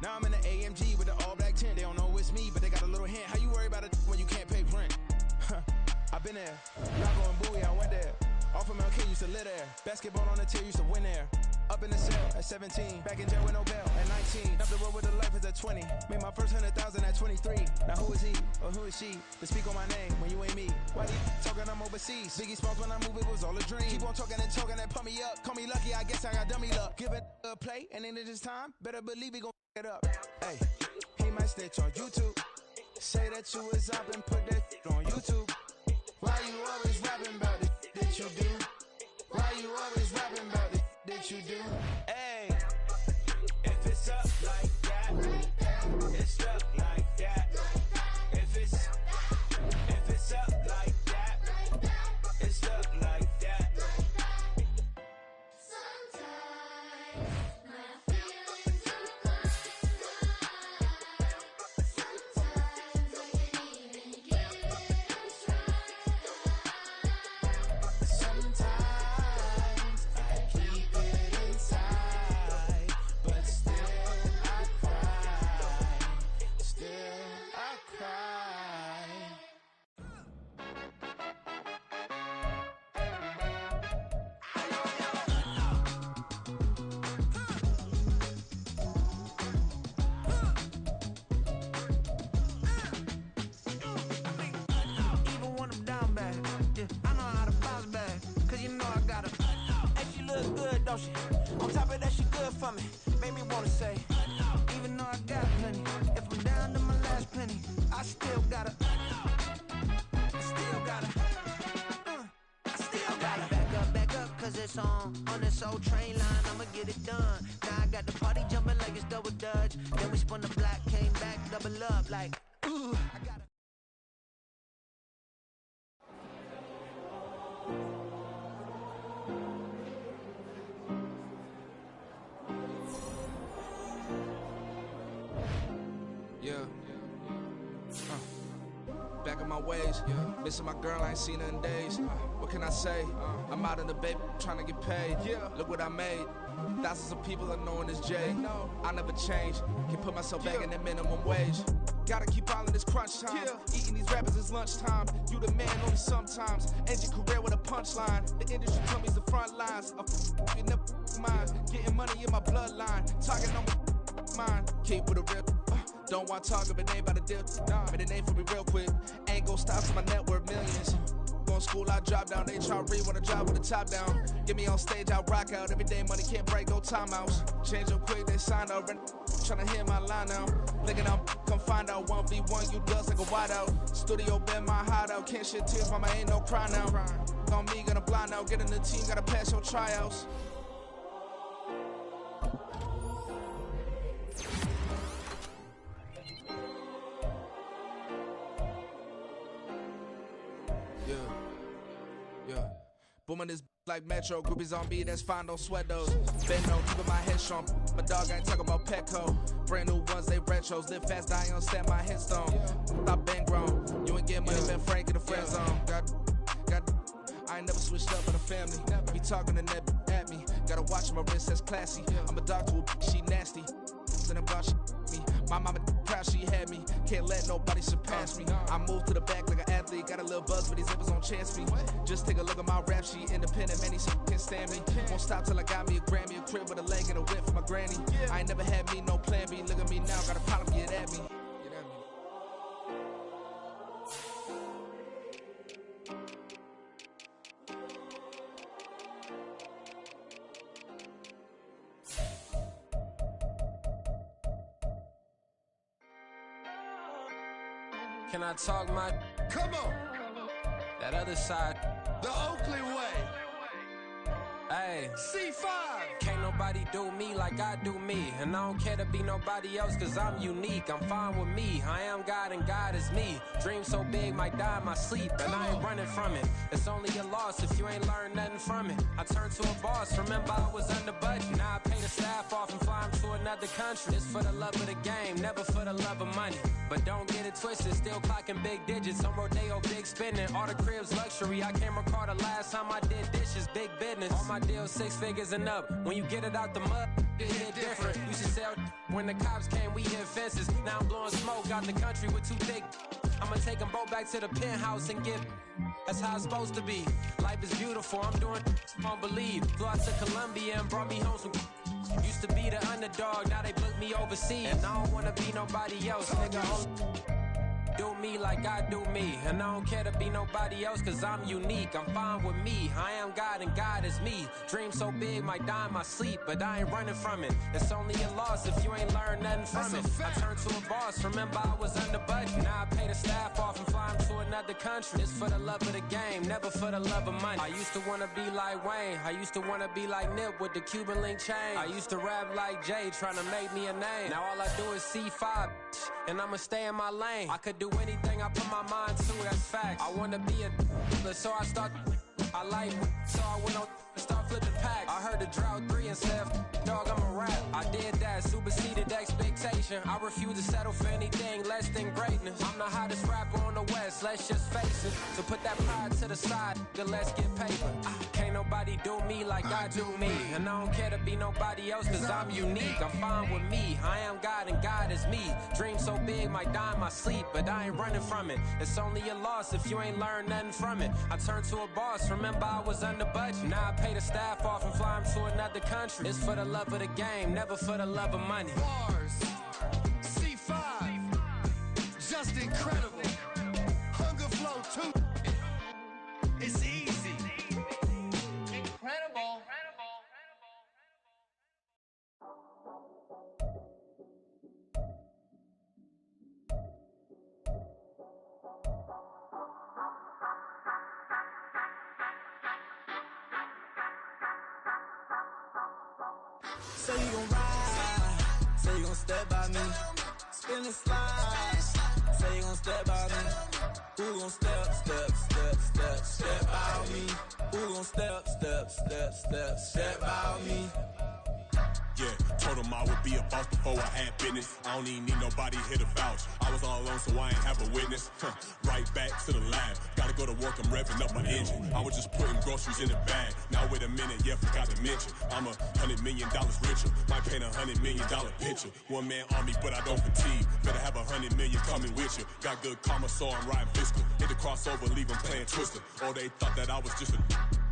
Now I'm in the AMG with the all black tint. They don't know it's me, but they got a little hint. How you worry about it when you can't pay rent? I've been there. Y'all going Bowie, I went there. Off of MLK, used to live there. Basketball on the tier, used to win there. Up in the cell at 17. Back in jail with no bail at 19. Up the road with the life is at 20. Made my first 100,000 at 23. Now who is he or who is she to speak on my name when you ain't me? Why they talking I'm overseas? Biggie Smalls when I move, it was all a dream. Keep on talking and pump me up. Call me lucky, I guess I got dummy luck. Give it a play and then it's time. Better believe he gon' it up. Hey, he might snitch on YouTube. Say that you was up and put that on YouTube. Why you always rapping about it that you do? Why you always rapping about it that you do? Hey, if it's up like that, it's up like that. If it's up like that, it's up like that. Sometimes my feelings are sometimes I can't even give it a try. Sometimes I keep it inside, but still I cry. Still I cry. Even when I'm down bad, yeah, I know how to bounce back. Cause you know I got her. And she look good, don't she? On top of that, she good for me. Made me wanna say, even though I got plenty, if I'm down to my last penny, I still got her. I still got her. I still got her. Back up, cause it's on this old train line, I'ma get it done. Now I got the party jumping like it's double dutch. Then we spun the block, came back, double up, like, ooh, I got it. Yeah. Back on my ways. Missing my girl, I ain't seen her in days. What can I say? I'm out in the baby, trying to get paid. Look what I made. Thousands of people are knowing this Jay. I never change. Can put myself back in the minimum wage. Gotta keep all in this crunch time. Eating these rappers is lunchtime. You the man only sometimes. End your career with a punchline. The industry told me it's the front lines. You never mind. Getting money in my bloodline. Talking on mine. Keep with a real. Don't want to talk if it ain't about a dip. But it ain't for me real quick. Ain't gon' stop till my net worth millions. Going school, I drop down. They try to read when I drop with the top down. Get me on stage, I rock out. Every day money can't break, no timeouts. Change up quick, they sign up. Tryna hear my line now. Thinking I'm come find out 1v1, you dust like a wideout. Studio been my hideout. Can't shed tears, mama ain't no cry now. On me, gonna blind out. Get in the team, gotta pass your tryouts. Yeah. Booming this like Metro. Groupies on me, that's fine, don't sweat those. Bend no, keeping my head strong. My dog ain't talking about Petco. Brand new ones, they retros. Live fast, die on stand my headstone. Stop been grown. You ain't getting money, been Frank in the friend zone. Got. I ain't never switched up with a family. Be talking to that at me. Gotta watch my wrist, that's classy. I'm a dog to a she nasty. And about me. My mama crowd, she had me. Can't let nobody surpass me. I move to the back like an athlete. Got a little buzz for these zippers on chance me. Just take a look at my rap sheet. Independent, man, these can't stand me. Won't stop till I got me a Grammy, a crib with a leg and a whip for my granny. I ain't never had me no plan B. Look at me now, got a problem, get at me. Can I talk my? Come on. That other side. The Oakley way. Hey. C5. Can't nobody do me like I do me. And I don't care to be nobody else cause I'm unique. I'm fine with me. I am God and God is me. Dream so big might die in my sleep. And I ain't running from it. It's only a loss if you ain't learned nothing from it. I turned to a boss. Remember I was under budget. Now I pay the staff off and fly them to another country. It's for the love of the game, never for the love of money. But don't get it twisted, still clocking big digits. On Rodeo, big spending. All the cribs luxury. I can't recall the last time I did dishes. Big business. All my deals 6 figures and up. When you get it out the mud, it hit different. Used to sell when the cops came, we hit fences. Now I'm blowing smoke out the country with 2 thick. I'ma take them both back to the penthouse and get. That's how it's supposed to be. Life is beautiful, I'm doing won't believe. Flew out to Colombia and brought me home some. Used to be the underdog, now they book me overseas. And I don't wanna be nobody else, nigga. Do me like I do me. And I don't care to be nobody else cause I'm unique. I'm fine with me. I am God and God is me. Dream so big might die in my sleep, but I ain't running from it. It's only a loss if you ain't learned nothing from it. I turned to a boss. Remember I was under budget. Now I pay the staff off and fly them to another country. It's for the love of the game, never for the love of money. I used to wanna be like Wayne. I used to wanna be like Nip with the Cuban link chain. I used to rap like Jay, trying to make me a name. Now all I do is C5, and I'ma stay in my lane. I could do anything I put my mind to, that's fact. I wanna be a so I start. I like so I went on start flipping packs. I heard the drought 3 and said, dog, I'm a rap. I did that, superseded expectation. I refuse to settle for anything less than greatness. I'm the hottest rapper on the West, let's just face it. So put that pride to the side, then let's get paper. Can't nobody do me like I do me. And I don't care to be nobody else cause I'm unique. I'm fine with me, I am God and God is me. Dream so big might die in my sleep, but I ain't running from it. It's only a loss if you ain't learned nothing from it. I turned to a boss, remember I was under budget. Now I pay the staff off and fly them to another country. It's for the love of the game, never for the love of money. Bars. C5. Just incredible. Hunger flow too. It's easy. Incredible. Say you gon' ride, say you gon' step by me, spin and slide, say you gon' step by me, who gon' step by me, who gon' step by me. Yeah, told him I would be a boss before I had business. I don't even need nobody here to vouch. I was all alone, so I ain't have a witness. Right back to the lab. Gotta go to work, I'm revving up my engine. I was just putting groceries in the bag. Now wait a minute, yeah, forgot to mention. I'm $100 million richer. Might paint $100 million picture. One man army, but I don't fatigue. Better have 100 million coming with you. Got good karma, so I'm riding fiscal. Hit the crossover, leave them playing Twister. Oh, they thought that I was just a.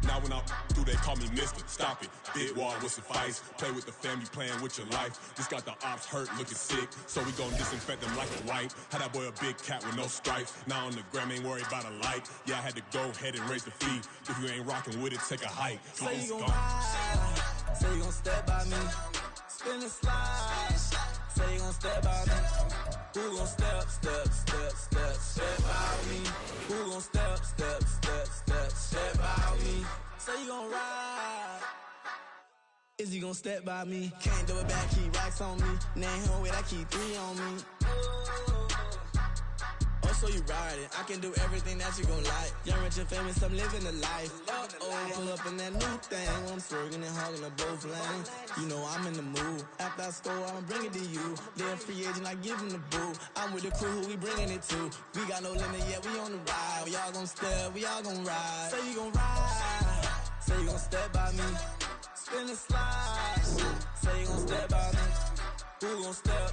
Now when I do, they call me Mister. Stop it, big wall with suffice. Play with the family, playing with your life. This got the ops hurt, looking sick. So we gon' disinfect them like a wipe. Had that boy a big cat with no stripes. Now on the gram, ain't worried about a light. Yeah, I had to go ahead and raise the fee. If you ain't rocking with it, take a hike. Say you gon' ride, say you gon' step by me, spin and slide. Say you gon' step by me, who gon' step by me, who gon' step by me. Say you gon' ride, is you gon' step by me? Can't do it back, keep racks on me. Name home with I keep 3 on me. Oh, so you riding, I can do everything that you gon' like. Young, rich and famous, I'm living the life. Pull up in that new thing, I'm swerving and hogging up both lanes. You know I'm in the mood, after I score, I'ma bring it to you. They're a free agent, I give them the boo. I'm with the crew, who we bringing it to. We got no limit yet, we on the ride. We all gon' step, we all gon' ride. Say you gon' ride, say you gon' step by me, spin and slide. Say you gon' step by me, who gon' step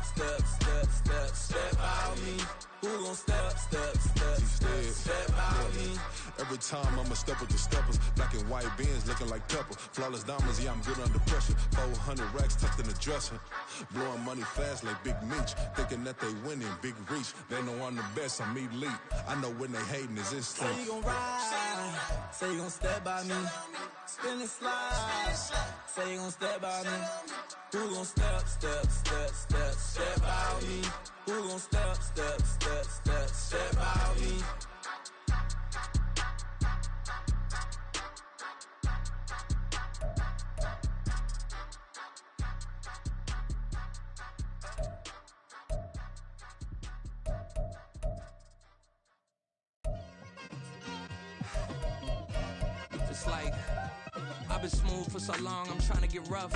Every time I'ma step with the steppers. Black and white beans looking like pepper. Flawless diamonds, yeah, I'm good under pressure. 400 racks tucked in the dresser. Blowing money fast like Big Meech. Thinking that they winning, big reach. They know I'm the best, I'm elite. I know when they hating is instinct. Say you gon' ride, say you gon' step by me. Spin and slide, say you gon' step by me. Who gon' step by me? Who gon' step by me? It's like I've been smooth for so long, I'm trying to get rough.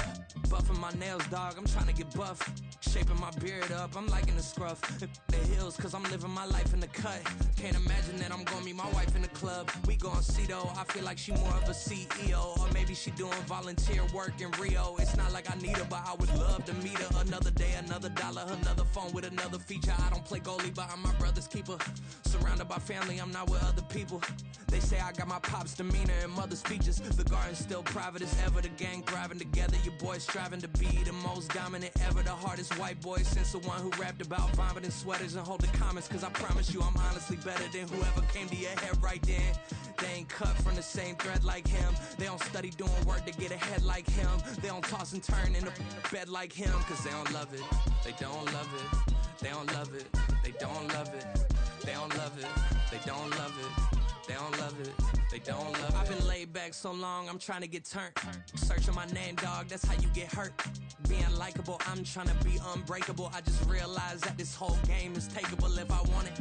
Buffing my nails, dog, I'm trying to get buff. Shaping my beard up, I'm liking the scruff. The hills, cause I'm living my life in the cut. Can't imagine that I'm gonna meet my wife in the club. We gon' see though, I feel like she more of a CEO. Or maybe she doing volunteer work in Rio. It's not like I need her, but I would love to meet her. Another day, another dollar, another phone with another feature. I don't play goalie, but I'm my brother's keeper. Surrounded by family, I'm not with other people. They say I got my pop's demeanor and mother's features. The garden's still private as ever, the gang thriving together. Your boys striving to be the most dominant ever. The hardest white boy since the one who rapped about vomiting sweaters and hold the comments. Cause I promise you I'm honestly better than whoever came to your head right then. They ain't cut from the same thread like him. They don't study doing work to get ahead like him. They don't toss and turn in the bed like him. Cause they don't love it, they don't love it. They don't love it, they don't love it. They don't love it, they don't love it. They don't love it, they don't love it. I've been laid back so long, I'm trying to get turned. Searching my name, dog, that's how you get hurt. Being likable, I'm trying to be unbreakable. I just realized that this whole game is takeable if I want it.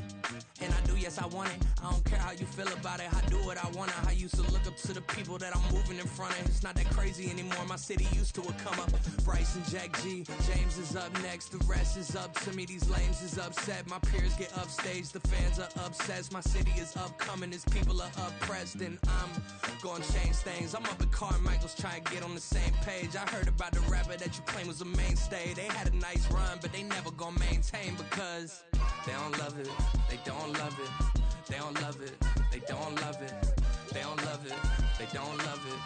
And I do, yes, I want it. I don't care how you feel about it, I do what I want it. I used to look up to the people that I'm moving in front of. It's not that crazy anymore, my city used to a come up. Bryce and Jack G, James is up next. The rest is up to me, these lames is upset. My peers get upstage, the fans are obsessed. My city is upcoming, his people are oppressed. And I'm gonna change things. I'm up at Carmichael's trying to get on the same page. I heard about the rapper that you claim was a mainstay. They had a nice run, but they never gonna maintain because they don't love it, they don't love it, they don't love it, they don't love it, they don't love it, they don't love it,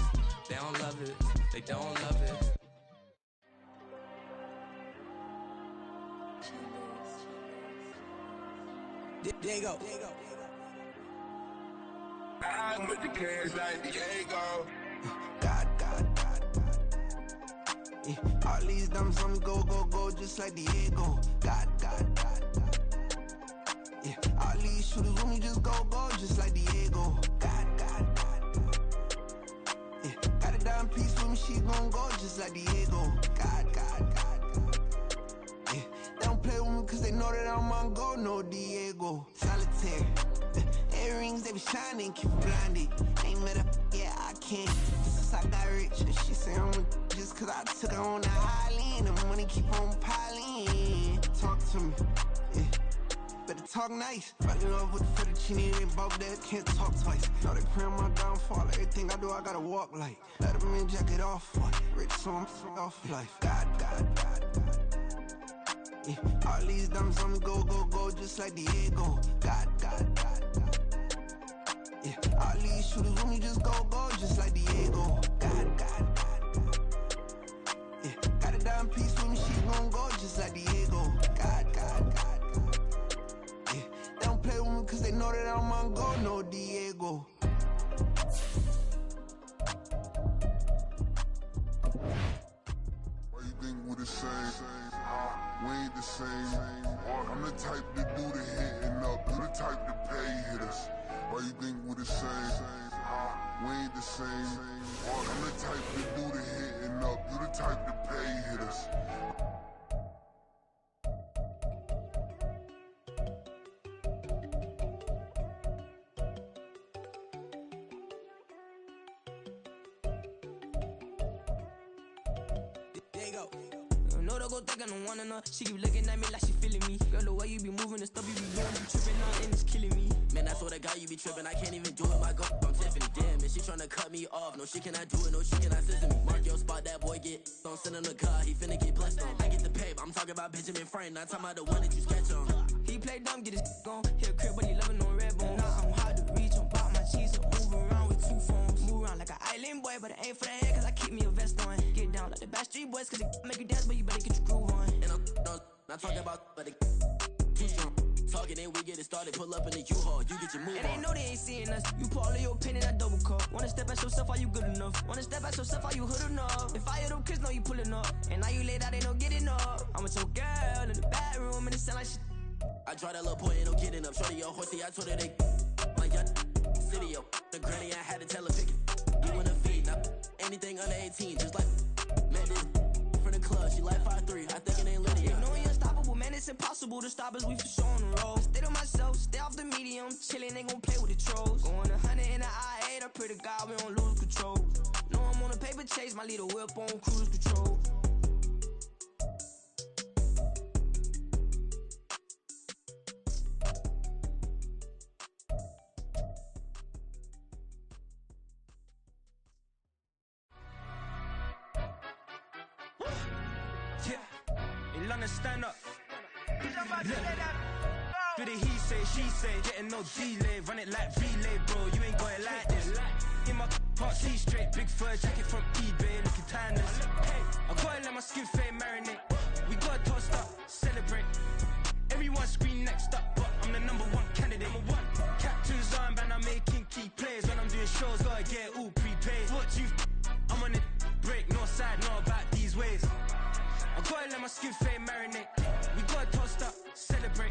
they don't love it, they don't love it. Diego. I'm with the cash like Diego. God. Yeah, all these dumps on me go, just like Diego. God. Yeah, all these shooters with me just go, just like Diego. God. Yeah, got a dime piece with me, she gon' go just like Diego. God. Yeah, they don't play with me cause they know that I'm on go, no Diego. Solitaire. Earrings, they be shining, keep blinded. Ain't met up, yeah, I can't. Since I got rich, she say I'm just cause I took her on the island. The money keep on piling. Talk to me, yeah. Better talk nice. Fucking up with the fettuccine, they both dead, can't talk twice. Know they pray on my downfall. Everything I do, I gotta walk like. Let them in, jacket off. Rich, so I'm off life. God. Yeah, all these dumps on me go, just like Diego. God. Yeah, all these shooters with me just go, just like Diego. God. Yeah, got a dime piece with me, she gon' go just like Diego. God. Yeah, they don't play with me cause they know that I'm on go, no Diego. Why you think we the same? We ain't the same. I'm the type to do the hitting up, you the type to pay hitters. Why you think we the same? We ain't the same. I'm the type to do the hitting up, you the type to pay hitters. No, don't go think I don't wanna know. She keep looking at me like she feeling me. Girl, the way you be moving and stuff you be doing, you tripping out and it's killing me. Man, I swear to God, you be tripping. I can't even do it. My girl, I'm Tiffany. Damn, and she tryna cut me off. No, she cannot do it. No, she cannot scissor me. Mark your spot, that boy get on. Send him the car. He finna get blessed on. I get the pay, I'm talking about Benjamin Franklin. Not talking about the one that you sketch on. He play dumb, get his gone. Hit a crib, but he loving on red bone. Now I'm hard to reach. I'm pop my cheese. Like the Backstreet Boys, cause they make you dance, but you better get your groove on. And I'm not talking about, but they too strong. Talking and we get it started, pull up in the U-Haul, you get your move on. And they know they ain't seeing us. You pull all of your pin in that double cup. Wanna step at yourself, are you good enough? Wanna step at yourself, are you hood enough? If I hear them kids, know you pulling up. And now you late out, ain't no getting up. I'm with your girl in the bedroom, and it sound like shit. I draw that little boy, ain't no getting up. Shorty, your horsey, I told her they my young city, yo. The granny, I had to tell her pick it. You wanna feed, now anything under 18, just like, man, this from the club, she like 5'3", I think it ain't Lydia. You know you're unstoppable, man, it's impossible to stop us, we for sure on the road. Stay to myself, stay off the medium, chillin', they gon' play with the trolls. Going 100 in the I-8, I pray to God we don't lose control. Know I'm on a paper chase, my leader whip on cruise control. Stand up. Do the he say, she say, getting no delay, run it like relay, bro. You ain't got it like this. In my part C straight, big fur jacket from eBay, looking timeless. I gotta let my skin fade marinate. We gotta toast up, celebrate. Everyone scream next up, but I'm the #1 candidate. Captain's armband, I'm making key plays. When I'm doing shows, gotta get all prepaid. What you I'm on it, break, no side, no about these ways. I gotta let my skin fade marinate. We gotta toast up, celebrate.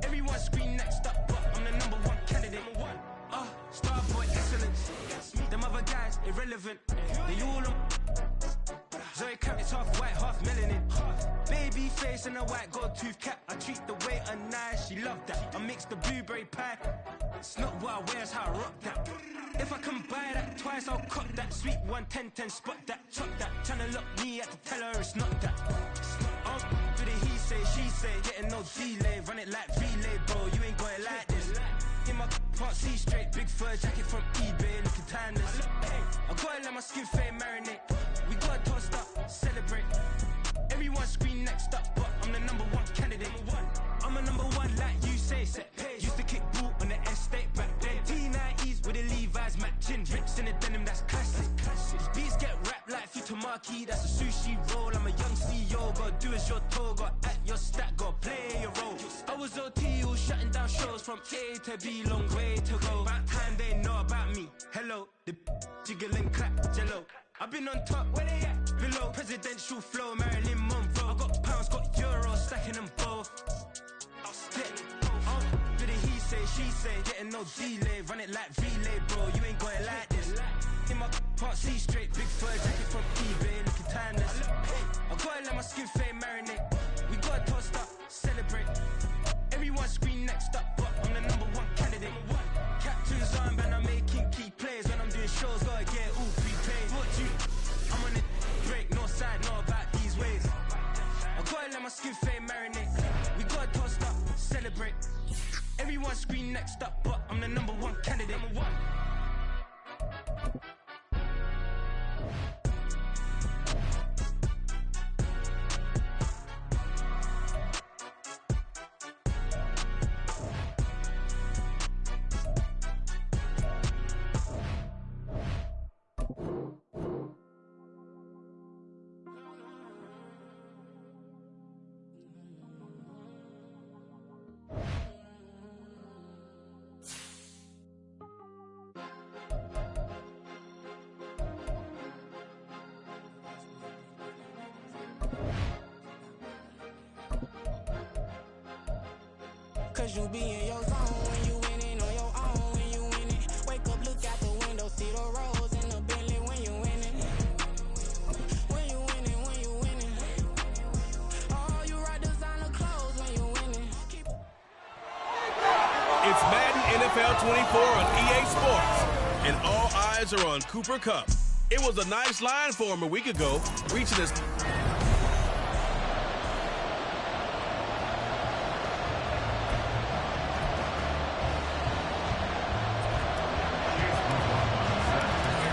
Everyone scream next up, but I'm the #1 candidate. Starboy excellence. Them other guys irrelevant. They all on. Zoe Kravitz half white, half melanin. Baby face and a white gold tooth cap. I treat the waiter nice, she love that. I mix the blueberry pie. It's not what I wear, it's how I rock that. If I can buy that twice, I'll cut that. Sweet 110, spot that, chop that. Tryna lock me, I have to tell her it's not that. Do the he say, she say, getting no delay. Run it like relay, bro, you ain't got it like this. In my part C straight, big fur jacket from eBay, looking timeless. I gotta let my skin fade marinate. We gotta toast up, celebrate. Everyone scream next up, but I'm the #1 candidate. I'm a #1 like you say, set pace. Used to kick boot on the estate back then. T90s with the Levi's matching. Rips in the denim, that's classic. These beats get wrapped like Futamaki, that's a sushi roll. I'm a young CEO, gotta do as you're told. Gotta act your stat, gotta play your role. I was OT, all shutting down shows from A to B, long way to go. About time they know about me. Hello, the jiggle and clap, jello. I've been on top, where they at? Below, presidential flow, Marilyn Monroe. I got pounds, got euros, stacking them both. Do the he say, she say, getting no delay, run it like relay, bro. You ain't got it like this. In my part C straight, big fur jacket from eBay, looking timeless. I gotta let my skin fade marinate. We gotta toast up, celebrate. Everyone scream next up, but I'm the #1 candidate. Captain's armband, I'm making key plays. When I'm doing shows, gotta get all prepaid. What you? I'm on it, break, no side, no about these ways. I gotta let my skin fade marinate. We gotta toast up, celebrate. Everyone scream next up, but I'm the #1 candidate. Cause you be in your zone when you winning on your own when you winning. Wake up, look out the window, see the rose in the Bentley when you winning. When you winning, when you winning. Oh, you ride designer clothes when you winning. It's Madden NFL 24 on EA Sports, and all eyes are on Cooper Kupp. It was a nice line for him a week ago, reaching his...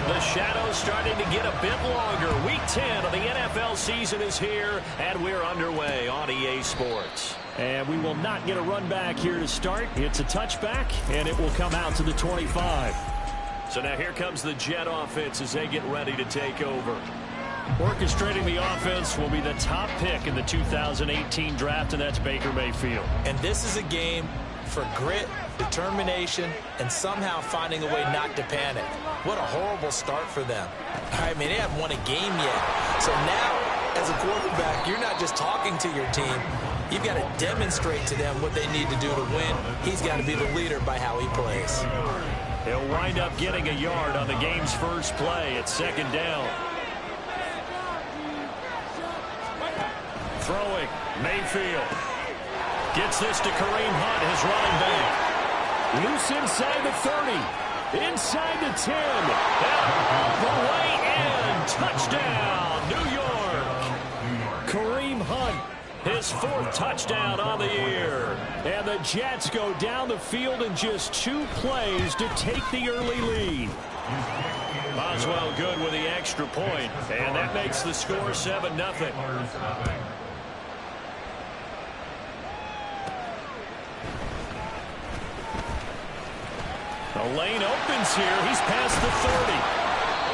The shadow's starting to get a bit longer. Week 10 of the NFL season is here, and we're underway on EA Sports. And we will not get a run back here to start. It's a touchback, and it will come out to the 25. So now here comes the Jet offense as they get ready to take over. Orchestrating the offense will be the top pick in the 2018 draft, and that's Baker Mayfield. And this is a game for grit, determination, and somehow finding a way not to panic. What a horrible start for them. I mean, they haven't won a game yet. So now, as a quarterback, you're not just talking to your team. You've got to demonstrate to them what they need to do to win. He's got to be the leader by how he plays. He'll wind up getting a yard on the game's first play. It's second down. Throwing, Mayfield. Gets this to Kareem Hunt, his running back. Loose inside the 30. Inside the 10. All the way in. Touchdown, New York. Kareem Hunt, his 4th touchdown on the year. And the Jets go down the field in just 2 plays to take the early lead. Boswell good with the extra point, and that makes the score 7-0. The lane opens here. He's past the 30.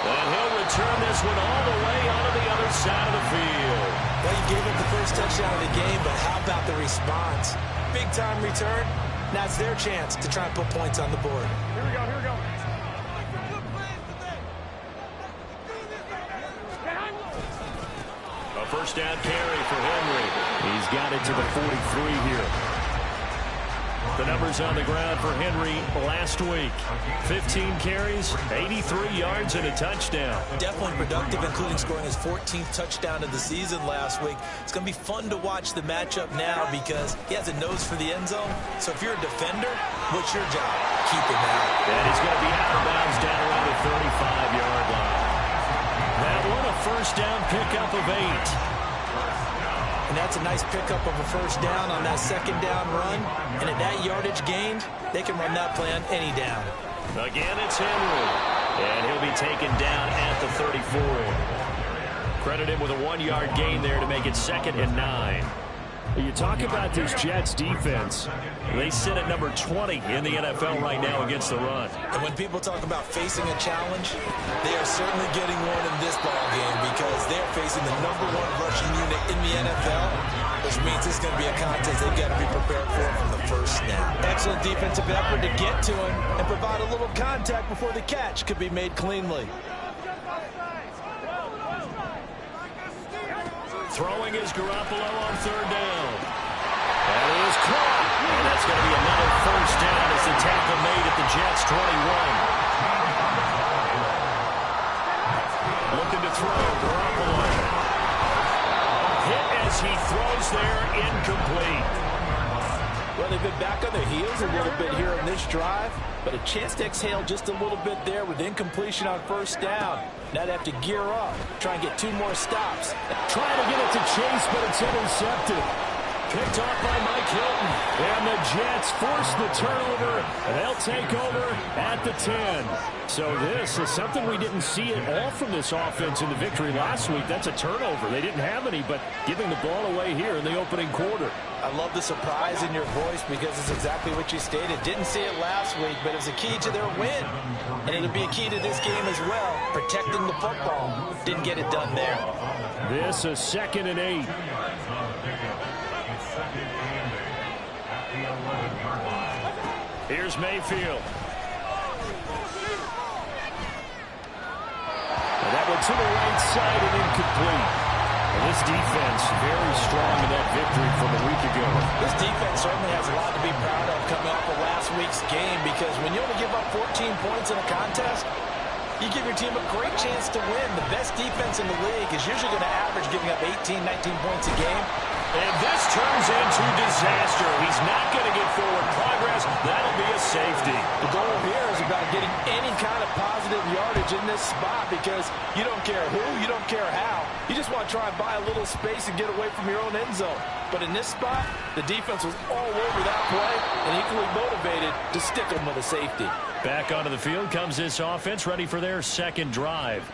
And he'll return this one all the way onto the other side of the field. Well, you gave up the first touchdown of the game, but how about the response? Big-time return. Now it's their chance to try and put points on the board. Here we go, here we go. A first down carry for Henry. He's got it to the 43 here. The numbers on the ground for Henry last week. 15 carries, 83 yards, and a touchdown. Definitely productive, including scoring his 14th touchdown of the season last week. It's going to be fun to watch the matchup now because he has a nose for the end zone. So if you're a defender, what's your job? Keep him out. And he's going to be out of bounds down around the 35-yard line. That one a first down pickup of 8. And that's a nice pickup of a first down on that second down run. And at that yardage gained, they can run that play on any down. Again, it's Henry. And he'll be taken down at the 34. Credited with a 1-yard gain there to make it 2nd and 9. You talk about this Jets defense. They sit at number 20 in the NFL right now against the run. And when people talk about facing a challenge, they are certainly getting one in this ball game because they're facing the #1 rushing unit in the NFL, which means this is going to be a contest they've got to be prepared for from the first snap. Excellent defensive effort to get to him and provide a little contact before the catch could be made cleanly. Throwing is Garoppolo on 3rd down. That is caught. And that's going to be another first down as the tackle made at the Jets' 21. Looking to throw, Garoppolo. Hit as he throws there, incomplete. Well, they've been back on their heels a little bit here on this drive, but a chance to exhale just a little bit there with incompletion on first down. Now they have to gear up, try and get 2 more stops. Trying to get it to Chase, but it's intercepted. Picked off by Mike Hilton. And the Jets force the turnover, and they'll take over at the 10. So this is something we didn't see at all from this offense in the victory last week. That's a turnover. They didn't have any, but giving the ball away here in the opening quarter. I love the surprise in your voice because it's exactly what you stated. Didn't see it last week, but it was a key to their win. And it'll be a key to this game as well, protecting the football. Didn't get it done there. This is 2nd and 8. Here's Mayfield. And that one to the right side and incomplete. And this defense very strong in that victory from a week ago. This defense certainly has a lot to be proud of coming off of last week's game because when you only give up 14 points in a contest, you give your team a great chance to win. The best defense in the league is usually going to average giving up 18, 19 points a game. And this turns into disaster. He's not going to get forward progress. That'll be a safety. The goal here is about getting any kind of positive yardage in this spot because you don't care who, you don't care how. You just want to try and buy a little space and get away from your own end zone. But in this spot, the defense was all over that play and equally motivated to stick them with a safety. Back onto the field comes this offense, ready for their second drive.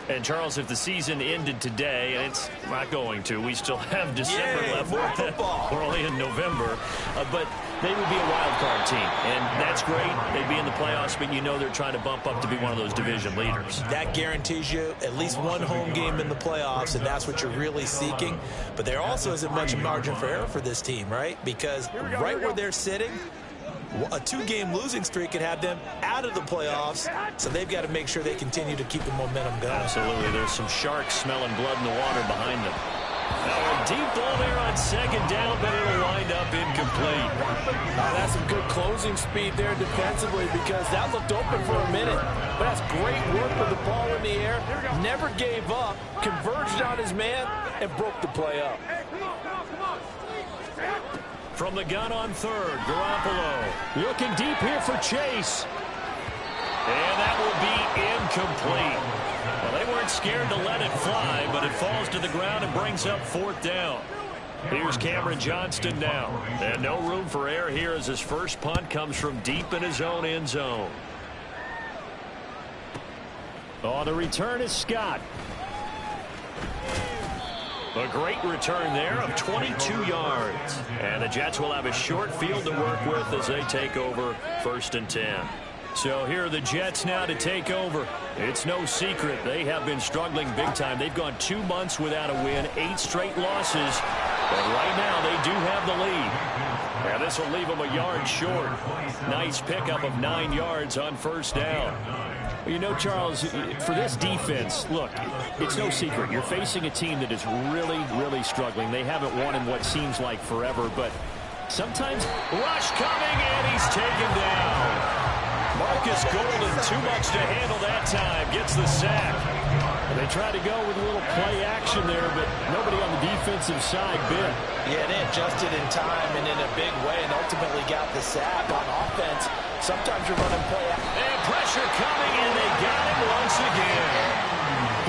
And, Charles, if the season ended today, and it's not going to, we still have December left. More football. We're only in November. But they would be a wild card team, and that's great. They'd be in the playoffs, but you know they're trying to bump up to be one of those division leaders. That guarantees you at least one home game in the playoffs, and that's what you're really seeking. But there also isn't much margin for error for this team, right? Because right where they're sitting, a 2-game losing streak could have them out of the playoffs, so they've got to make sure they continue to keep the momentum going. Absolutely. There's some sharks smelling blood in the water behind them. Now a deep ball there on second down, but it'll wind up incomplete. That's some good closing speed there defensively because that looked open for a minute. But that's great work with the ball in the air. Never gave up, converged on his man, and broke the play up. From the gun on third, Garoppolo looking deep here for Chase. And that will be incomplete. Well, they weren't scared to let it fly, but it falls to the ground and brings up fourth down. Here's Cameron Johnston now. And no room for error here as his first punt comes from deep in his own end zone. Oh, the return is Scott. A great return there of 22 yards. And the Jets will have a short field to work with as they take over 1st and 10. So here are the Jets now to take over. It's no secret they have been struggling big time. They've gone 2 months without a win, 8 straight losses. But right now they do have the lead. And this will leave them a yard short. Nice pickup of 9 yards on first down. You know, Charles, for this defense, look, it's no secret. You're facing a team that is really, really struggling. They haven't won in what seems like forever, but sometimes rush coming, and he's taken down. Marcus Golden, too much to handle that time, gets the sack. They tried to go with a little play action there, but nobody on the defensive side bit. Yeah, they adjusted in time and in a big way and ultimately got the sack on offense. Sometimes you're running play action. And pressure coming, and they got him once again.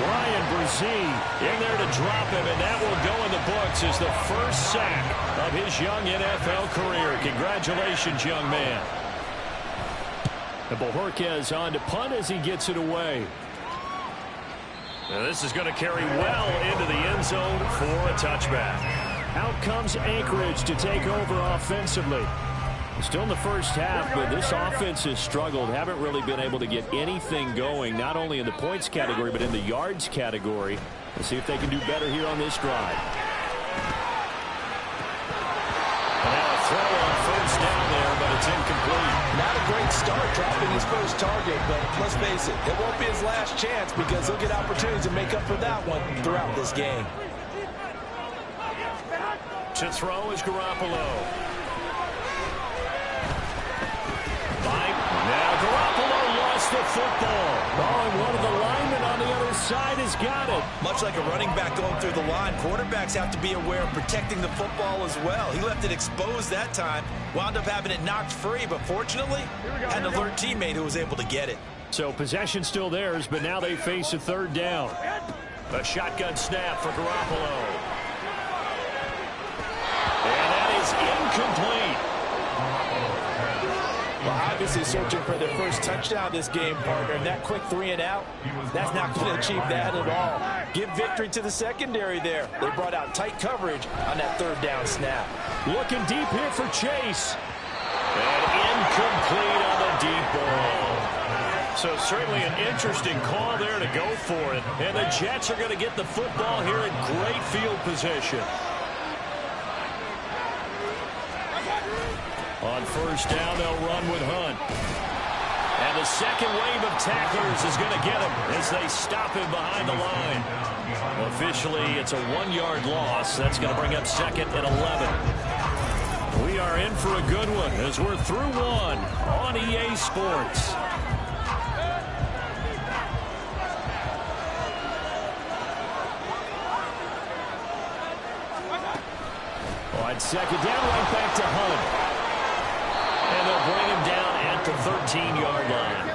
Brian Brzee in there to drop him, and that will go in the books as the first sack of his young NFL career. Congratulations, young man. And Bojorquez on to punt as he gets it away. Now this is going to carry well into the end zone for a touchback. Out comes Anchorage to take over offensively. Still in the first half, but this offense has struggled. Haven't really been able to get anything going, not only in the points category, but in the yards category. Let's see if they can do better here on this drive. And now a throw on first down there, but it's incomplete. Not a great start dropping his first target, but let's face it, it won't be his last chance because he'll get opportunities to make up for that one throughout this game. To throw is Garoppolo. Now Garoppolo lost the football. Oh, and one of the linemen on the other side has got it. Much like a running back going through the line, quarterbacks have to be aware of protecting the football as well. He left it exposed that time, wound up having it knocked free, but fortunately, had an alert teammate who was able to get it. So possession still theirs, but now they face a third down. A shotgun snap for Garoppolo. And that is incomplete. Well, obviously searching for their first touchdown this game, partner, and that quick 3 and out, that's not going to achieve that at all. Give victory to the secondary there. They brought out tight coverage on that third down snap. Looking deep here for Chase. And incomplete on the deep ball. So certainly an interesting call there to go for it. And the Jets are going to get the football here in great field position. On first down, they'll run with Hunt. And the second wave of tacklers is going to get him as they stop him behind the line. Officially, it's a 1-yard loss. That's going to bring up 2nd and 11. We are in for a good one as we're through one on EA Sports. On second down, right back to Hunt. And they'll bring him down at the 13-yard line.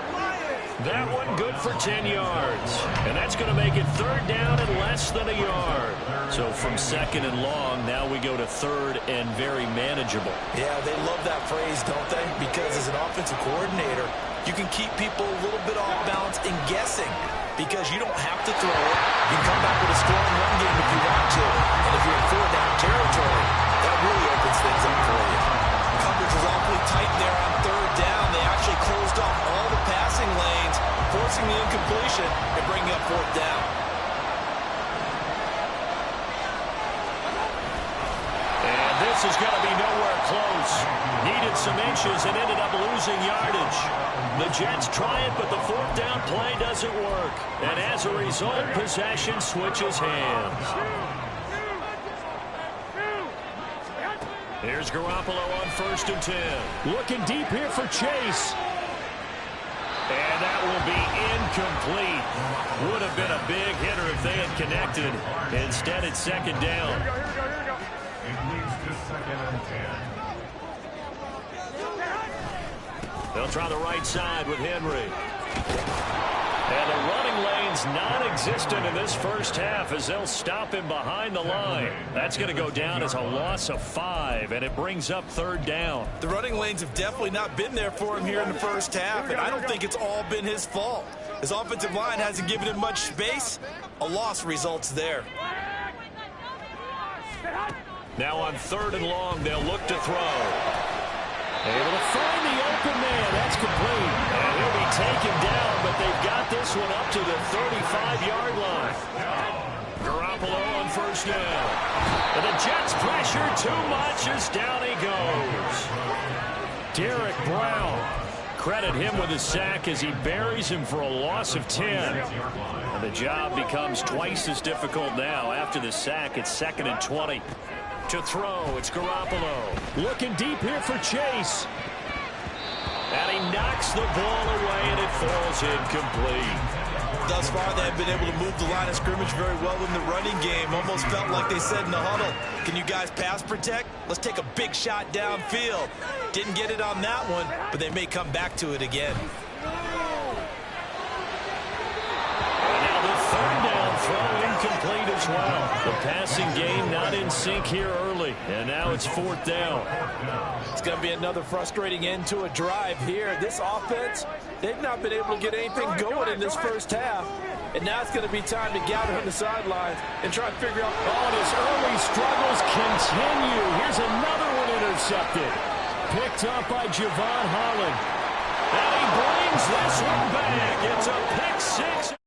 That one good for 10 yards. And that's going to make it third down and less than a yard. So from second and long, now we go to third and very manageable. Yeah, they love that phrase, don't they? Because as an offensive coordinator, you can keep people a little bit off balance and guessing. because you don't have to throw it. You can come back with a scoring run game if you want to. And if you're in 4-down territory, that really opens things up for you. Coverage was awfully tight there on 3rd down. They actually closed off all the passing lanes, forcing the incompletion and bringing up 4th down. And this is going to be nowhere close. Needed some inches and ended up losing yardage. The Jets try it, but the 4th down play doesn't work. And as a result, possession switches hands. Here's Garoppolo on 1st and 10. Looking deep here for Chase. And that will be incomplete. Would have been a big hitter if they had connected. Instead, it's 2nd down. It leads to 2nd and 10. They'll try the right side with Henry. And the running lane's non-existent in this first half as they'll stop him behind the line. That's going to go down as a loss of 5, and it brings up 3rd down. The running lanes have definitely not been there for him here in the first half, and I don't think it's all been his fault. His offensive line hasn't given him much space. A loss results there. Now on 3rd and long, they'll look to throw. Able to find the open man. That's complete. And he'll be taken down, but they've got this one up to the 35-yard line. Garoppolo on 1st down. And the Jets pressure too much as down he goes. Derek Brown. Credit him with a sack as he buries him for a loss of 10. And the job becomes twice as difficult now. After the sack, it's 2nd and 20. To throw, it's Garoppolo. Looking deep here for Chase. And he knocks the ball away, and it falls incomplete. Thus far, they've been able to move the line of scrimmage very well in the running game. Almost felt like they said in the huddle, can you guys pass protect? Let's take a big shot downfield. Didn't get it on that one, but they may come back to it again. And now the 3rd down throw incomplete as well. The passing game not in sync here early, and now it's 4th down. It's going to be another frustrating end to a drive here. This offense, they've not been able to get anything going in this first half. And now it's going to be time to gather on the sidelines and try and figure out. Oh, his early struggles continue. Here's another one intercepted. Picked up by Javon Holland. And he brings this one back. It's a pick 6.